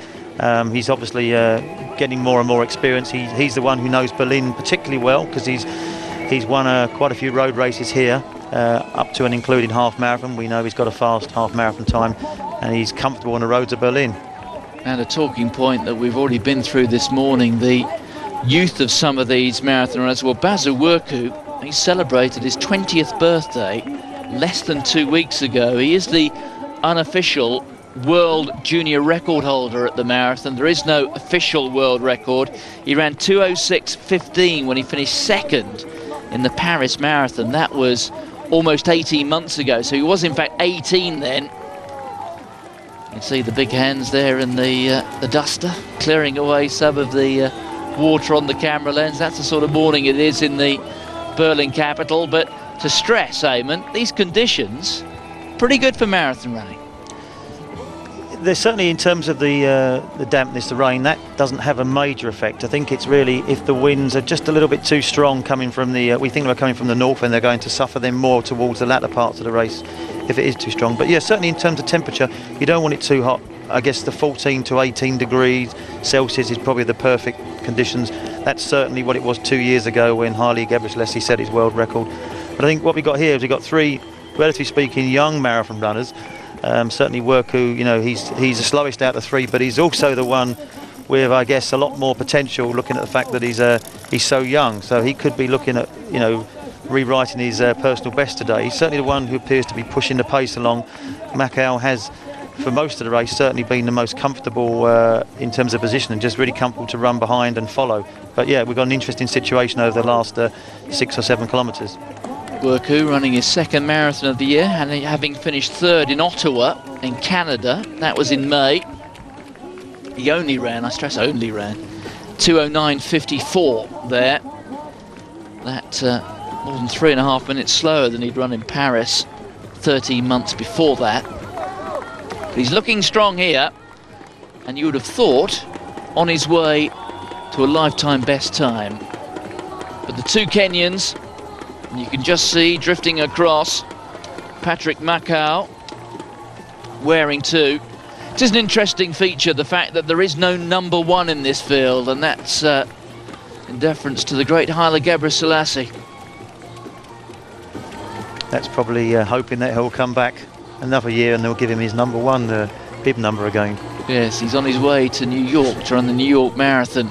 Speaker 2: He's obviously getting more and more experience. He's the one who knows Berlin particularly well, because he's won quite a few road races here, up to and including half marathon. We know he's got a fast half marathon time, and he's comfortable on the roads of Berlin.
Speaker 1: And a talking point that we've already been through this morning, the youth of some of these marathon runners. Well, Basu Werku, he celebrated his 20th birthday less than 2 weeks ago. He is the unofficial world junior record holder at the marathon. There is no official world record. He ran 2:06:15 when he finished 2nd in the Paris Marathon. That was almost 18 months ago, so he was in fact 18 then. You can see the big hands there in the duster, clearing away some of the water on the camera lens. That's the sort of morning it is in the Berlin capital. But to stress, Eamon, these conditions, pretty good for marathon running.
Speaker 2: there's certainly, in terms of the dampness, the rain, that doesn't have a major effect. I think it's really if the winds are just a little bit too strong coming from the, we think they're coming from the north, and they're going to suffer them more towards the latter parts of the race if it is too strong. But yeah, certainly in terms of temperature, you don't want it too hot. I guess the 14 to 18 degrees Celsius is probably the perfect conditions. That's certainly what it was 2 years ago when Haile Gebrselassie set his world record. But I think what we got here is we've got three, relatively speaking, young marathon runners. Certainly Worku, you know, he's the slowest out of three, but he's also the one with, I guess, a lot more potential, looking at the fact that he's so young. So he could be looking at, you know, rewriting his personal best today. He's certainly the one who appears to be pushing the pace along. Macau has, for most of the race, certainly been the most comfortable in terms of position, and just really comfortable to run behind and follow. But yeah, we've got an interesting situation over the last 6 or 7 kilometres.
Speaker 1: Worku running his second marathon of the year, and having finished third in Ottawa in Canada. That was in May. He only ran, I stress only ran, 2:09.54 there. That more than 3.5 minutes slower than he'd run in Paris 13 months before that. But he's looking strong here, and you would have thought on his way to a lifetime best time. But the two Kenyans, and you can just see drifting across, Patrick Macau wearing 2. It is an interesting feature, the fact that there is no number 1 in this field, and that's in deference to the great Haile Gebrselassie. That's
Speaker 2: probably hoping that he'll come back another year and they'll give him his number 1 bib number again.
Speaker 1: Yes, he's on his way to New York to run the New York Marathon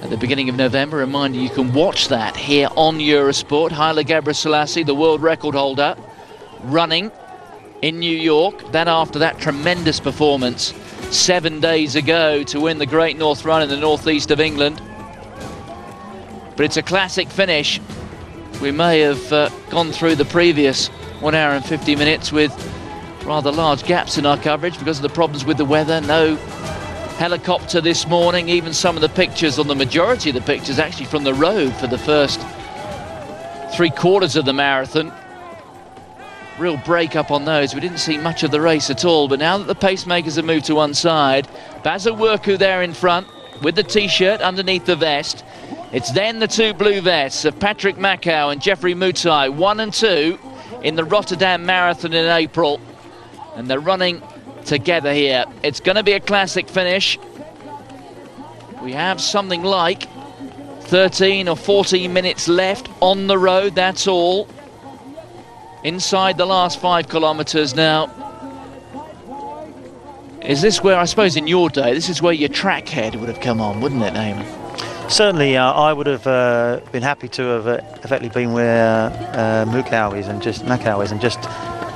Speaker 1: at the beginning of November. Reminder, you can watch that here on Eurosport. Haile Gebrselassie, the world record holder, running in New York. That after that tremendous performance 7 days ago to win the Great North Run in the northeast of England. But it's a classic finish. We may have gone through the previous 1 hour and 50 minutes with rather large gaps in our coverage because of the problems with the weather. No helicopter this morning. Even some of the pictures, on the majority of the pictures, actually from the road for the first 3/4 of the marathon. Real break up on those. We didn't see much of the race at all, but now that the pacemakers have moved to one side, Basil Worku there in front with the t-shirt underneath the vest. It's then the 2 blue vests of Patrick Macau and Geoffrey Mutai, 1 and 2 in the Rotterdam Marathon in April, and they're running together here. It's going to be a classic finish. We have something like 13 or 14 minutes left on the road, that's all. Inside the last 5 kilometres now. Is this where, I suppose in your day, this is where your track head would have come on, wouldn't it, Eamon?
Speaker 2: Certainly, I would have been happy to have effectively been where Macau is and just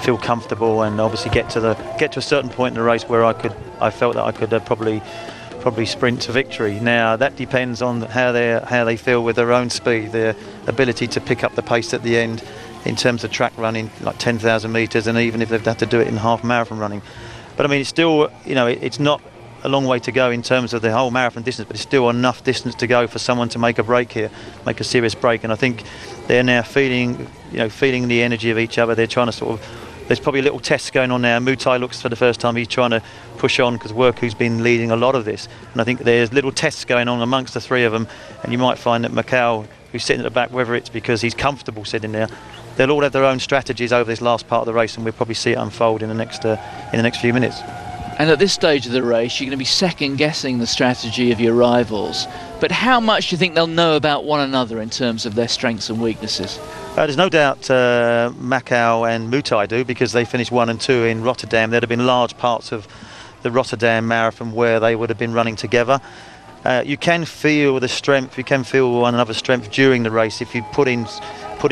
Speaker 2: feel comfortable, and obviously get to a certain point in the race where I felt that I could probably sprint to victory. Now that depends on how they feel with their own speed, their ability to pick up the pace at the end in terms of track running, like 10,000 metres, and even if they've had to do it in half marathon running. But I mean, it's still, you know, it's not a long way to go in terms of the whole marathon distance, but it's still enough distance to go for someone to make a break here, make a serious break. And I think they're now feeling the energy of each other. They're trying to sort of, there's probably little tests going on now. Mutai looks for the first time, he's trying to push on because Worku's been leading a lot of this. And I think there's little tests going on amongst the 3 of them. And you might find that Macau, who's sitting at the back, whether it's because he's comfortable sitting there, they'll all have their own strategies over this last part of the race, and we'll probably see it unfold in the next few minutes.
Speaker 1: And at this stage of the race, you're going to be second-guessing the strategy of your rivals. But how much do you think they'll know about one another in terms of their strengths and weaknesses?
Speaker 2: There's no doubt Macau and Mutai do, because they finished 1 and 2 in Rotterdam. There'd have been large parts of the Rotterdam Marathon where they would have been running together. You can feel the strength, you can feel one another's strength during the race. If you put in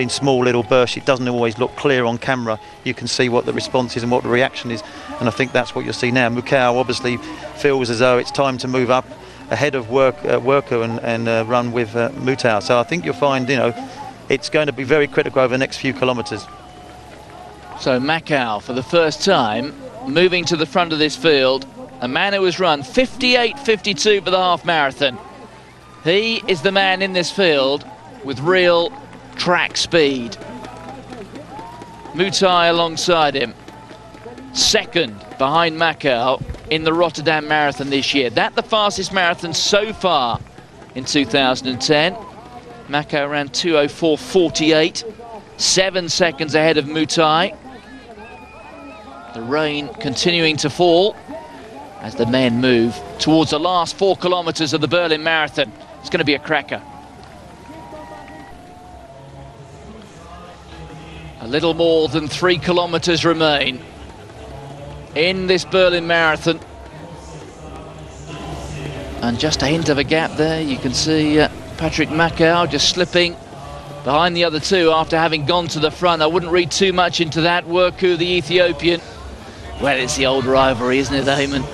Speaker 2: small little bursts, it doesn't always look clear on camera. You can see what the response is and what the reaction is, and I think that's what you'll see now. Macau obviously feels as though it's time to move up ahead of Worku and run with Mutai. So I think you'll find, you know, it's going to be very critical over the next few kilometres.
Speaker 1: So Macau, for the first time, moving to the front of this field, a man who has run 58.52 for the half marathon. He is the man in this field with real track speed. Mutai alongside him. second behind Macau in the Rotterdam Marathon this year. That the fastest marathon so far in 2010. Macau ran 2:04.48, 7 seconds ahead of Mutai. The rain continuing to fall as the men move towards the last 4 kilometers of the Berlin Marathon. It's going to be a cracker. A little more than 3 kilometers remain in this Berlin Marathon. And just a hint of a gap there. You can see Patrick Macau just slipping behind the other two after having gone to the front. I wouldn't read too much into that. Werku, the Ethiopian. Well, it's the old rivalry, isn't it, Eamon?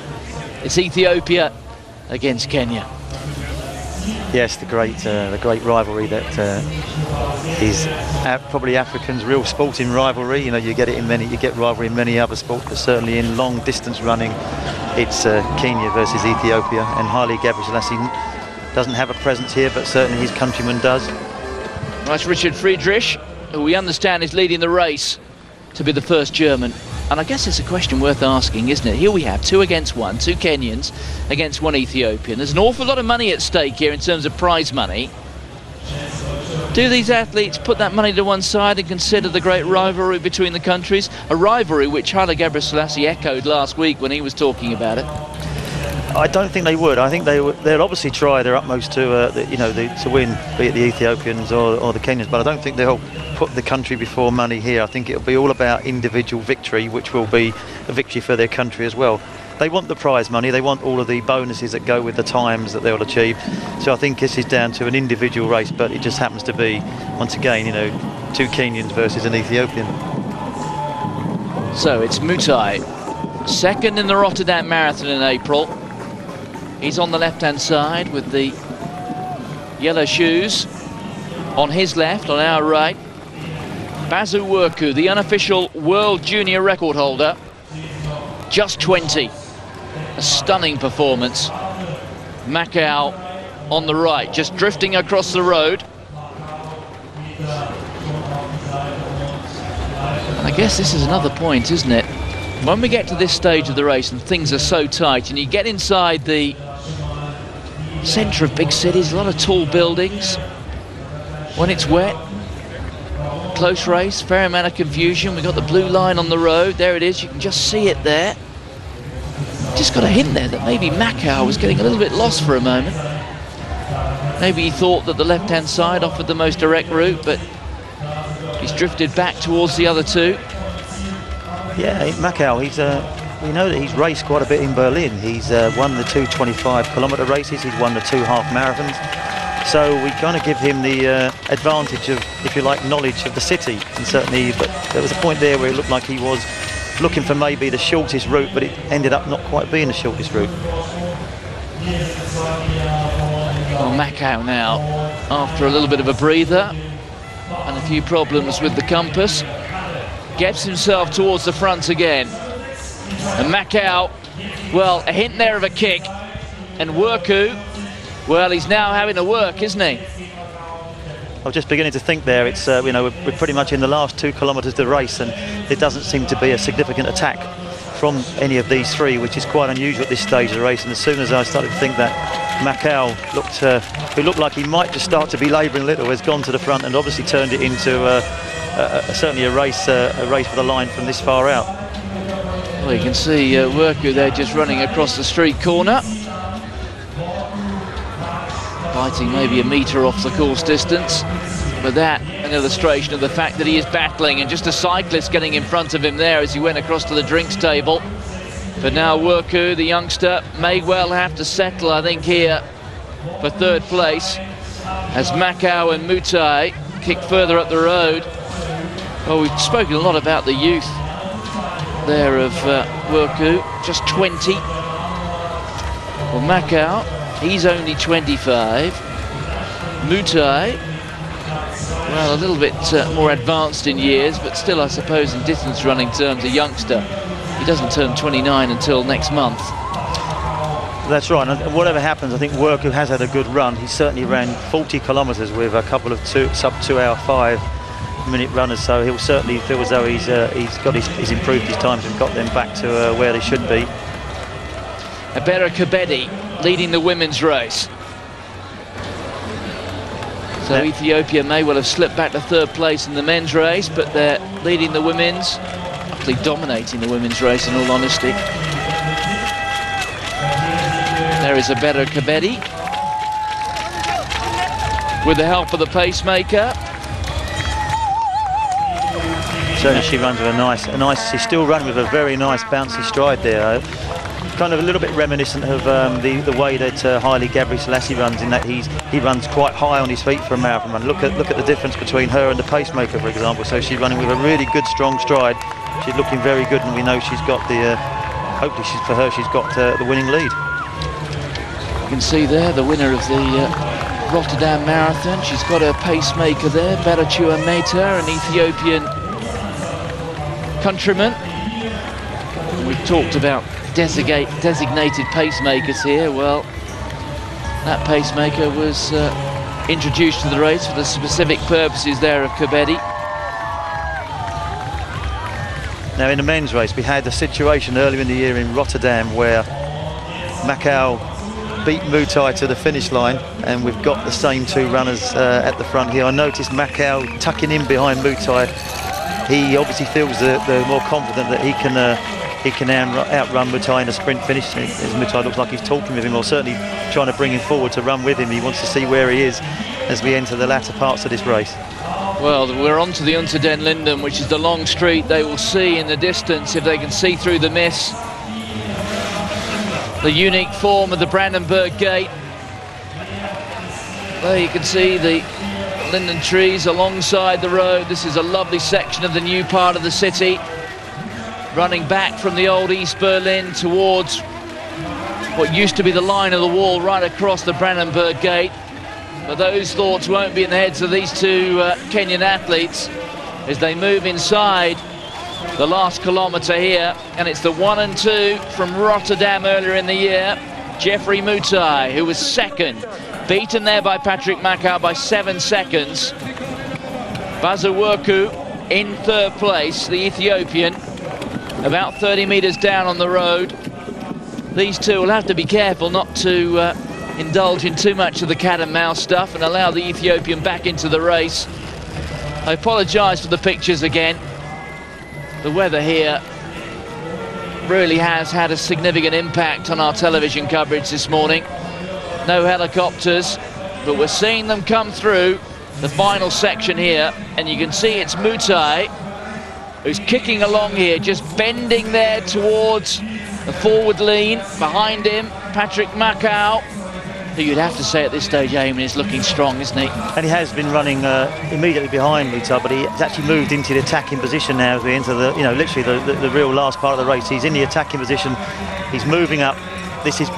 Speaker 1: It's Ethiopia against Kenya.
Speaker 2: Yes, the great rivalry that is probably African's real sporting rivalry. You know, you get rivalry in many other sports, but certainly in long distance running, it's Kenya versus Ethiopia, and Haile Gebrselassie doesn't have a presence here, but certainly his countryman does.
Speaker 1: That's Richard Friedrich, who we understand is leading the race to be the first German. And I guess it's a question worth asking, isn't it? Here we have 2 against 1, 2 Kenyans against 1 Ethiopian. There's an awful lot of money at stake here in terms of prize money. Do these athletes put that money to one side and consider the great rivalry between the countries? A rivalry which Haile Gebrselassie echoed last week when he was talking about it.
Speaker 2: I don't think they would. I think they'll obviously try their utmost to to win, be it the Ethiopians or the Kenyans, but I don't think they'll put the country before money here. I think it'll be all about individual victory, which will be a victory for their country as well. They want the prize money, they want all of the bonuses that go with the times that they'll achieve. So I think this is down to an individual race, but it just happens to be, once again, 2 Kenyans versus an Ethiopian.
Speaker 1: So it's Mutai, second in the Rotterdam Marathon in April. He's on the left-hand side with the yellow shoes. On his left, on our right, Basu Werku, the unofficial world junior record holder, just 20. A stunning performance. Macau on the right, just drifting across the road. And I guess this is another point, isn't it? When we get to this stage of the race and things are so tight and you get inside the centre of big cities, a lot of tall buildings, when it's wet, close race, fair amount of confusion. We've got the blue line on the road, there it is, you can just see it there. Just got a hint there that maybe Macau was getting a little bit lost for a moment. Maybe he thought that the left-hand side offered the most direct route, but he's drifted back towards the other two.
Speaker 2: Yeah, Macau, we know that he's raced quite a bit in Berlin. He's won the 2 25-kilometre races, he's won the 2 half marathons. So we kind of give him the advantage of, if you like, knowledge of the city. And certainly, but there was a point there where it looked like he was looking for maybe the shortest route, but it ended up not quite being the shortest route.
Speaker 1: Well, Macau now, after a little bit of a breather and a few problems with the compass, gets himself towards the front again. And Macau, well, a hint there of a kick. And Werku, well, he's now having to work, isn't he?
Speaker 2: I was just beginning to think there, it's we're pretty much in the last 2 kilometres of the race, and there doesn't seem to be a significant attack from any of these 3, which is quite unusual at this stage of the race. And as soon as I started to think that Macau who looked like he might just start to be labouring a little, has gone to the front and obviously turned it into certainly a race for the line from this far out.
Speaker 1: Well, you can see Werku there just running across the street corner, biting maybe a metre off the course distance, but that an illustration of the fact that he is battling, and just a cyclist getting in front of him there as he went across to the drinks table. But now Werku, the youngster, may well have to settle, I think, here for 3rd place as Macau and Mutai kick further up the road. Well, we've spoken a lot about the youth there of Werku, just 20. Well, Macau, he's only 25. Mutai, well, a little bit more advanced in years, but still, I suppose, in distance running terms, a youngster. He doesn't turn 29 until next month.
Speaker 2: That's right, and whatever happens, I think Werku has had a good run. He certainly ran 40 kilometres with a couple of sub 2 hour 5 minute runners, so he'll certainly feel as though he's improved his times and got them back to where they should be.
Speaker 1: Ebere Kebede leading the women's race. So Ethiopia may well have slipped back to third place in the men's race, but they're leading the women's, actually dominating the women's race in all honesty. There is Ebere Kebede with the help of the pacemaker.
Speaker 2: Certainly she runs with a nice, she's still running with a very nice bouncy stride there. Kind of a little bit reminiscent of the way that Haile Gebrselassie runs, in that he runs quite high on his feet for a marathon run. Look at the difference between her and the pacemaker, for example. So she's running with a really good strong stride. She's looking very good, and we know she's got the hopefully she's got the winning lead.
Speaker 1: You can see there the winner of the Rotterdam Marathon. She's got her pacemaker there, Baratua Meta, an Ethiopian countryman. And we've talked about designated pacemakers here. Well, that pacemaker was introduced to the race for the specific purposes there of Kebede.
Speaker 2: Now in the men's race, we had a situation earlier in the year in Rotterdam where Makau beat Mutai to the finish line, and we've got the same two runners at the front here. I noticed Makau tucking in behind Mutai. He obviously feels the more confident that he can outrun Mutai in a sprint finish. As Mutai looks like he's talking with him, or certainly trying to bring him forward to run with him. He wants to see where he is as we enter the latter parts of this race.
Speaker 1: Well, we're on to the Unter den Linden, which is the long street. They will see in the distance, if they can see through the mist, the unique form of the Brandenburg Gate. There you can see the linden trees alongside the road. This is a lovely section of the new part of the city, running back from the old East Berlin towards what used to be the line of the wall right across the Brandenburg Gate. But those thoughts won't be in the heads of these two Kenyan athletes as they move inside the last kilometre here. And it's the 1 and 2 from Rotterdam earlier in the year. Geoffrey Mutai, who was second, beaten there by Patrick Makau by 7 seconds. Bazawerku in third place, the Ethiopian, about 30 metres down on the road. These two will have to be careful not to indulge in too much of the cat and mouse stuff and allow the Ethiopian back into the race. I apologise for the pictures again. The weather here really has had a significant impact on our television coverage this morning. No helicopters, but we're seeing them come through the final section here, and you can see it's Mutai who's kicking along here, just bending there towards the forward lean. Behind him, Patrick Makau, who you'd have to say at this stage, Eamon, is looking strong, isn't he?
Speaker 2: And he has been running immediately behind Mutai, but he has actually moved into the attacking position now as we enter the, literally the real last part of the race. He's in the attacking position. He's moving up. This is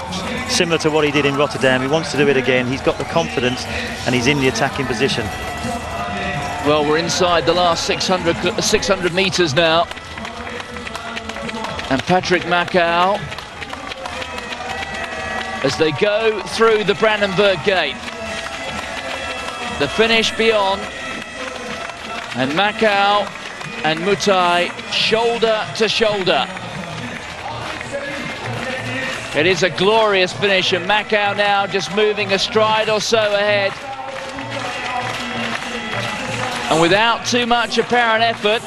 Speaker 2: similar to what he did in Rotterdam. He wants to do it again. He's got the confidence, and he's in the attacking position.
Speaker 1: Well, we're inside the last 600 metres now. And Patrick Makau, as they go through the Brandenburg Gate, the finish beyond, and Makau and Mutai shoulder to shoulder. It is a glorious finish, and Makau now just moving a stride or so ahead. And without too much apparent effort,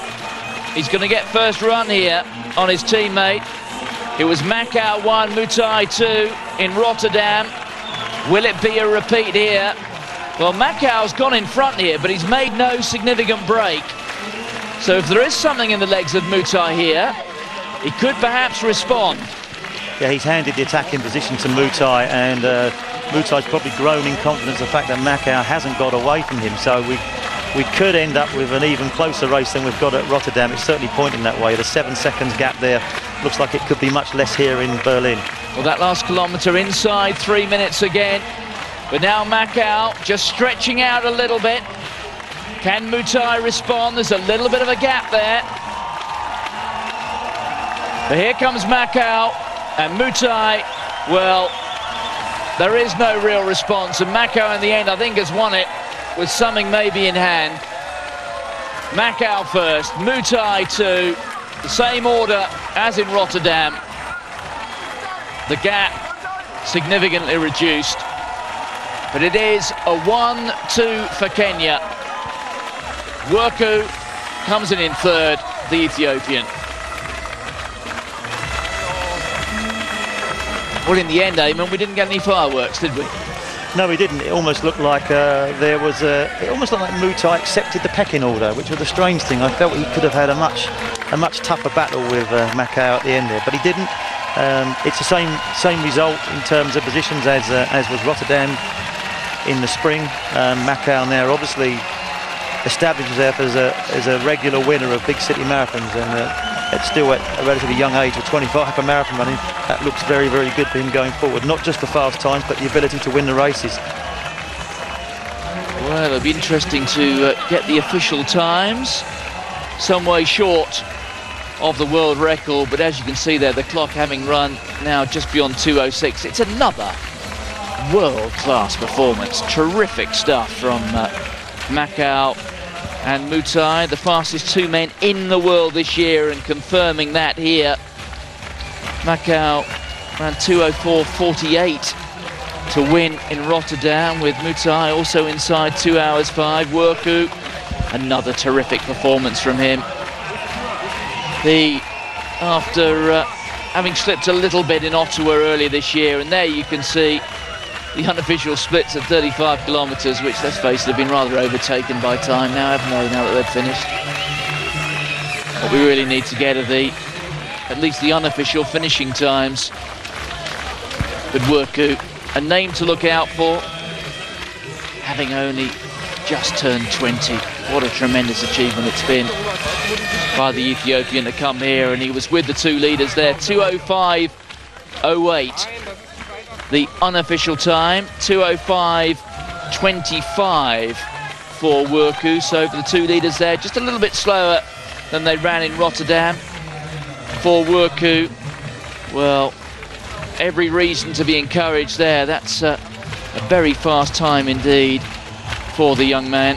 Speaker 1: he's going to get first run here on his teammate. It was Makau 1, Mutai 2 in Rotterdam. Will it be a repeat here? Well, Makau's gone in front here, but he's made no significant break. So if there is something in the legs of Mutai here, he could perhaps respond.
Speaker 2: Yeah, he's handed the attacking position to Mutai, and Mutai's probably grown in confidence the fact that Makau hasn't got away from him. So we could end up with an even closer race than we've got at Rotterdam. It's certainly pointing that way. The 7 seconds gap there looks like it could be much less here in Berlin.
Speaker 1: Well, that last kilometre inside 3 minutes again. But now Makau just stretching out a little bit. Can Mutai respond? There's a little bit of a gap there. But here comes Makau, and Mutai, well, there is no real response. And Makau in the end, I think, has won it with something maybe in hand. Macau first, Mutai 2, the same order as in Rotterdam. The gap significantly reduced, but it is a 1-2 for Kenya. Werku comes in third, the Ethiopian. Well, in the end, Eamon, we didn't get any fireworks, did we?
Speaker 2: No, we didn't. It almost looked like it almost looked like Mutai accepted the pecking order, which was a strange thing. I felt he could have had a much tougher battle with Macau at the end there, but he didn't. It's the same result in terms of positions as was Rotterdam in the spring. Macau now obviously established himself as a regular winner of big city marathons, and it's still at a relatively young age of 25 for marathon running. That looks very, very good for him going forward. Not just the fast times, but the ability to win the races.
Speaker 1: Well, it'll be interesting to get the official times. Some way short of the world record, but as you can see there, the clock having run now just beyond 2:06. It's another world-class performance. Terrific stuff from Macau and Mutai, the fastest two men in the world this year, and confirming that here. Macau ran 2:04.48 to win in Rotterdam, with Mutai also inside 2 hours 5. Werku, another terrific performance from him. After having slipped a little bit in Ottawa earlier this year, and there you can see the unofficial splits at 35 kilometres, which, let's face it, have been rather overtaken by time now, haven't they, now that they've finished? What we really need to get are at least the unofficial finishing times. But Werku, a name to look out for, having only just turned 20. What a tremendous achievement it's been by the Ethiopian to come here, and he was with the two leaders there. 2:05.08. The unofficial time, 2:05.25 for Werku. So for the two leaders there, just a little bit slower than they ran in Rotterdam. For Werku, well, every reason to be encouraged there. That's a very fast time indeed for the young man.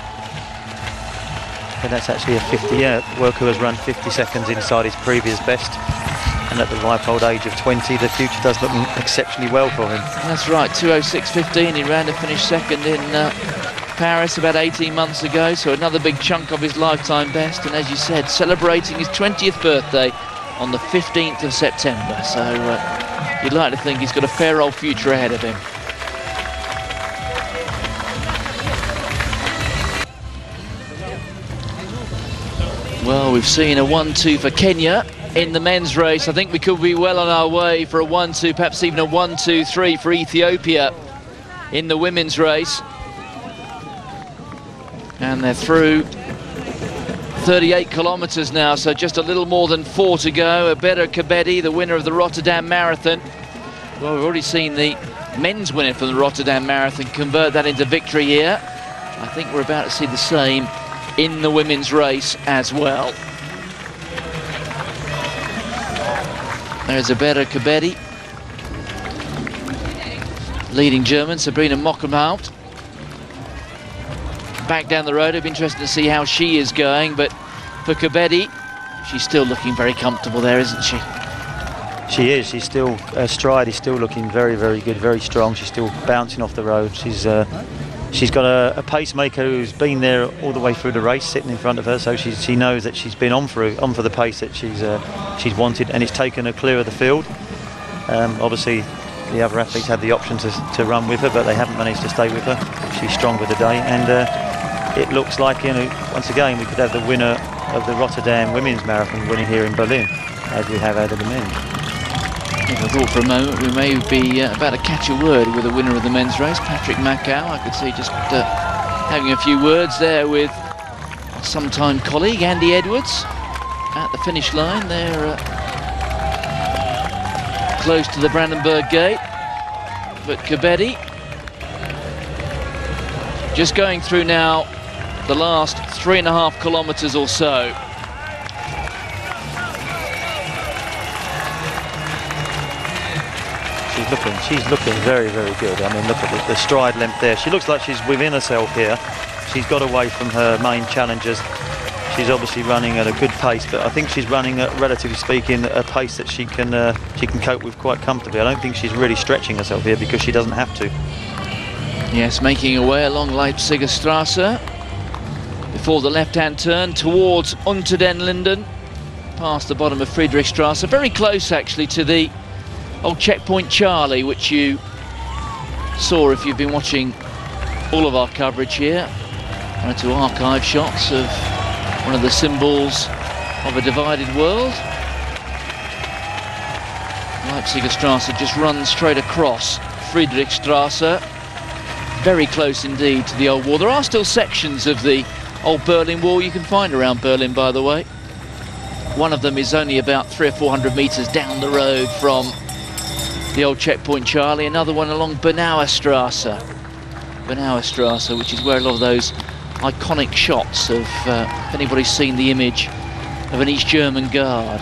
Speaker 2: And that's actually a 50, yeah. Werku has run 50 seconds inside his previous best. And at the ripe old age of 20, the future does look exceptionally well for him.
Speaker 1: That's right, 2:06.15. He ran to finish second in Paris about 18 months ago, so another big chunk of his lifetime best. And as you said, celebrating his 20th birthday on the 15th of September. So you'd like to think he's got a fair old future ahead of him. Well, we've seen a 1-2 for Kenya in the men's race. I think we could be well on our way for a 1-2, perhaps even a 1-2-3 for Ethiopia in the women's race. And they're through 38 kilometres now, so just a little more than 4 to go. Abeda Kebede, the winner of the Rotterdam Marathon. Well, we've already seen the men's winner from the Rotterdam Marathon convert that into victory here. I think we're about to see the same in the women's race as well. There's Abeda Kebede, leading German, Sabrina Mockenhout. Back down the road, it'll be interesting to see how she is going, but for Kebede, she's still looking very comfortable there, isn't she?
Speaker 2: She is. She's still, her stride is still looking very, very good, very strong. She's still bouncing off the road. She's got a pacemaker who's been there all the way through the race, sitting in front of her, so she knows that she's been on for the pace that she's wanted, and it's taken her clear of the field. Obviously, the other athletes had the option to run with her, but they haven't managed to stay with her. She's strong with the day, and it looks like, once again, we could have the winner of the Rotterdam Women's Marathon winning here in Berlin, as we have had of the men's.
Speaker 1: I thought for a moment we may be about to catch a word with the winner of the men's race, Patrick Macau. I could see just having a few words there with sometime colleague Andy Edwards at the finish line. They're close to the Brandenburg Gate, but Kebede just going through now the last 3.5 kilometres or so.
Speaker 2: She's looking very, very good. I mean, look at the stride length there. She looks like she's within herself here. She's got away from her main challengers. She's obviously running at a good pace, but I think she's running at, relatively speaking, a pace that she can cope with quite comfortably. I don't think she's really stretching herself here because she doesn't have to.
Speaker 1: Yes, making her way along Leipziger Straße before the left-hand turn towards Unter den Linden, past the bottom of Friedrichstraße, very close actually to the old checkpoint Charlie, which you saw if you've been watching all of our coverage here. One or two archive shots of one of the symbols of a divided world. Leipziger Straße just runs straight across Friedrichstraße, very close indeed to the old wall. There are still sections of the old Berlin Wall you can find around Berlin, by the way. One of them is only about 300 or 400 metres down the road from the old checkpoint Charlie. Another one along Bernauer Straße, which is where a lot of those iconic shots of, if anybody's seen the image of an East German guard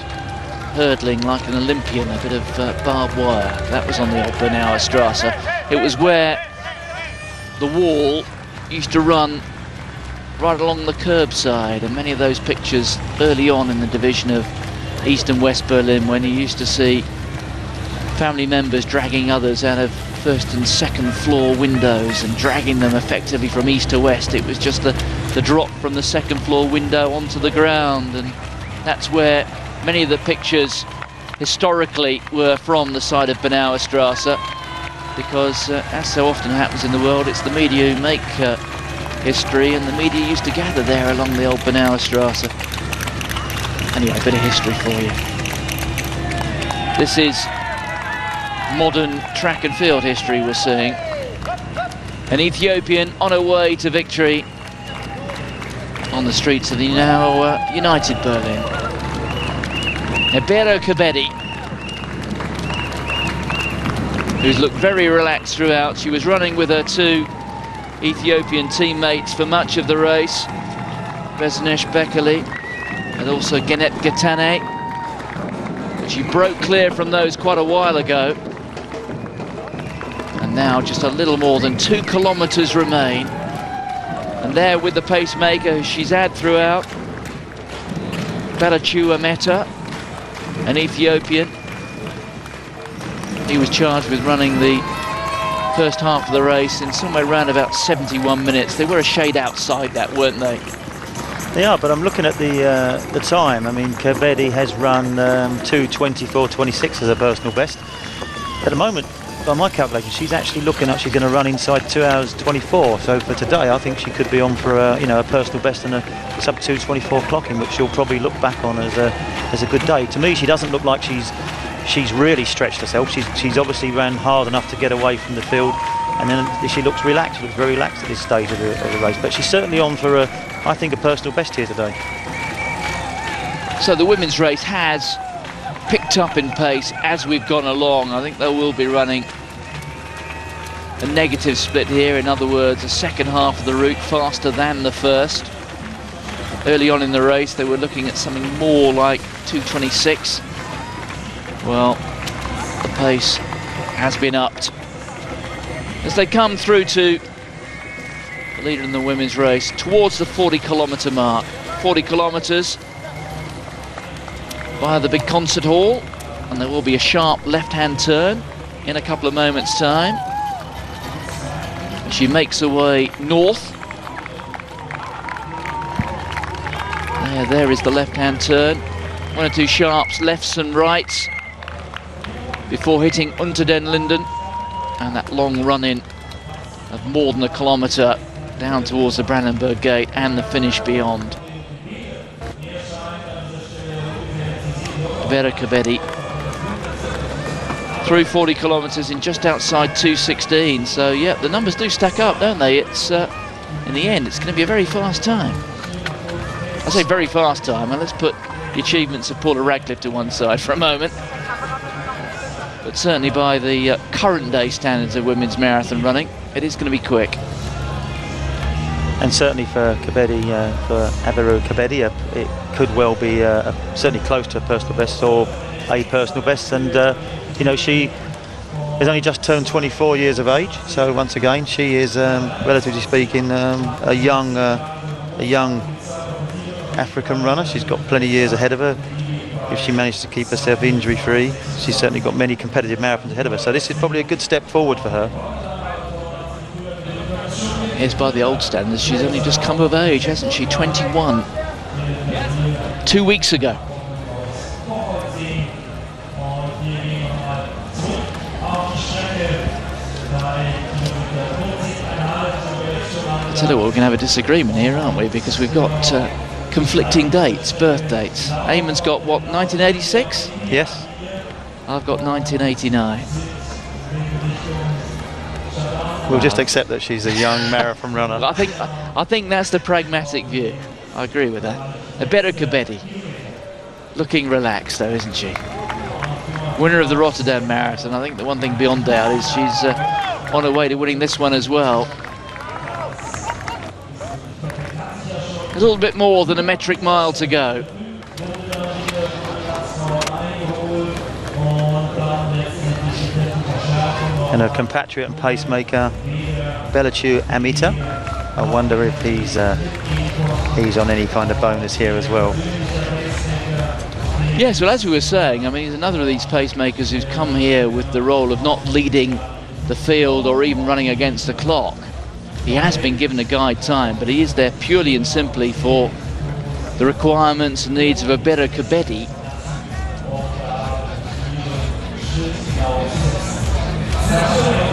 Speaker 1: hurdling like an Olympian, a bit of barbed wire, that was on the old Bernauer Straße. It was where the wall used to run right along the curbside, and many of those pictures early on in the division of East and West Berlin, when you used to see family members dragging others out of first and second floor windows and dragging them effectively from east to west. It was just the drop from the second floor window onto the ground, and that's where many of the pictures historically were from, the side of Bernauer Straße, because as so often happens in the world, it's the media who make history, and the media used to gather there along the old Bernauer Straße. Anyway, a bit of history for you. This is modern track and field history we're seeing. An Ethiopian on her way to victory on the streets of the now united Berlin. Ebero Kebede, who's looked very relaxed throughout. She was running with her two Ethiopian teammates for much of the race, Besnesh Bekele and also Genet Getane. But she broke clear from those quite a while ago. And now just a little more than 2 kilometres remain. And there with the pacemaker who she's had throughout, Balachua Meta, an Ethiopian. He was charged with running the first half of the race in somewhere around about 71 minutes. They were a shade outside that, weren't they?
Speaker 2: They are, but I'm looking at the time. I mean, Kebede has run 2:24.26 as a personal best. At the moment, by my calculation, she's actually looking like she's going to run inside 2 hours 24. So for today, I think she could be on for a personal best and a sub 2:24 clocking, which she'll probably look back on as a good day. To me, she doesn't look like she's really stretched herself. She's obviously ran hard enough to get away from the field, and then she looks relaxed. She looks very relaxed at this stage of the race. But she's certainly on for I think a personal best here today.
Speaker 1: So the women's race has picked up in pace as we've gone along. I think they will be running a negative split here. In other words, the second half of the route faster than the first. Early on in the race, they were looking at something more like 2:26. Well, the pace has been upped as they come through to the leader in the women's race towards the 40-kilometre mark. 40 kilometres via the big concert hall, and there will be a sharp left-hand turn in a couple of moments' time. She makes her way north. There is the left-hand turn. One or two sharps, lefts and rights, before hitting Unter den Linden, and that long run-in of more than a kilometre down towards the Brandenburg Gate and the finish beyond. Ebero Kebede through 40 kilometres in just outside 2:16. So yeah, the numbers do stack up, don't they? It's in the end, it's going to be a very fast time. I say very fast time, and let's put the achievements of Paula Radcliffe to one side for a moment. But certainly by the current day standards of women's marathon running, it is going to be quick.
Speaker 2: And certainly for Kebede, for Ebero Kebede, it could well be certainly close to a personal best or a personal best. And she has only just turned 24 years of age. So once again, she is, relatively speaking, a young African runner. She's got plenty of years ahead of her. If she manages to keep herself injury-free, she's certainly got many competitive marathons ahead of her. So this is probably a good step forward for her.
Speaker 1: Yes, by the old standards, she's only just come of age, hasn't she? 21. 2 weeks ago. I tell you what, we're going to have a disagreement here, aren't we? Because we've got conflicting dates, birth dates. Eamon's got, what, 1986?
Speaker 2: Yes.
Speaker 1: I've got 1989.
Speaker 2: We'll just accept that she's a young marathon runner.
Speaker 1: I think that's the pragmatic view. I agree with that. Ebere Kebede. Looking relaxed, though, isn't she? Winner of the Rotterdam Marathon. I think the one thing beyond doubt is she's on her way to winning this one as well. A little bit more than a metric mile to go.
Speaker 2: And her compatriot and pacemaker, Belachu Amita. I wonder if he's on any kind of bonus here as well.
Speaker 1: Yes, well, as we were saying, I mean, he's another of these pacemakers who's come here with the role of not leading the field or even running against the clock. He has been given a guide time, but he is there purely and simply for the requirements and needs of Ebere Kebede.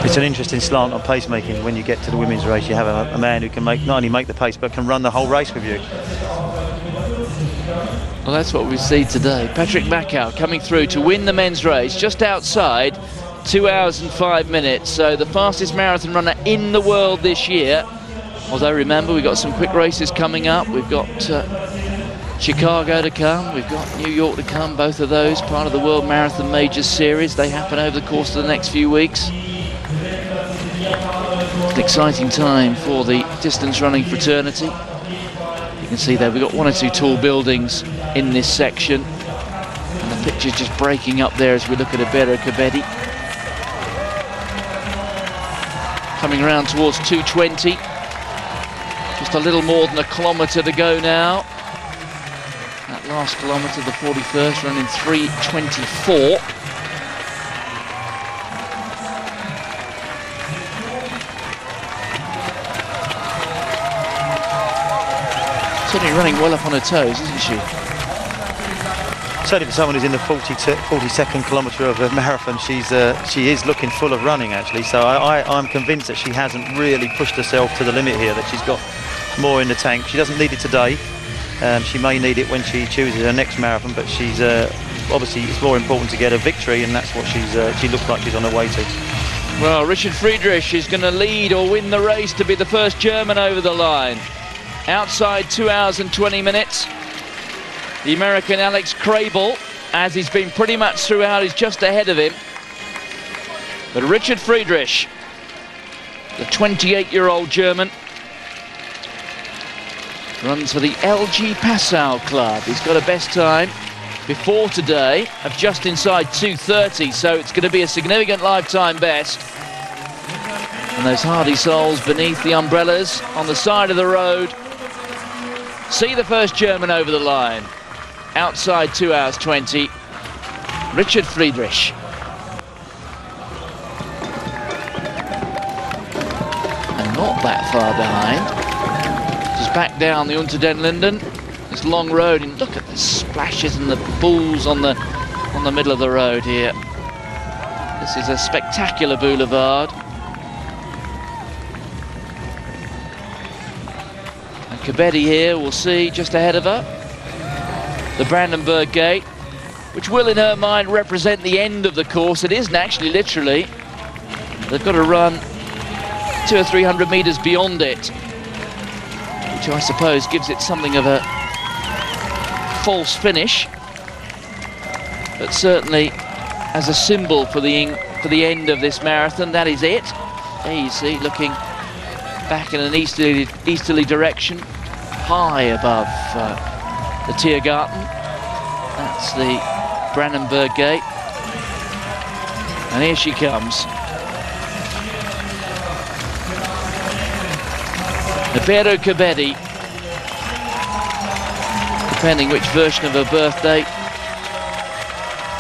Speaker 2: It's an interesting slant on pacemaking. When you get to the women's race, you have a man who can not only make the pace, but can run the whole race with you.
Speaker 1: Well, that's what we see today. Patrick Macau coming through to win the men's race just outside 2 hours and 5 minutes. So the fastest marathon runner in the world this year. Although remember, we've got some quick races coming up. We've got Chicago to come. We've got New York to come. Both of those part of the World Marathon Majors Series. They happen over the course of the next few weeks. It's an exciting time for the distance running fraternity. You can see there we've got one or two tall buildings in this section. And the picture's just breaking up there as we look at Ebere Kebede. Coming around towards 2:20. Just a little more than a kilometre to go now. That last kilometre, the 41st, running 3:24. Certainly running well up on her toes, isn't she?
Speaker 2: Certainly for someone who's in the 42nd kilometre of a marathon, she is looking full of running, actually. So I'm convinced that she hasn't really pushed herself to the limit here, that she's got more in the tank. She doesn't need it today. She may need it when she chooses her next marathon, but she's obviously it's more important to get a victory, and that's what she looks like she's on her way to.
Speaker 1: Well, Richard Friedrich is going to lead or win the race to be the first German over the line. Outside 2 hours and 20 minutes. The American Alex Krabel, as he's been pretty much throughout, is just ahead of him. But Richard Friedrich, the 28-year-old German, runs for the LG Passau Club. He's got a best time before today of just inside 2:30, so it's going to be a significant lifetime best. And those hardy souls beneath the umbrellas on the side of the road see the first German over the line. Outside 2 hours 20, Richard Friedrich. And not that far behind. Just back down the Unter den Linden, this long road, and look at the splashes and the pools on the middle of the road here. This is a spectacular boulevard. And Kebede here, we'll see just ahead of her, the Brandenburg Gate, which will in her mind represent the end of the course. It isn't actually, literally. They've got to run 200 or 300 metres beyond it, which I suppose gives it something of a false finish, but certainly as a symbol for the end of this marathon, that is it. There you see, looking back in an easterly direction, high above the Tiergarten. That's the Brandenburg Gate, and here she comes. Ebere Kebede. depending which version of her birthday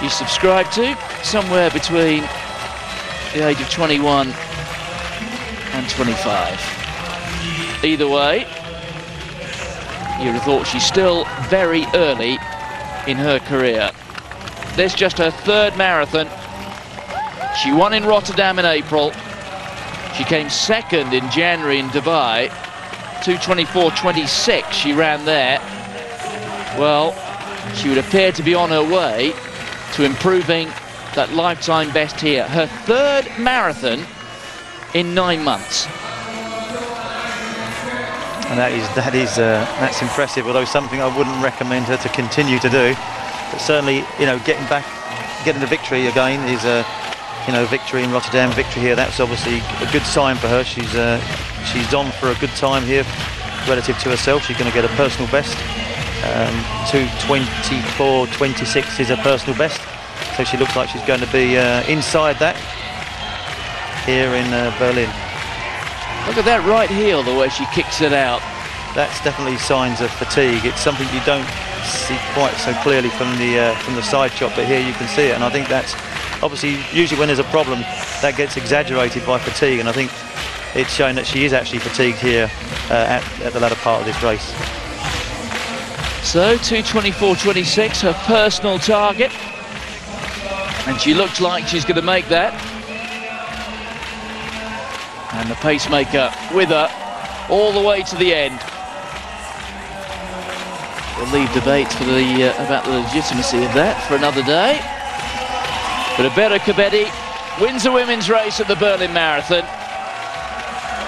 Speaker 1: you subscribe to, somewhere between the age of 21 and 25. Either way, you'd have thought she's still very early in her career. This is just her third marathon. She won in Rotterdam in April. She came second in January in Dubai. 2:24.26 she ran there. Well, she would appear to be on her way to improving that lifetime best here. Her third marathon in 9 months.
Speaker 2: And that's impressive, although something I wouldn't recommend her to continue to do. But certainly, you know, getting the victory again is a, you know, victory in Rotterdam, victory here. That's obviously a good sign for her. She's on for a good time here relative to herself. She's going to get a personal best. 2:24.26 is her personal best. So she looks like she's going to be inside that here in Berlin.
Speaker 1: Look at that right heel, the way she kicks it out.
Speaker 2: That's definitely signs of fatigue. It's something you don't see quite so clearly from the side shot, but here you can see it. And I think that's obviously, usually when there's a problem, that gets exaggerated by fatigue. And I think it's showing that she is actually fatigued here at the latter part of this race.
Speaker 1: So 2:24.26, her personal target, and she looks like she's going to make that. And the pacemaker with her all the way to the end. We'll leave debates for about the legitimacy of that for another day. But Abera Kebede wins a women's race at the Berlin Marathon,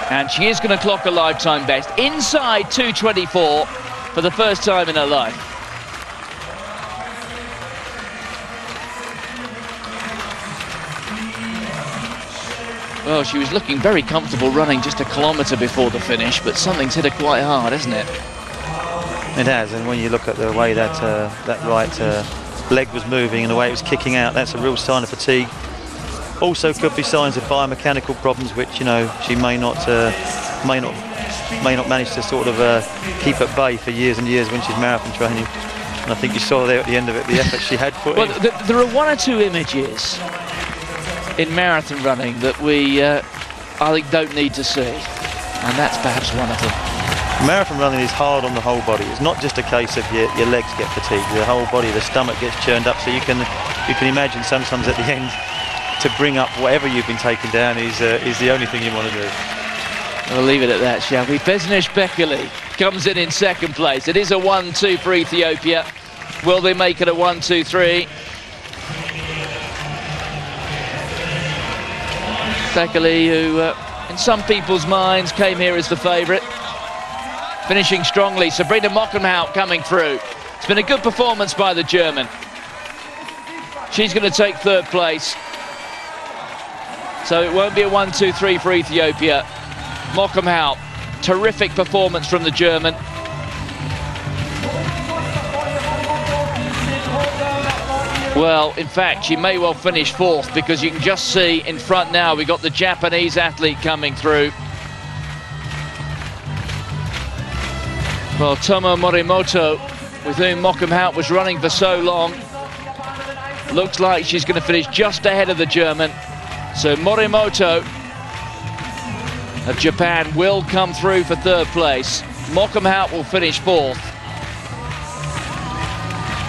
Speaker 1: and she is going to clock a lifetime best inside 2:24 for the first time in her life. Well, she was looking very comfortable running just a kilometre before the finish, but something's hit her quite hard, hasn't it?
Speaker 2: It has, and when you look at the way that right leg was moving and the way it was kicking out, that's a real sign of fatigue. Also could be signs of biomechanical problems, which, you know, she may not manage to sort of keep at bay for years and years when she's marathon training. And I think you saw there at the end of it the effort she had put in.
Speaker 1: There are one or two images in marathon running that we, I think, don't need to see, and that's perhaps one of them.
Speaker 2: Marathon running is hard on the whole body. It's not just a case of your legs get fatigued. The whole body, the stomach gets churned up. So you can imagine sometimes at the end to bring up whatever you've been taking down is the only thing you want to do.
Speaker 1: We'll leave it at that, shall we? Besnish Bekele comes in second place. It is a 1-2 for Ethiopia. Will they make it a 1-2-3? Bekele, who in some people's minds came here as the favourite, finishing strongly. Sabrina Mockenhout coming through. It's been a good performance by the German. She's going to take third place, so it won't be a 1-2-3 for Ethiopia. Mockenhout, terrific performance from the German. Well, in fact, she may well finish fourth, because you can just see in front now we've got the Japanese athlete coming through. Well, Tomo Morimoto, with whom Mockenhout was running for so long, looks like she's going to finish just ahead of the German. So Morimoto of Japan will come through for third place. Mockenhout will finish fourth,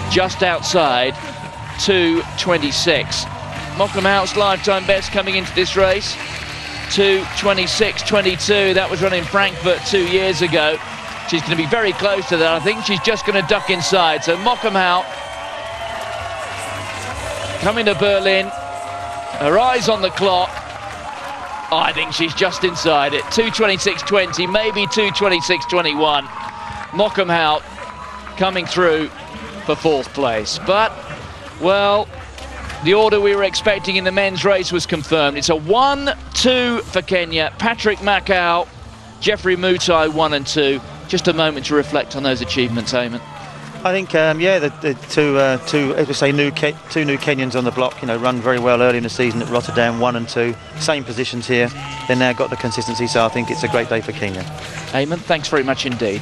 Speaker 1: just outside 2:26. Mockenhout's lifetime best coming into this race, 2:26.22. That was run in Frankfurt 2 years ago. She's going to be very close to that. I think she's just going to duck inside. So Mockenhout coming to Berlin, her eyes on the clock. I think she's just inside it. 2:26.20, maybe 2:26.21. Mockenhout coming through for fourth place. But, well, the order we were expecting in the men's race was confirmed. It's a 1-2 for Kenya. Patrick Makau, Jeffrey Mutai 1 and 2. Just a moment to reflect on those achievements, Eamon.
Speaker 2: I think, yeah, the two, as we say, two new Kenyans on the block. You know, run very well early in the season at Rotterdam, 1 and 2, same positions here. They've now got the consistency, so I think it's a great day for Kenya.
Speaker 1: Eamon, thanks very much indeed.